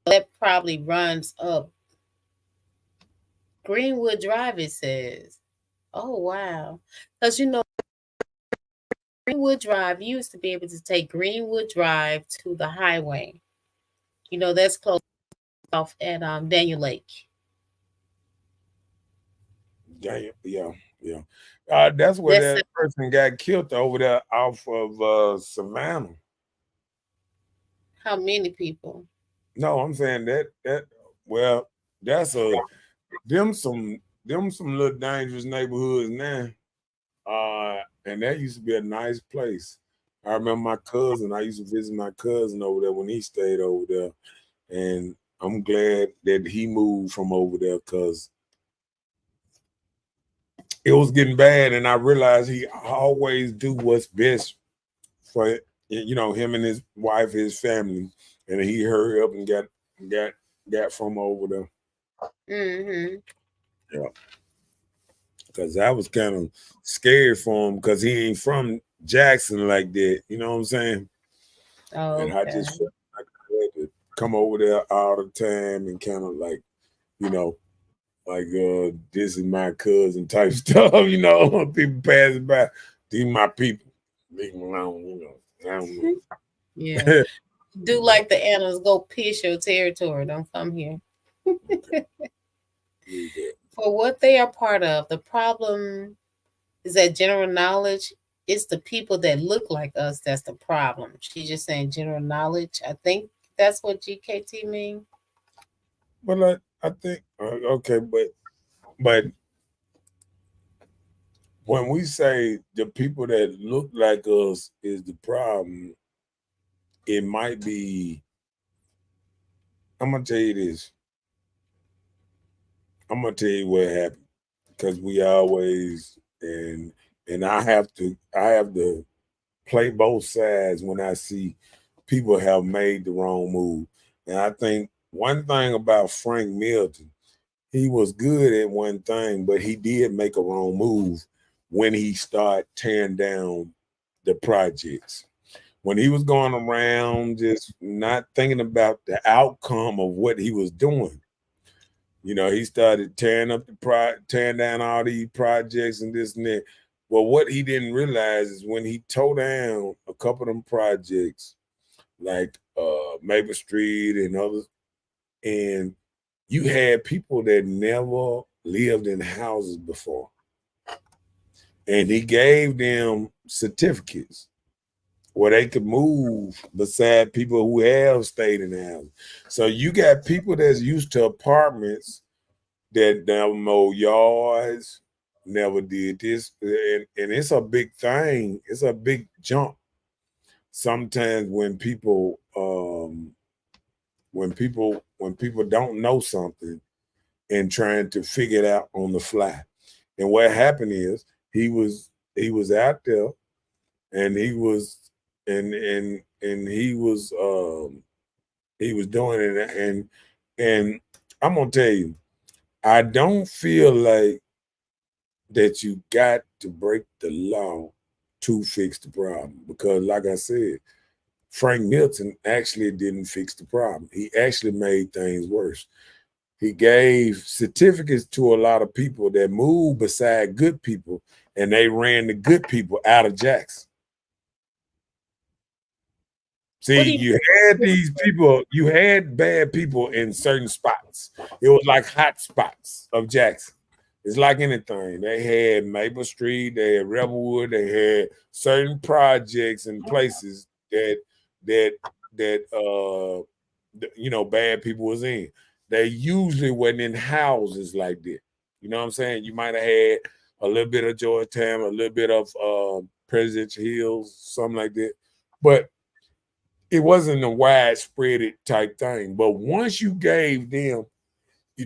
That probably runs up Greenwood Drive, it says. Oh, wow. Because, you know, Greenwood Drive, you used to be able to take Greenwood Drive to the highway. You know, that's close off at Daniel Lake. Damn, yeah, yeah. That's where That's that person got killed over there off of Savannah. how many people? No, I'm saying that well, that's them some little dangerous neighborhoods now. And that used to be a nice place. I remember my cousin. I used to visit my cousin over there when he stayed over there, and I'm glad that he moved from over there because it was getting bad. And I realized he always do what's best for him and his wife, his family, and he hurried up and got from over there. Mm-hmm. Yeah, because I was kind of scared for him because he ain't from Jackson like that. You know what I'm saying? Oh, And I okay. just felt like I had to come over there all the time and kind of like, you know, like this is my cousin type stuff. People passing by, these my people, leave them alone. I don't know. Yeah. Do like the animals, go piss your territory. Don't come here. For what they are part of, the problem is that general knowledge is the people that look like us. That's the problem. She's just saying general knowledge. I think that's what GKT mean. Well, I think okay, but when we say the people that look like us is the problem, it might be. I'm gonna tell you this. I'm gonna tell you what happened because we always and I have to play both sides when I see people have made the wrong move. And I think one thing about Frank Milton, he was good at one thing, but he did make a wrong move when he started tearing down the projects. When he was going around just not thinking about the outcome of what he was doing. He started tearing down all these projects and this and that. Well, what he didn't realize is when he tore down a couple of them projects, like Maple Street and others, and you had people that never lived in houses before, and he gave them certificates where they could move beside people who have stayed in the house. So you got people that's used to apartments that never mowed yards, never did this, and it's a big thing. It's a big jump. Sometimes when people don't know something and trying to figure it out on the fly. And what happened is he was out there and he was doing it and I'm gonna tell you, I don't feel like that you got to break the law to fix the problem because, like I said, Frank Milton actually didn't fix the problem. He actually made things worse. He gave certificates to a lot of people that moved beside good people, and they ran the good people out of Jackson. What do See, you you had bad people in certain spots. It was like hot spots of Jackson. It's like anything. They had Maple Street, they had Rebelwood, they had certain projects and places that bad people was in. They usually wasn't in houses like that. You know what I'm saying? You might have had a little bit of Georgetown, a little bit of Presidential Hills, something like that. But it wasn't a widespread type thing. But once you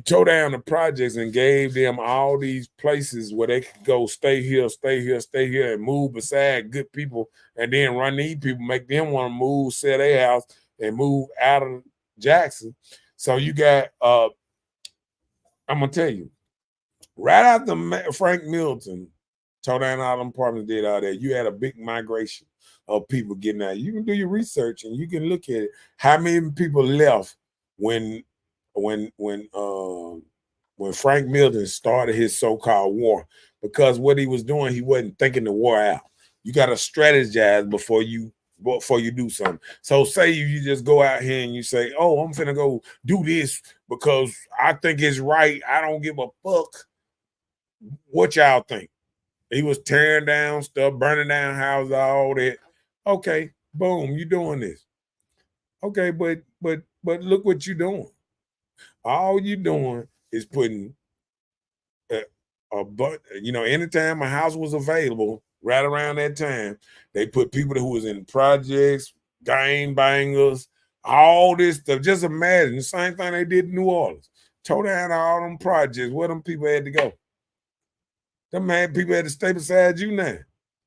tore down the projects and gave them all these places where they could go stay here, stay here, stay here, and move beside good people, and then run these people, make them want to move, sell their house, and move out of Jackson. So you got, I'm gonna tell you, right after Frank Milton tore down all them apartments, did all that, you had a big migration of people getting out. You can do your research and you can look at it. How many people left when when Frank Milton started his so-called war, because what he was doing, he wasn't thinking the war out. You got to strategize before you do something. So say you just go out here and you say, oh, I'm finna go do this because I think it's right. I don't give a fuck what y'all think. He was tearing down stuff, burning down houses, all that. Okay, boom, you doing this. Okay, but look what you doing. All you doing is putting anytime a house was available, right around that time, they put people who was in projects, gang bangers, all this stuff. Just imagine the same thing they did in New Orleans. Tore down all them projects. Where them people had to go? Them mad people had to stay beside you now.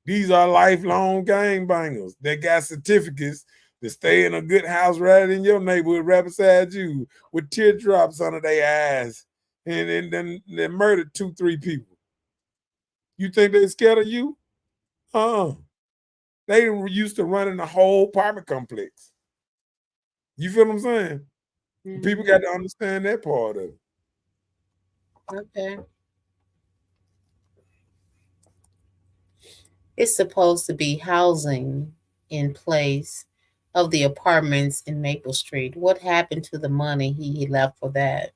These are lifelong gang bangers. They got certificates to stay in a good house right in your neighborhood, right beside you, with teardrops under their eyes, and then they murdered 2-3 people. You think they scared of you? They used to running the whole apartment complex. You feel what I'm saying? Mm-hmm. People got to understand that part of it. Okay. It's supposed to be housing in place of the apartments in Maple Street. What happened to the money he left for that?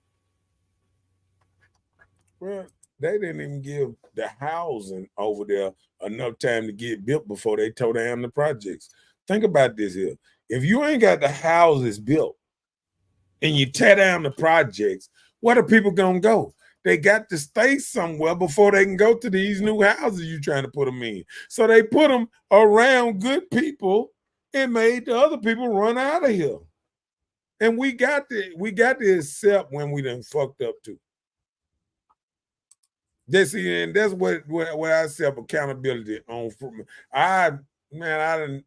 Well, they didn't even give the housing over there enough time to get built before they tore down the projects. Think about this here. If you ain't got the houses built and you tear down the projects, where are people gonna go? They got to stay somewhere before they can go to these new houses you're trying to put them in. So they put them around good people and made the other people run out of here. And we got to accept when we done fucked up too. And that's what I self accountability on. I done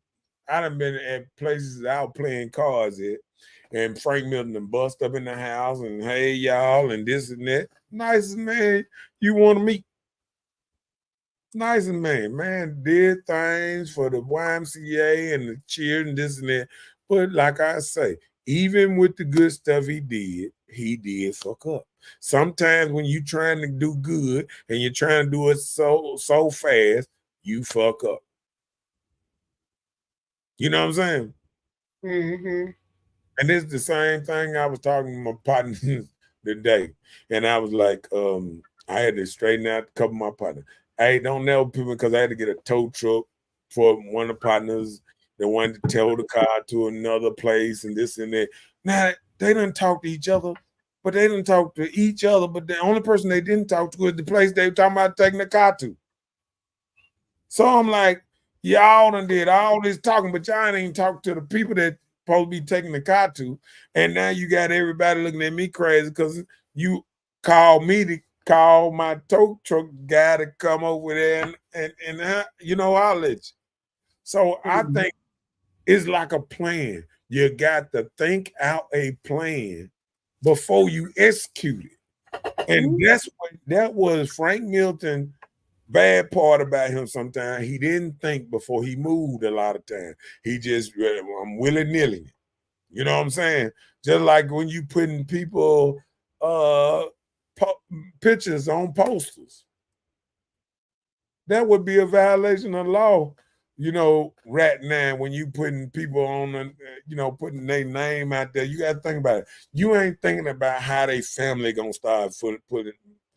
been at places out playing cards at, and Frank Milton done bust up in the house and hey y'all and this and that. Nicest man you want to meet. Nicest man did things for the YMCA and the cheer and this and that. But like I say, even with the good stuff he did fuck up. Sometimes when you're trying to do good and you're trying to do it so fast, you fuck up. You know what I'm saying? Mm-hmm. And it's the same thing I was talking to my partners today. And I was like, I had to straighten out a couple of my partners. I don't know people because I had to get a tow truck for one of the partners that wanted to tow the car to another place and this and that. Now, they didn't talk to each other, but they didn't talk to each other. But the only person they didn't talk to was the place they were talking about taking the car to. So I'm like, y'all done did all this talking, but y'all ain't even talk to the people that supposed to be taking the car to. And now you got everybody looking at me crazy because you called me to call my tow truck guy to come over there and I'll let you. So I think it's like a plan. You got to think out a plan before you execute it. And that was Frank Milton. Bad part about him sometimes, he didn't think before he moved a lot of times. He just, I'm willy-nilly. You know what I'm saying? Just like when you putting people pictures on posters. That would be a violation of law, right now when you putting people on, putting their name out there. You got to think about it. You ain't thinking about how they family going to start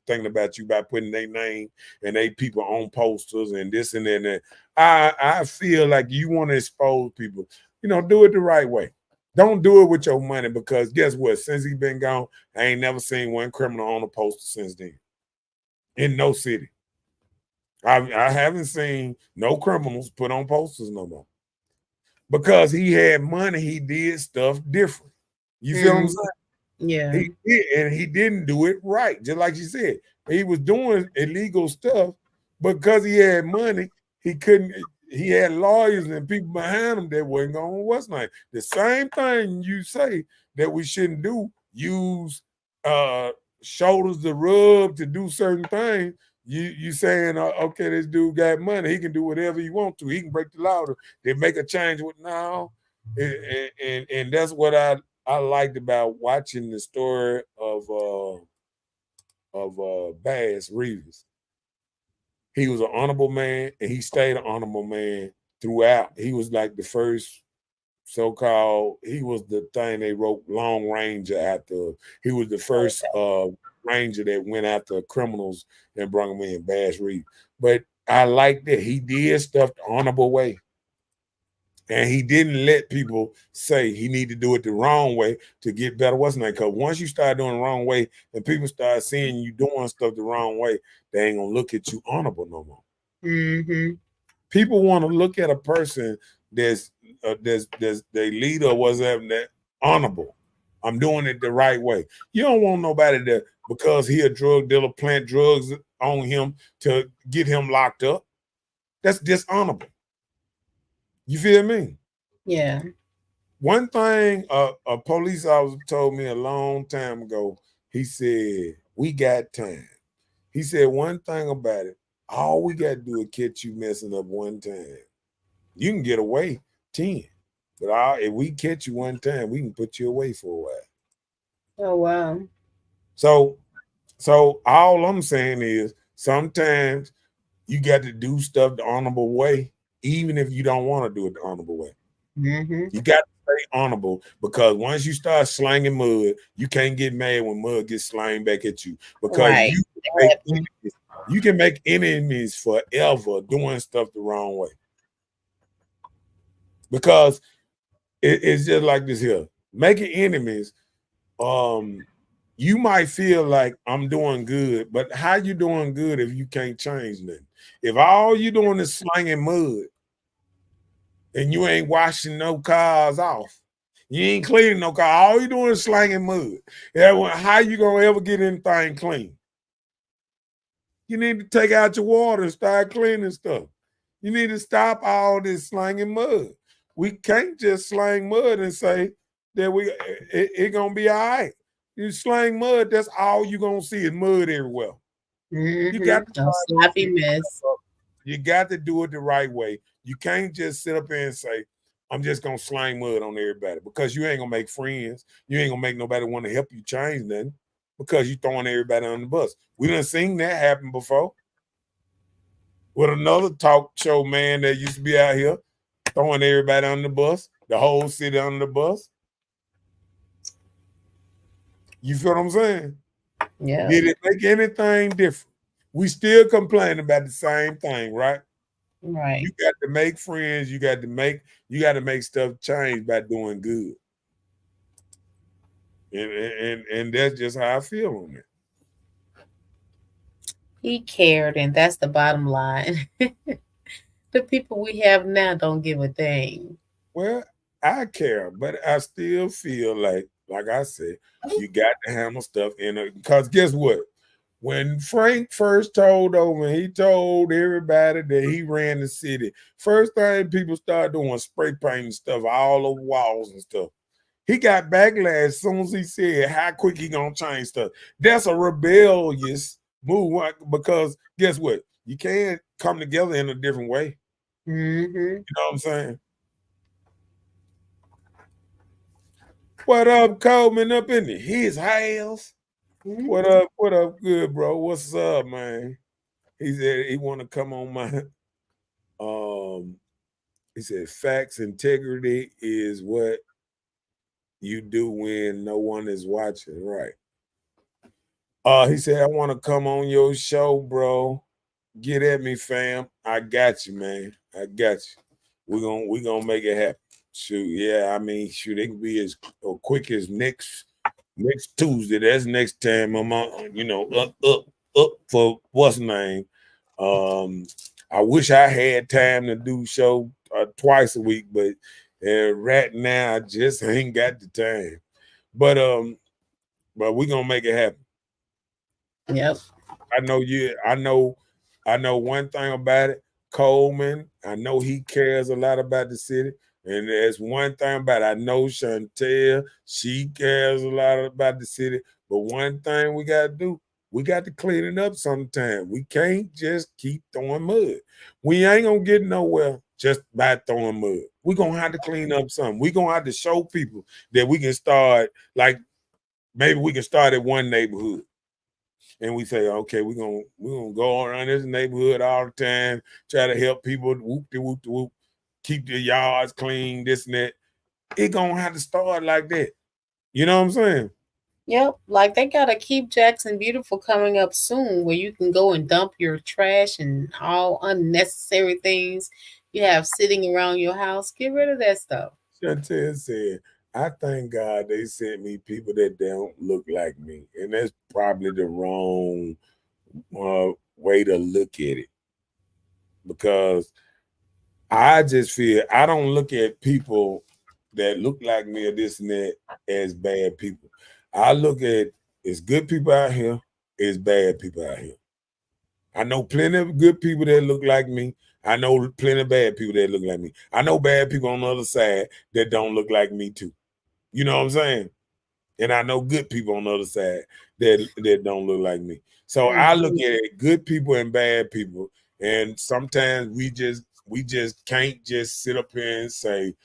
thinking about you by putting their name and they people on posters and this and that and that. I feel like you want to expose people. Do it the right way. Don't do it with your money because guess what? Since he been gone, I ain't never seen one criminal on a poster since then. In no city. I haven't seen no criminals put on posters no more. Because he had money, he did stuff different. You feel what I'm saying? Yeah. He did, and he didn't do it right. Just like you said, he was doing illegal stuff because he had money. He had lawyers and people behind him that wasn't going to what's name. The same thing you say that we shouldn't do, use shoulders to rub to do certain things. You saying, okay, this dude got money. He can do whatever he want to. He can break the law. They make a change with now. And that's what I liked about watching the story of Bass Reeves. He was an honorable man, and he stayed an honorable man throughout. He was like the first so-called, he was the thing they wrote Long Ranger after. He was the first ranger that went after criminals and brought them in, Bass Reeves. But I like that he did stuff the honorable way. And he didn't let people say he need to do it the wrong way to get better. What's name? Because once you start doing the wrong way and people start seeing you doing stuff the wrong way, they ain't gonna look at you honorable no more. Mm-hmm. People want to look at a person that's their leader or whatever that honorable. I'm doing it the right way. You don't want nobody that because he a drug dealer plant drugs on him to get him locked up. That's dishonorable. You feel me? Yeah. One thing a police officer told me a long time ago, he said, we got time. He said one thing about it, all we got to do is catch you messing up one time. You can get away 10. But if we catch you one time, we can put you away for a while. Oh, wow. So all I'm saying is sometimes you got to do stuff the honorable way, even if you don't want to do it the honorable way. Mm-hmm. You got to stay honorable because once you start slanging mud, you can't get mad when mud gets slanged back at you because Right. you can make enemies forever doing stuff the wrong way. Because it's just like this here. Making enemies, you might feel like I'm doing good, but how you doing good if you can't change nothing? If all you doing is slanging mud and you ain't washing no cars off, you ain't cleaning no car, all you doing is slanging mud. How you gonna ever get anything clean? You need to take out your water and start cleaning stuff. You need to stop all this slanging mud. We can't just slang mud and say that it gonna be all right. You slang mud, that's all you gonna see is mud everywhere. Mm-hmm. You got to a sloppy mess. You got to do it the right way. You can't just sit up there and say, I'm just gonna slang mud on everybody because you ain't gonna make friends. You ain't gonna make nobody want to help you change nothing because you throwing everybody on the bus. We done seen that happen before with another talk show man that used to be out here throwing everybody on the bus, the whole city on the bus. You feel what I'm saying? Yeah. Did it make anything different? We still complain about the same thing, right? Right. You got to make friends. You got to make stuff change by doing good. And that's just how I feel on it. He cared, and that's the bottom line. The people we have now don't give a thing. Well, I care, but I still feel like I said, you got to handle stuff in it. Because guess what? When Frank first told over, he told everybody that he ran the city. First thing people started doing spray painting stuff all over walls and stuff. He got backlash as soon as he said how quick he gonna change stuff. That's a rebellious move because guess what? You can't come together in a different way. Mm-hmm. You know what I'm saying? What up, Coleman up in his house? Mm-hmm. What up? What up, good bro? What's up, man? He said he want to come on my he said facts integrity is what you do when no one is watching, right? He said I want to come on your show, bro. Get at me, fam. I got you, man. I got you. We're gonna make it happen. Shoot, yeah. I mean, shoot, it can be as quick as next Tuesday. That's next time I'm on, up for what's name. I wish I had time to do show twice a week, but right now I just ain't got the time. But we're gonna make it happen. Yep. I know one thing about it. Coleman, I know he cares a lot about the city. And there's one thing about it. I know Chantel, she cares a lot about the city. But one thing we got to do, we got to clean it up sometime. We can't just keep throwing mud. We ain't going to get nowhere just by throwing mud. We're going to have to clean up something. We're going to have to show people that we can start, like maybe we can start at one neighborhood. and we say, okay, we're gonna go around this neighborhood all the time, try to help people, whoop de whoop de whoop, keep their yards clean, this and that. It gonna have to start like that. You know what I'm saying? Yep, like they got a Keep Jackson Beautiful coming up soon where you can go and dump your trash and all unnecessary things you have sitting around your house. Get rid of that stuff. Chantel said, I thank God they sent me people that don't look like me. And that's probably the wrong way to look at it. Because I just feel I don't look at people that look like me or this and that as bad people. I look at it's good people out here, it's bad people out here. I know plenty of good people that look like me. I know plenty of bad people that look like me. I know bad people on the other side that don't look like me too. You know what I'm saying? And I know good people on the other side that don't look like me. So I look at it, good people and bad people. And sometimes we just can't just sit up here and say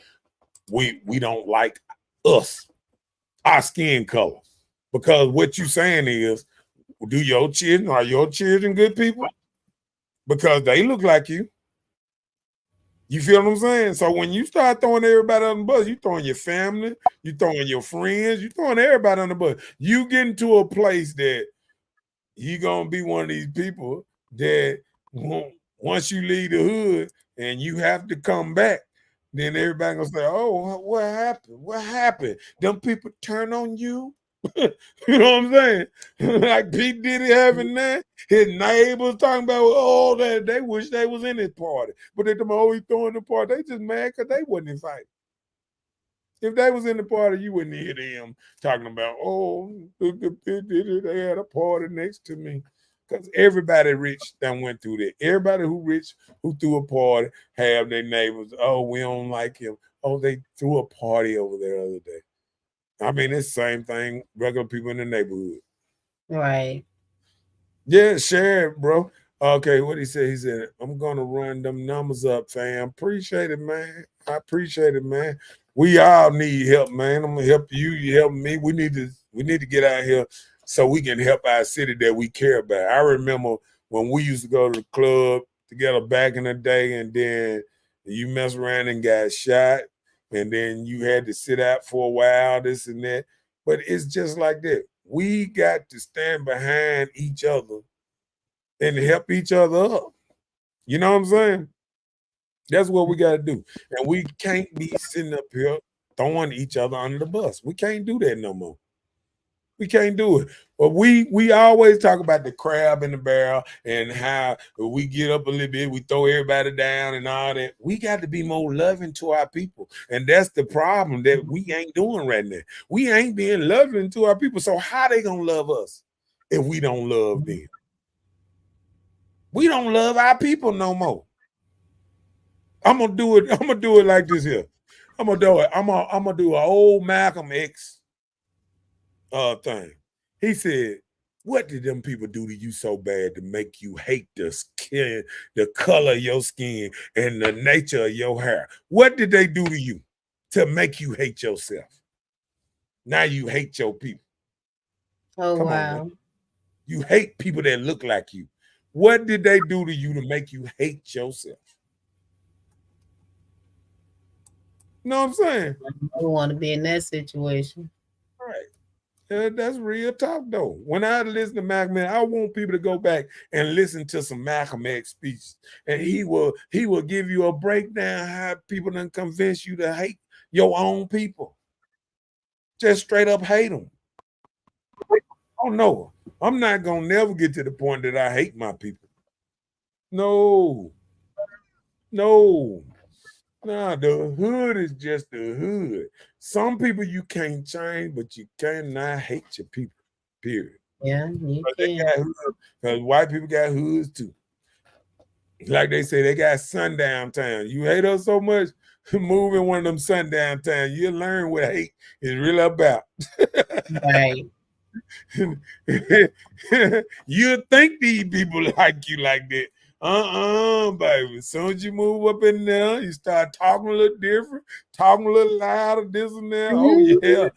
we don't like us, our skin color. Because what you saying is, are your children good people? Because they look like you. You feel what I'm saying? So when you start throwing everybody on the bus, you throwing your family, you throwing your friends, you throwing everybody on the bus. You get into a place that you gonna be one of these people that once you leave the hood and you have to come back, then everybody gonna say, "Oh, what happened? What happened? Them people turn on you." You know what I'm saying? Like Pete Diddy having that. His neighbors talking about, oh, that they wish they was in this party. But they them always throwing the party. They just mad because they wasn't invited. If they was in the party, you wouldn't hear them talking about, oh, they had a party next to me. Because everybody rich that went through that. Everybody who rich who threw a party have their neighbors, oh, we don't like him. Oh, they threw a party over there the other day. I mean, it's the same thing, regular people in the neighborhood. Right. Yeah, share it, bro. Okay, what he said? He said, I'm gonna run them numbers up, fam. Appreciate it, man. I appreciate it, man. We all need help, man. I'm gonna help you, you help me. We need to get out here so we can help our city that we care about. I remember when we used to go to the club together back in the day, and then you mess around and got shot, and then you had to sit out for a while, this and that. But it's just like that. We got to stand behind each other and help each other up. You know what I'm saying? That's what we got to do. And we can't be sitting up here throwing each other under the bus. We can't do that no more. We can't do it. But we always talk about the crab in the barrel and how we get up a little bit, we throw everybody down and all that. We got to be more loving to our people. And that's the problem that we ain't doing right now. We ain't being loving to our people. So how they gonna love us if we don't love them? We don't love our people no more. I'm gonna do it like this here. I'm gonna do it. I'm gonna do an old Malcolm X thing. He said, what did them people do to you so bad to make you hate the skin, the color of your skin, and the nature of your hair? What did they do to you to make you hate yourself? Now you hate your people. Oh, Come on, wow. man. You hate people that look like you. What did they do to you to make you hate yourself? You know what I'm saying? I don't want to be in that situation. Right. That's real talk, though. When I listen to Malcolm X, I want people to go back and listen to some Malcolm X speeches, and he will give you a breakdown how people done convince you to hate your own people, just straight up hate them. Oh no, I'm not gonna never get to the point that I hate my people. No, no. Nah, the hood is just the hood. Some people you can't change, but you cannot hate your people. Period. Yeah, you But they can. got hoods, because white people got hoods too. Like they say, they got sundown town. You hate us so much, move in one of them sundown towns. You'll learn what hate is really about. Right. You think these people like you like that. Baby. As soon as you move up in there, you start talking a little different, talking a little louder, this and that. Oh, yeah.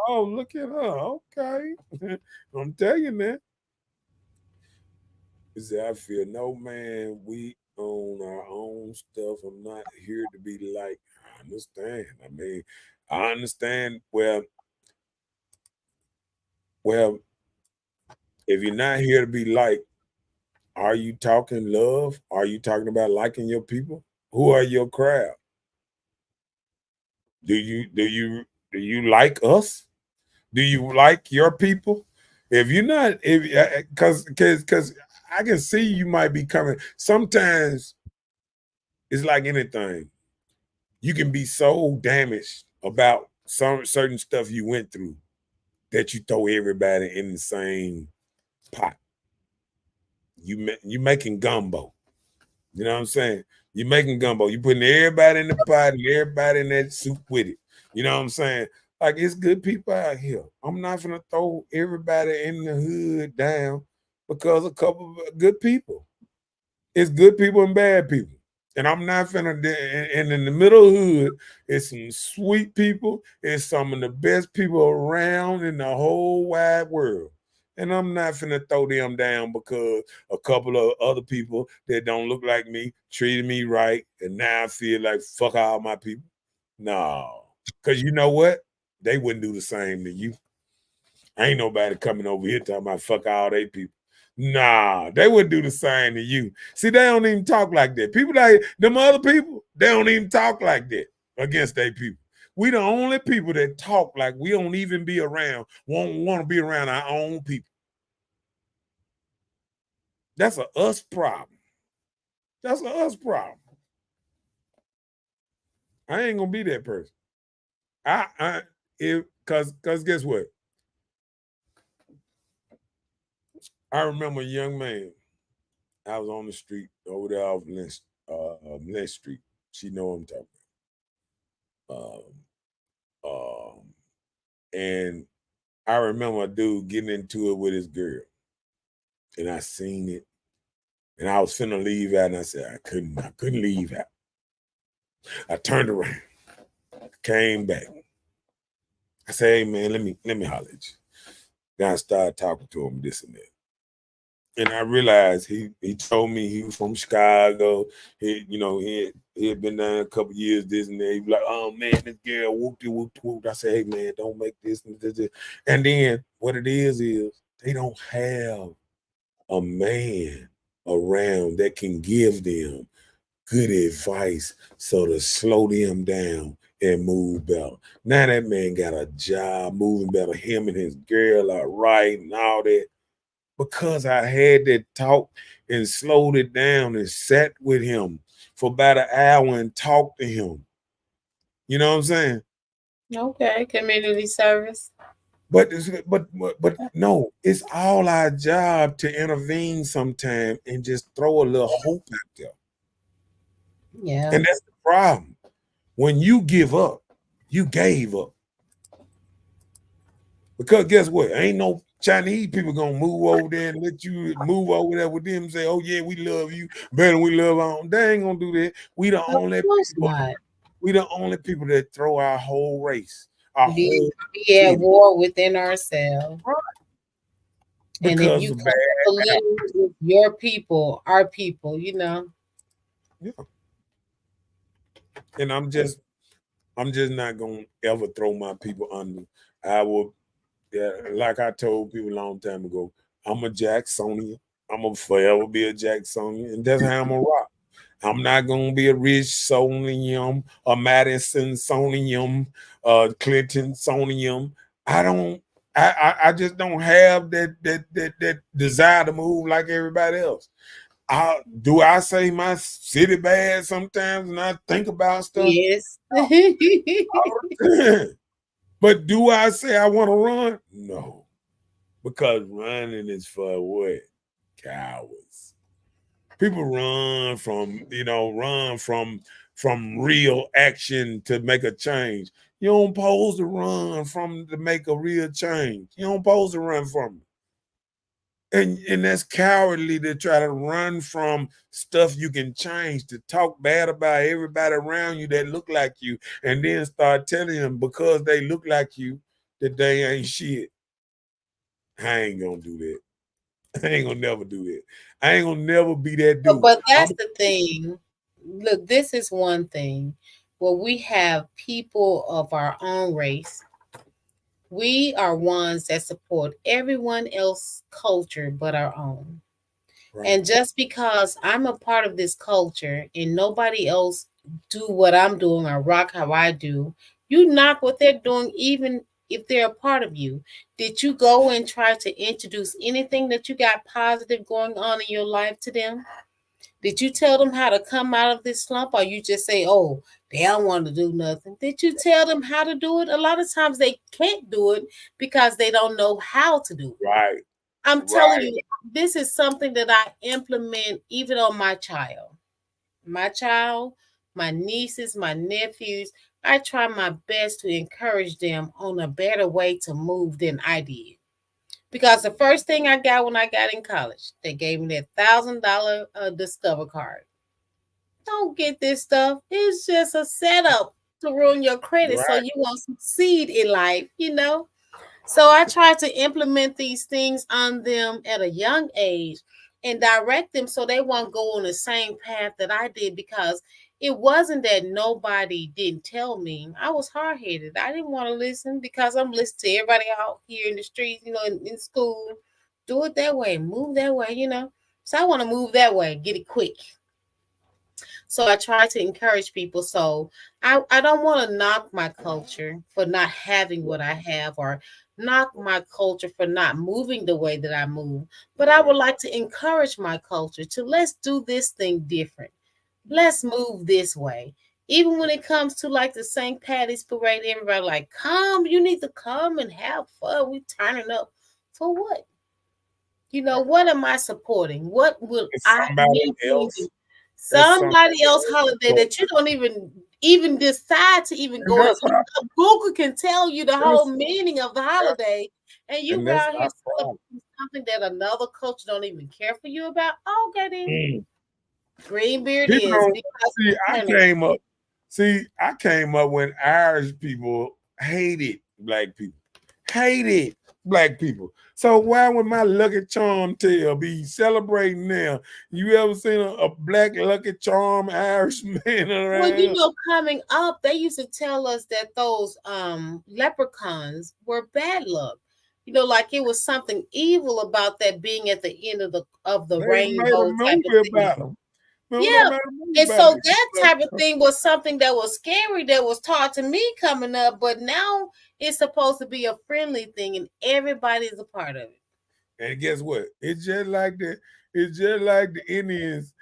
Oh, look at her. Okay. I'm telling you, man. He said, I feel no man, we own our own stuff. I'm not here to be like. I understand. I mean, I understand. Well, if you're not here to be liked, are you talking love? Are you talking about liking your people? Who are your crowd? Do you like us? Do you like your people? If you're not, if because I can see you might be coming. Sometimes it's like anything. You can be so damaged about some certain stuff you went through that you throw everybody in the same pot. You making gumbo. You know what I'm saying? You making gumbo. You putting everybody in the pot and everybody in that soup with it. You know what I'm saying? Like it's good people out here. I'm not gonna throw everybody in the hood down because a couple of good people. It's good people and bad people. And I'm not finna, and in the middle hood, it's some sweet people. It's some of the best people around in the whole wide world. And I'm not finna throw them down because a couple of other people that don't look like me treated me right. And now I feel like fuck all my people. No. Because you know what? They wouldn't do the same to you. Ain't nobody coming over here talking about fuck all they people. Nah, they would do the same to you. See, they don't even talk like that. People like them other people, they don't even talk like that against their people. We the only people that talk like we don't even be around, won't want to be around our own people. That's a us problem. That's a us problem. I ain't gonna be that person. Cause guess what? I remember a young man. I was on the street over there off Lynch Street. She know what I'm talking about. And I remember a dude getting into it with his girl, and I seen it, and I was finna leave out, and I said I couldn't leave out. I turned around, came back. I said, "Hey man, let me holler at you." Then I started talking to him, this and that. And I realized he told me he was from Chicago. He had been down a couple years, this and that. He was like, oh man, this girl whooped whooped. I said, hey man, don't make this and this. And then what it is they don't have a man around that can give them good advice so to slow them down and move better. Now that man got a job, moving better. Him and his girl are right and all that because I had that talk and slowed it down and sat with him for about an hour and talked to him. You know what I'm saying? Okay, community service. But no, it's all our job to intervene sometime and just throw a little hope out there. Yeah. And that's the problem. When you give up, you gave up. Because guess what? Ain't no Chinese people gonna move over there and let you move over there with them and say, oh yeah, we love you better than we love our own. They ain't gonna do that. Of course not. We the only people that throw our whole race, our whole Be at war within ourselves. And if because you of come bad believe with your people, our people, yeah. And I'm just not gonna ever throw my people under. I will, yeah, like I told people a long time ago, I'm a Jacksonian. I'm gonna forever be a Jacksonian, and that's how I'm gonna rock. I'm not gonna be a Rich Sonium, a Madison Sonium, Clinton Sonium. I don't. I just don't have that desire to move like everybody else. Do I say my city bad sometimes and I think about stuff? Yes. But do I say I want to run? No. Because running is for what? Cowards. People run from real action to make a change. You don't pose to run from to make a real change. You don't pose to run from it. And that's cowardly to try to run from stuff you can change, to talk bad about everybody around you that look like you, and then start telling them because they look like you that they ain't shit. I ain't gonna do that. I ain't gonna never do that. I ain't gonna never be that dude. But that's the thing. Look, this is one thing. Where we have people of our own race, we are ones that support everyone else's culture but our own. Right. And just because I'm a part of this culture and nobody else do what I'm doing or rock how I do, you knock what they're doing even if they're a part of you. Did you go and try to introduce anything that you got positive going on in your life to them? Did you tell them how to come out of this slump, or you just say, oh, they don't want to do nothing? Did you tell them how to do it? A lot of times they can't do it because they don't know how to do it. Right. I'm telling you, this is something that I implement even on my child. My nieces, my nephews. I try my best to encourage them on a better way to move than I did. Because the first thing I got when I got in college, they gave me that $1,000 Discover card. Don't get this stuff. It's just a setup to ruin your credit so Right. you won't succeed in life, you know? So I try to implement these things on them at a young age and direct them so they won't go on the same path that I did, because it wasn't that nobody didn't tell me. I was hard-headed. I didn't want to listen because I'm listening to everybody out here in the streets, you know, in school. Do it that way, move that way, you know. So I want to move that way, get it quick. So I try to encourage people. So I don't want to knock my culture for not having what I have, or knock my culture for not moving the way that I move. But I would like to encourage my culture to, let's do this thing different. Let's move this way. Even when it comes to like the St. Patty's parade, everybody like, come, you need to come and have fun. We turning up for what? You know, what am I supporting? What will It's I somebody else. somebody else holiday that you don't even decide to even And go that's into? how, Google can tell you the whole that's, meaning of the holiday, and you and go that's out here our problem. celebrating something that another culture don't even care for you about. Okay, then Mm. Greenbeard People is don't because see. it's I came up when Irish people hated black people, hated black people. So why would my Lucky Charm tail be celebrating now? You ever seen a black Lucky Charm Irish man Well, you around? know, coming up, they used to tell us that those leprechauns were bad luck. You know, like it was something evil about that being at the end of the They made a rainbow type of movie thing. about them. Remember they Yeah. made a movie And about so it? that type of thing was something that was scary that was taught to me coming up, but now it's supposed to be a friendly thing and everybody's a part of it. And guess what? It's just like the Indians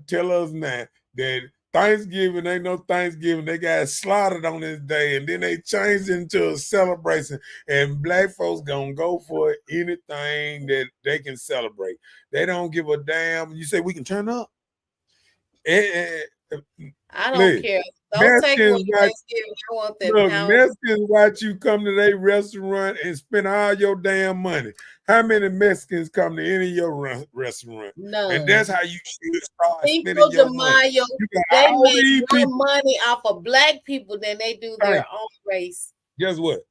tell us now that Thanksgiving ain't no Thanksgiving. They got slaughtered on this day, and then they changed it into a celebration. And black folks gonna go for anything that they can celebrate. They don't give a damn. You say we can turn up. I don't Listen, care. Don't take away Mexicans watch. Thanksgiving. I want that Look, pound. Mexicans watch you come to their restaurant and spend all your damn money. How many Mexicans come to any of your restaurant? And that's None. how you should start spending Cinco de your money. Mayo, You got they all make these more people. money off of black people than they do their Think, own race. guess what?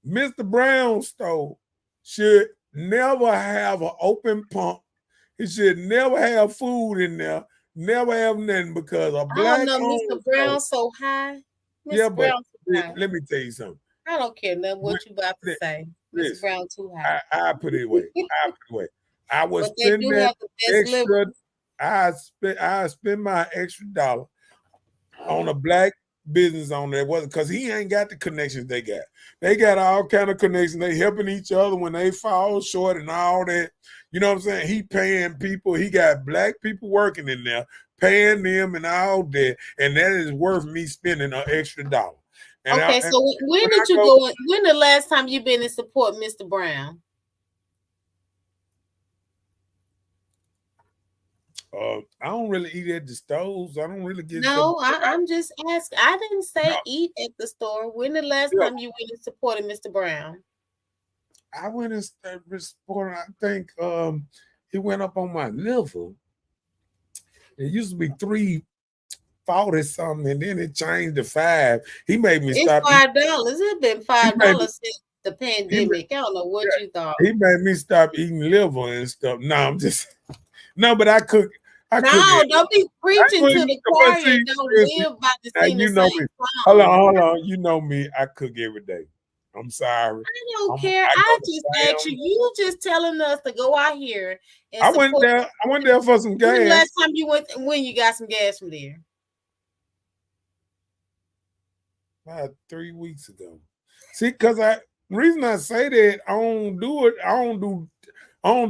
Mr. Brown store should never have an open pump. He should never have food in there. Never have nothing, because a I don't black know, owned Mr. store. Brown so high. Yeah, Mr. but Brown too high. let me tell you something. I don't care nothing When- what you about to say. Mr. Listen, Brown too high. I put it away. I would But they spend do that have the best liver. extra. I spend my extra dollar on a black business owner that wasn't, because he ain't got the connections they got. They got all kind of connections. They helping each other when they fall short and all that. You know what I'm saying? He paying people. He got black people working in there, paying them and all that. And that is worth me spending an extra dollar. And Okay, and so when did you go? When the last time you been in support, Mr. Brown? I don't really eat at the stores. I don't really get No, I'm just asking. I didn't say No. eat at the store. When the last Yeah. time you went and supported Mr. Brown? I went and supported. I think it went up on my liver. It used to be 340 something, and then it changed to 5. He made me It's stop. $5. It's been $5 since The pandemic. I don't know what you thought. He made me stop eating liver and stuff. No, I'm just no, but I cook. I cook No, it. don't be preaching to the But choir see, and don't listen, live by the now sing the you know same me. song. Hold on. You know me. I cook every day. I'm sorry. I don't I care. go I to just Sam's. asked you. You just telling us to go out here and I went support. there. I went there for some When the gas. last time you went? When you got some gas from there? About 3 weeks ago. See, because reason I say that I don't do it. I don't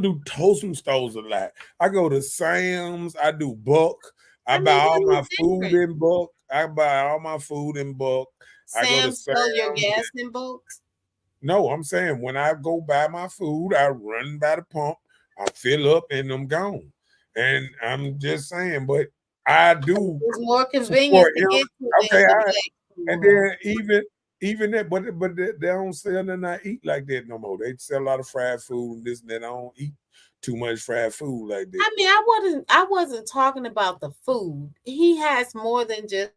do Toast Stores a lot. I go to Sam's. I do bulk. I buy all my food in bulk. I buy all my food in bulk. I go to Sam's sell your Sam's. gas in bulk? No, I'm saying when I go buy my food, I run by the pump, I fill up, and I'm gone. And I'm just saying, but I do. It's more convenient support to him. get to Okay, than all the right. black And store. then even that, but they don't sell and I eat like that no more. They sell a lot of fried food and this and that. I don't eat too much fried food like that. I mean, I wasn't talking about the food. He has more than just.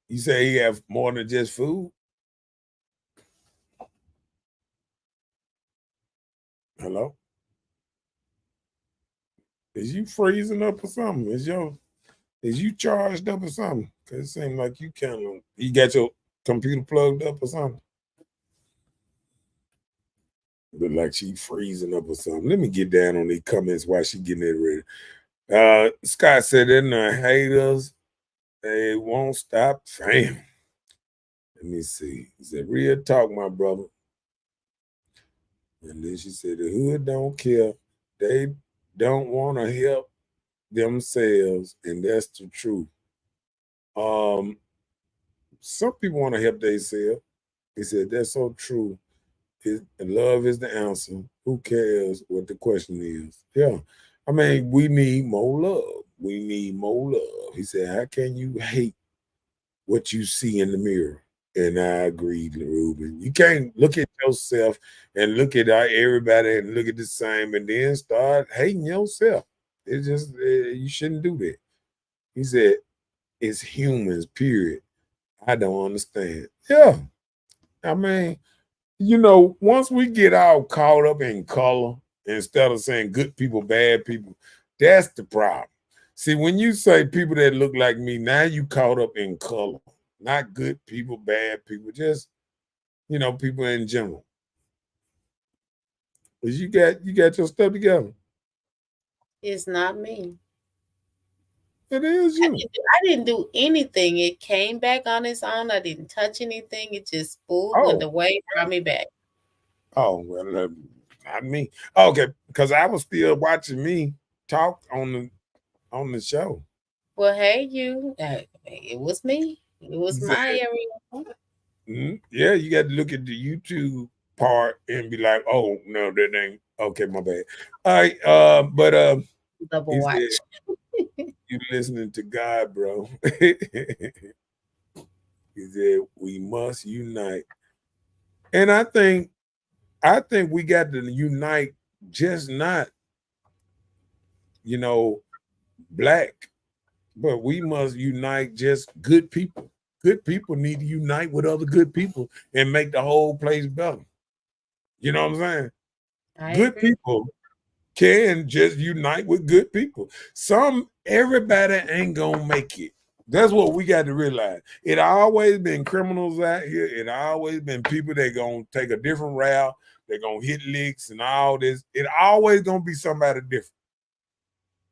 You say he have more than just food? Hello? Is you freezing up or something? Is you charged up or something? Cause it seems like you got your computer plugged up or something. Look like she freezing up or something. Let me get down on these comments while she getting it ready. Scott said in the haters, they won't stop. Damn. Let me see. He said, real talk, my brother. And then she said, the hood don't care. They don't want to help themselves, and that's the truth. Some people want to help themselves. He said, that's so true. Love is the answer. Who cares what the question is? Yeah. I mean, we need more love. We need more love. He said, how can you hate what you see in the mirror? And I agree, Ruben. You can't look at yourself and look at everybody and look at the same and then start hating yourself. It's just, you shouldn't do that. He said, it's humans, period. I don't understand. Yeah. I mean, once we get all caught up in color instead of saying good people, bad people, that's the problem. See, when you say people that look like me, now you caught up in color, not good people, bad people, just, people in general. Because you got your stuff together. It's not me. It is you. I didn't do anything. It came back on its own. I didn't touch anything. It just went away, brought me back. Oh, well, not me. Okay, because I was still watching me talk on the show. Well, hey, you. It was me. It was my area. Yeah, you got to look at the YouTube part and be like, oh, no, that ain't. Okay, my bad. All right, but double watch. You listening to God, bro. He said we must unite. And I think we got to unite, just not, black, but we must unite just good people. Good people need to unite with other good people and make the whole place better. You know what I'm saying? Good people can just unite with good people. Everybody ain't gonna make it. That's what we got to realize. It always been criminals out here. It always been people that gonna take a different route. They're gonna hit licks and all this. It always gonna be somebody different.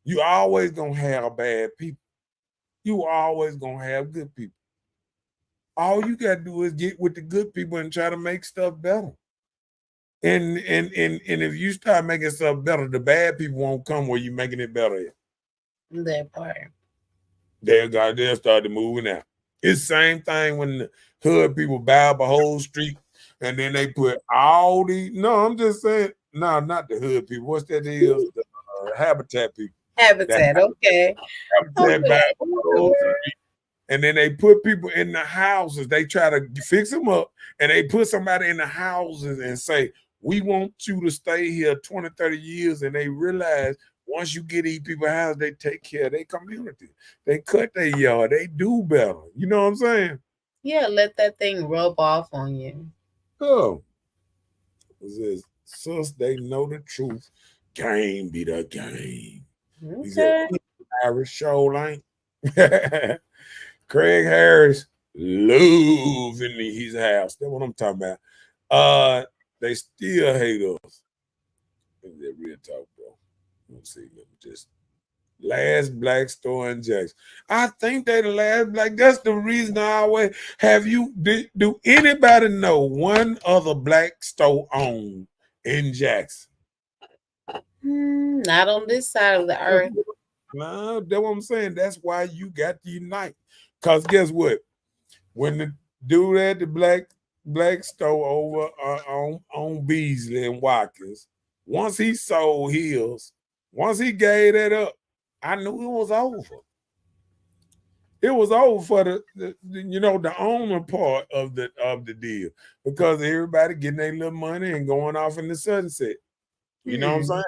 You always gonna have bad people. You always gonna have good people. All you gotta do is get with the good people and try to make stuff better. And if you start making stuff better, the bad people won't come where you're making it better. That part. They'll start moving out. It's the same thing when the hood people buy up a whole street and then they put all the. No, I'm just saying. No, not the hood people. What's that is? The Habitat people. Habitat, okay. Habitat and then they put people in the houses. They try to fix them up and they put somebody in the houses and say, we want you to stay here 20, 30 years. And they realize Once you get these people house, they take care of their community. They cut their yard. They do better. You know what I'm saying? Yeah, let that thing rub off on you. Oh, says, sus, they know the truth. Game be the game. He said, Okay. Irish show ain't. Craig Harris lives in his house. That's what I'm talking about. They still hate us. Let me real talk, bro. Let's see. Let me just last black store in Jackson. I think they the last black. That's the reason I always have you. Do anybody know one other black store owned in Jackson? Not on this side of the earth. No, that's what I'm saying. That's why you got to unite. Cause guess what? When the dude at the black store over on Beasley and Watkins, once he sold his, once he gave that up, I knew it was over. It was over for the owner part of the deal, because everybody getting their little money and going off in the sunset. You know what I'm saying?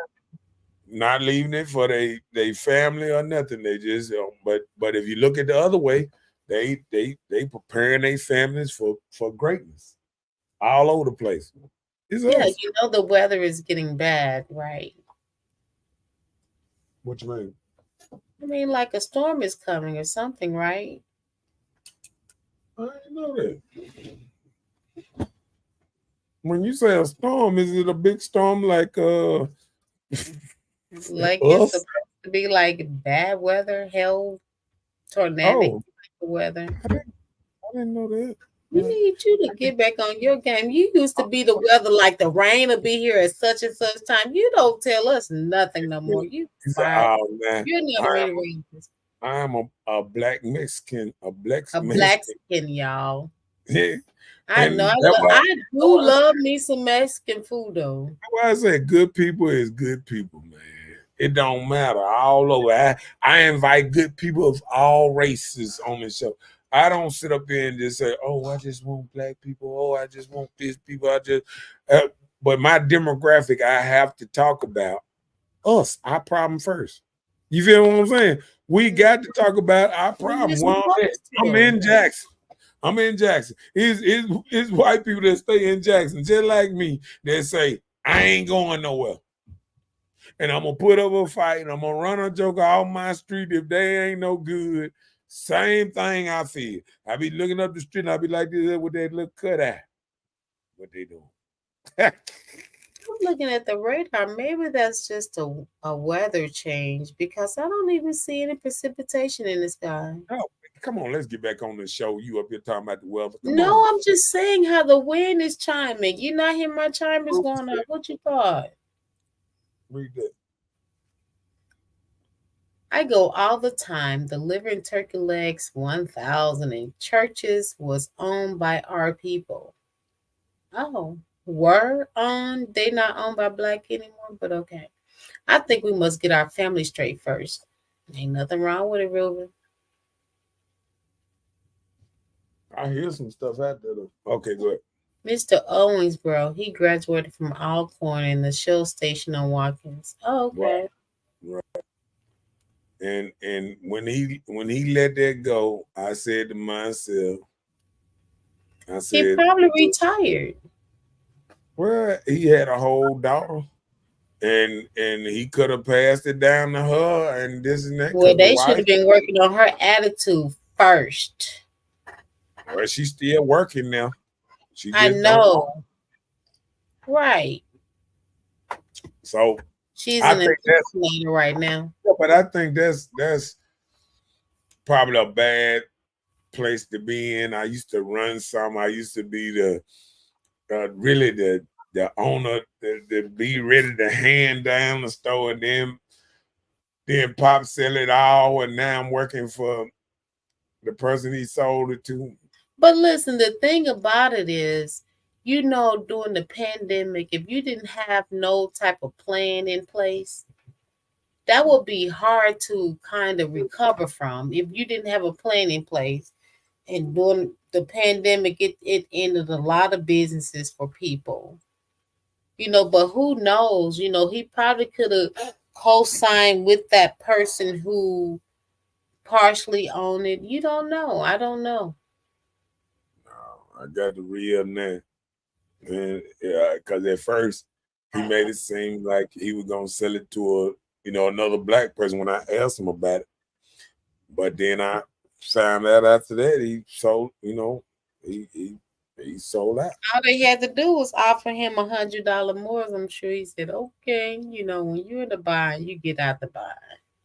Not leaving it for they family or nothing. They just but if you look at the other way, they preparing their families for greatness all over the place. It's Yeah, us. you know the weather is getting bad, right? What you mean? I mean, like a storm is coming or something, right? I didn't know that. When you say a storm, is it a big storm like Like it's us? supposed to be like bad weather, hell, tornadic weather. I didn't know that. We need you to get back on your game. You used to be the weather, like the rain will be here at such and such time. You don't tell us nothing no more. You fired. Oh man, You're not ready to read this. I am a black Mexican, A black skin, y'all. Yeah. I And know. I do love me some Mexican food though. That's why I say good people is good people, man. It don't matter. All over. I invite good people of all races on the show. I don't sit up here and just say, "Oh, I just want black people. Oh, I just want this people." But my demographic, I have to talk about us, our problem first. You feel what I'm saying? We got to talk about our problem. I'm in Jackson. I'm in Jackson. It's white people that stay in Jackson, just like me, that say, I ain't going nowhere. And I'm going to put up a fight, and I'm going to run a joke off my street if they ain't no good. Same thing I feel. I be looking up the street, and I be like this with that little cut eye. What they doing? I'm looking at the radar. Maybe that's just a weather change, because I don't even see any precipitation in the sky. Oh, come on, let's get back on the show. You up here talking about the weather. Come No, on. I'm just saying how the wind is chiming. You not hear my chimers going on. What you thought? Read that. I go all the time. Delivering turkey legs 1,000 in churches was owned by our people. Oh, they not owned by black anymore, but okay. I think we must get our family straight first. Ain't nothing wrong with it, Ruben. I hear some stuff out there though. Okay, go ahead. Mr. Owensboro, he graduated from Alcorn in the Shell station on Watkins. Oh, okay. Right. And when he let that go, I said to myself, He probably retired. Well, he had a whole daughter, and he could have passed it down to her and this and that. Well, they should have been working on her attitude first. Well, she's still working now. I know. Right. So she's an investigator right now. But I think that's probably a bad place to be in. I used to run some. I used to be the owner, to be ready to hand down the store, and then Pop sell it all, and now I'm working for the person he sold it to. But listen, the thing about it is, during the pandemic, if you didn't have no type of plan in place, that would be hard to kind of recover from. If you didn't have a plan in place, and during the pandemic, it ended a lot of businesses for people. But who knows? He probably could have co-sign with that person who partially owned it. You don't know. I don't know. I got the real name. And yeah, because at first he made it seem like he was gonna sell it to another black person when I asked him about it. But then I found out after that he sold, he sold out. All they had to do was offer him $100 more. I'm sure he said, "Okay, when you're in the bind, you get out the bind."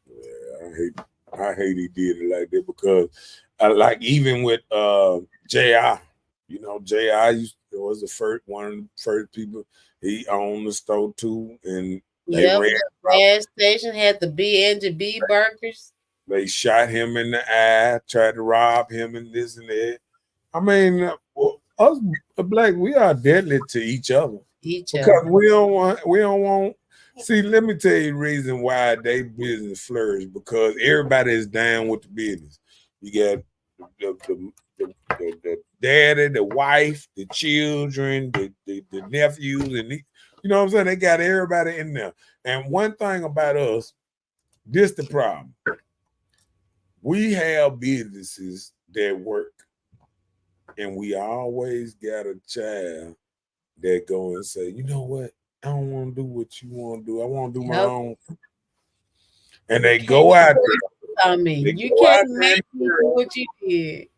Yeah, I hate he did it like that because like even with JI, JI was the first one of the first people. He owned the store too, and they Yep, ran. the gas station had the B&B burgers. They shot him in the eye, tried to rob him, and this and that. I mean, us black, we are deadly to each other Each because other. we don't want. See, let me tell you the reason why they business flourish because everybody is down with the business. You got the daddy, the wife, the children, the nephews, and you know what I'm saying. They got everybody in there. And one thing about us, this the problem. We have businesses that work, and we always got a child that go and say, you know what? I don't want to do what you want to do. I want to do my Yep. own. And You they can't go out force there. it on me. They You go can't out there in make the me do world. what you did.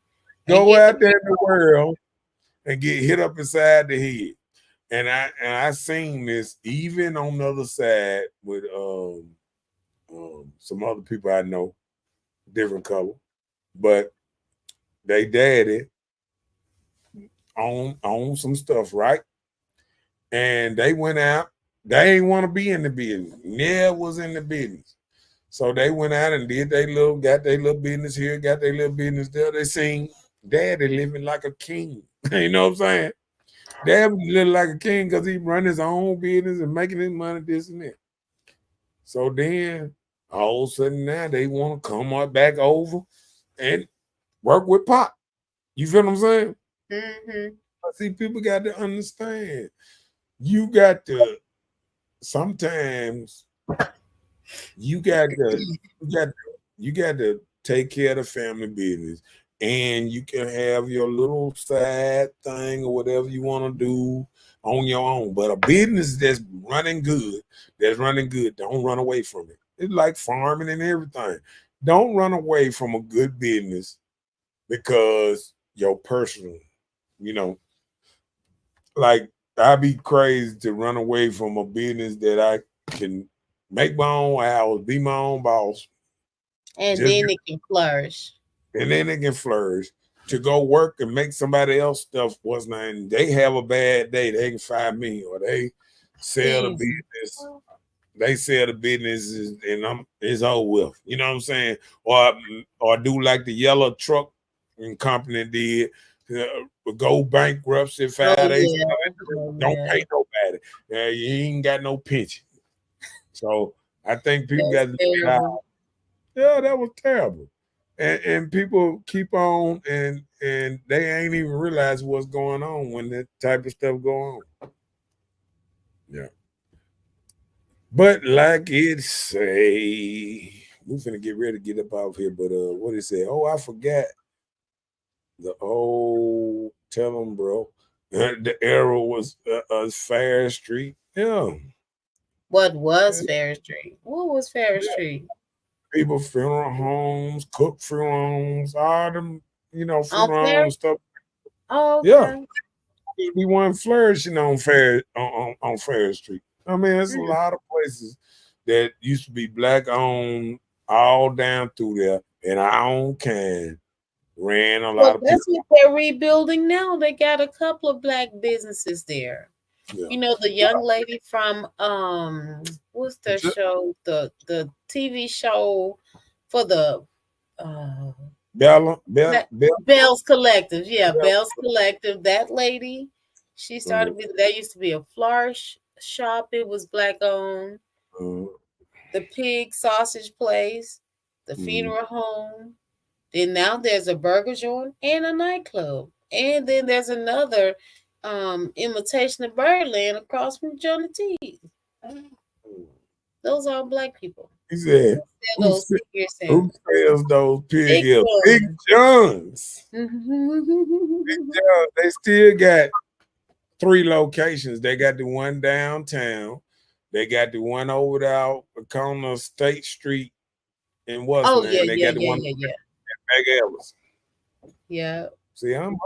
And Go yet, out there in the world and get hit up inside the head. And I seen this even on the other side with some other people I know, different color, but they daddy on some stuff, right? And they went out. They ain't want to be in the business. Never was in the business. So they went out and got their little business here, got their little business there. They seen daddy living like a king. You know what I'm saying? Dad was living like a king because he run his own business and making his money, this and that. So then all of a sudden now they want to come up back over and work with Pop. You feel what I'm saying? mm-hmm. See, people got to understand. You got to sometimes you got to take care of the family business, and you can have your little side thing or whatever you want to do on your own. But a business that's running good, don't run away from it. It's like farming and everything. Don't run away from a good business because your personal, you know, like I'd be crazy to run away from a business that I can make my own hours, be my own boss, And just then it can flourish. and then they can flourish to go work and make somebody else stuff what's name. They have a bad day, they can fire me, or they sell the Easy. business. They sell the business and it's over with. You know what I'm saying? Or do like the yellow truck and company did. Go bankruptcy, Oh 5 days, yeah. Oh don't yeah. pay nobody. You ain't got no pension. So I think people got That's to look at how, terrible. yeah, that was terrible. And people keep on and they ain't even realize what's going on when that type of stuff go on. Yeah. But like it say, we finna get ready to get up out of here. But what it say? Oh, I forgot the old tell them, bro. The arrow was Fair Street. Yeah. What was Yeah. Fair Street? What was Fair Street? People funeral homes, cook funeral homes, all them, On funeral Fair? homes stuff. Oh, Yeah. okay. We weren't flourishing on Fair Street. I mean, it's a Mm. lot of places that used to be black owned all down through there, and our own kind ran a Well, lot of people. that's what they're rebuilding now. They got a couple of black businesses there. Yeah. You know, the young lady from what's the Ju- show? The TV show for the uh Bella, that Bell's Collective. Yeah, Bell's Collective. That lady, she uh, started there used to be a flourish shop. It was black owned. uh, The pig sausage place, the mm, funeral home. Then now there's a burger joint and a nightclub. And then there's another imitation of Birdland across from Johnny T's. mm. Those are black people. He said, Sell those pig ear who sandwiches. sells those pig Big ears? Big John's. John's. They still got 3 locations. They got the one downtown. They got the one over there on State Street in Oh yeah, They yeah, got the yeah, one yeah, yeah. at Meg Ellis. Yeah. See, I'm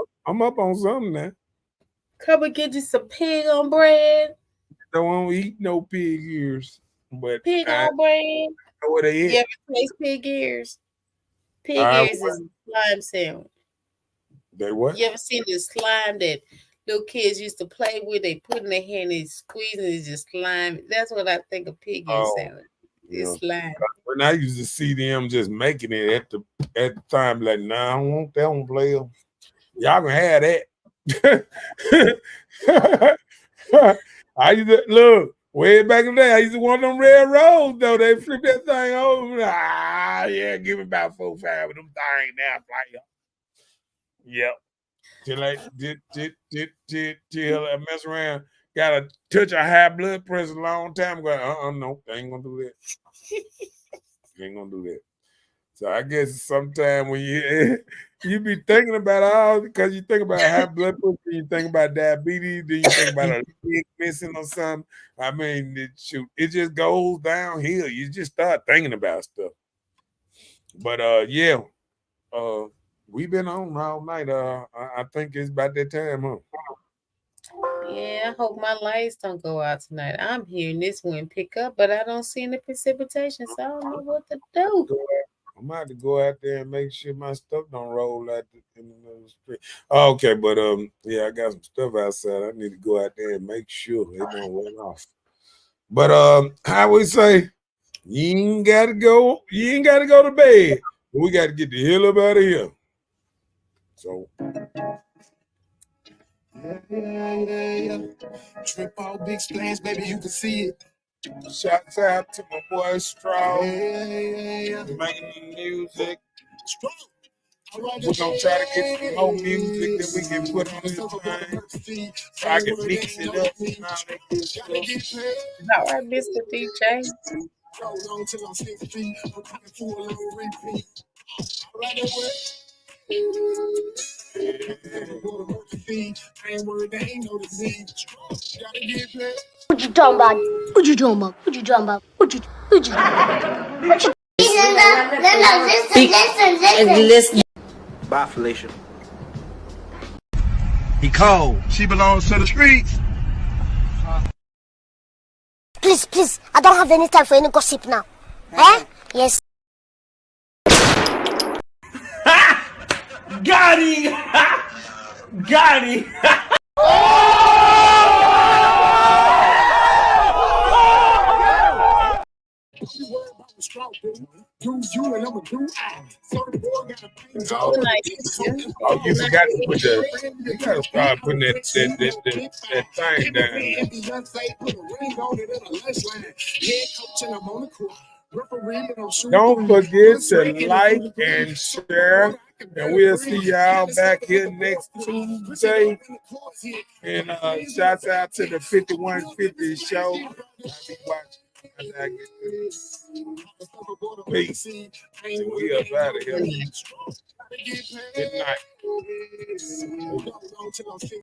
up on something now. Come and get you some pig on bread. Don't want to eat no pig ears, but Pig I on bread. know what they You eat. ever taste pig ears? Pig ears is a slime sandwich. They what? You ever seen the slime that little kids used to play with? They put in their hand, they squeeze, and it's just slime. That's what I think of pig ear sandwich. It's slime. When I used to see them just making it at the time, like, nah, I don't want that one, player. Y'all can have that. I used to look way back in the day. I used to want them red rolls though. They flip that thing over. Yeah, give me about 4 or 5 of them things now, player. Yep. Till I mess around. Got a touch of high blood pressure a long time ago. No, they ain't gonna do that. Ain't gonna do that. So I guess sometimes when you be thinking about all because you think about high blood pressure, you think about diabetes, then you think about a leg missing or something. I mean, it just goes downhill. You just start thinking about stuff. But yeah, we've been on all night. I think it's about that time, huh? Yeah, I hope my lights don't go out tonight. I'm hearing this wind pick up, but I don't see any precipitation, so I don't know what to do. I'm about to go out there and make sure my stuff don't roll out in the middle of the street. Okay, but yeah, I got some stuff outside. I need to go out there and make sure it don't run off. But how we say, you ain't gotta go to bed. We got to get the hell up out of here. So Yeah. Trip all big splash, baby, you can see it. shouts out to my boy Strong. Yeah. Making the music. Strong. We're gonna try to get some more music that we can put on this thing so I can mix it up and all that good stuff. All right, Mr. DJ. What you talking about? What you talking about? What you talking about? What you listen. Bye, Felicia. He cold. She belongs to the streets. Please, I don't have any time for any gossip now. Eh? Yes. Got him! Got him! Oh, you forgot to put you gotta start putting that thing down. Don't forget to like and share, and we'll see y'all back here next Tuesday. And shouts out to the 5150 show. Peace. We up out of here. Good night.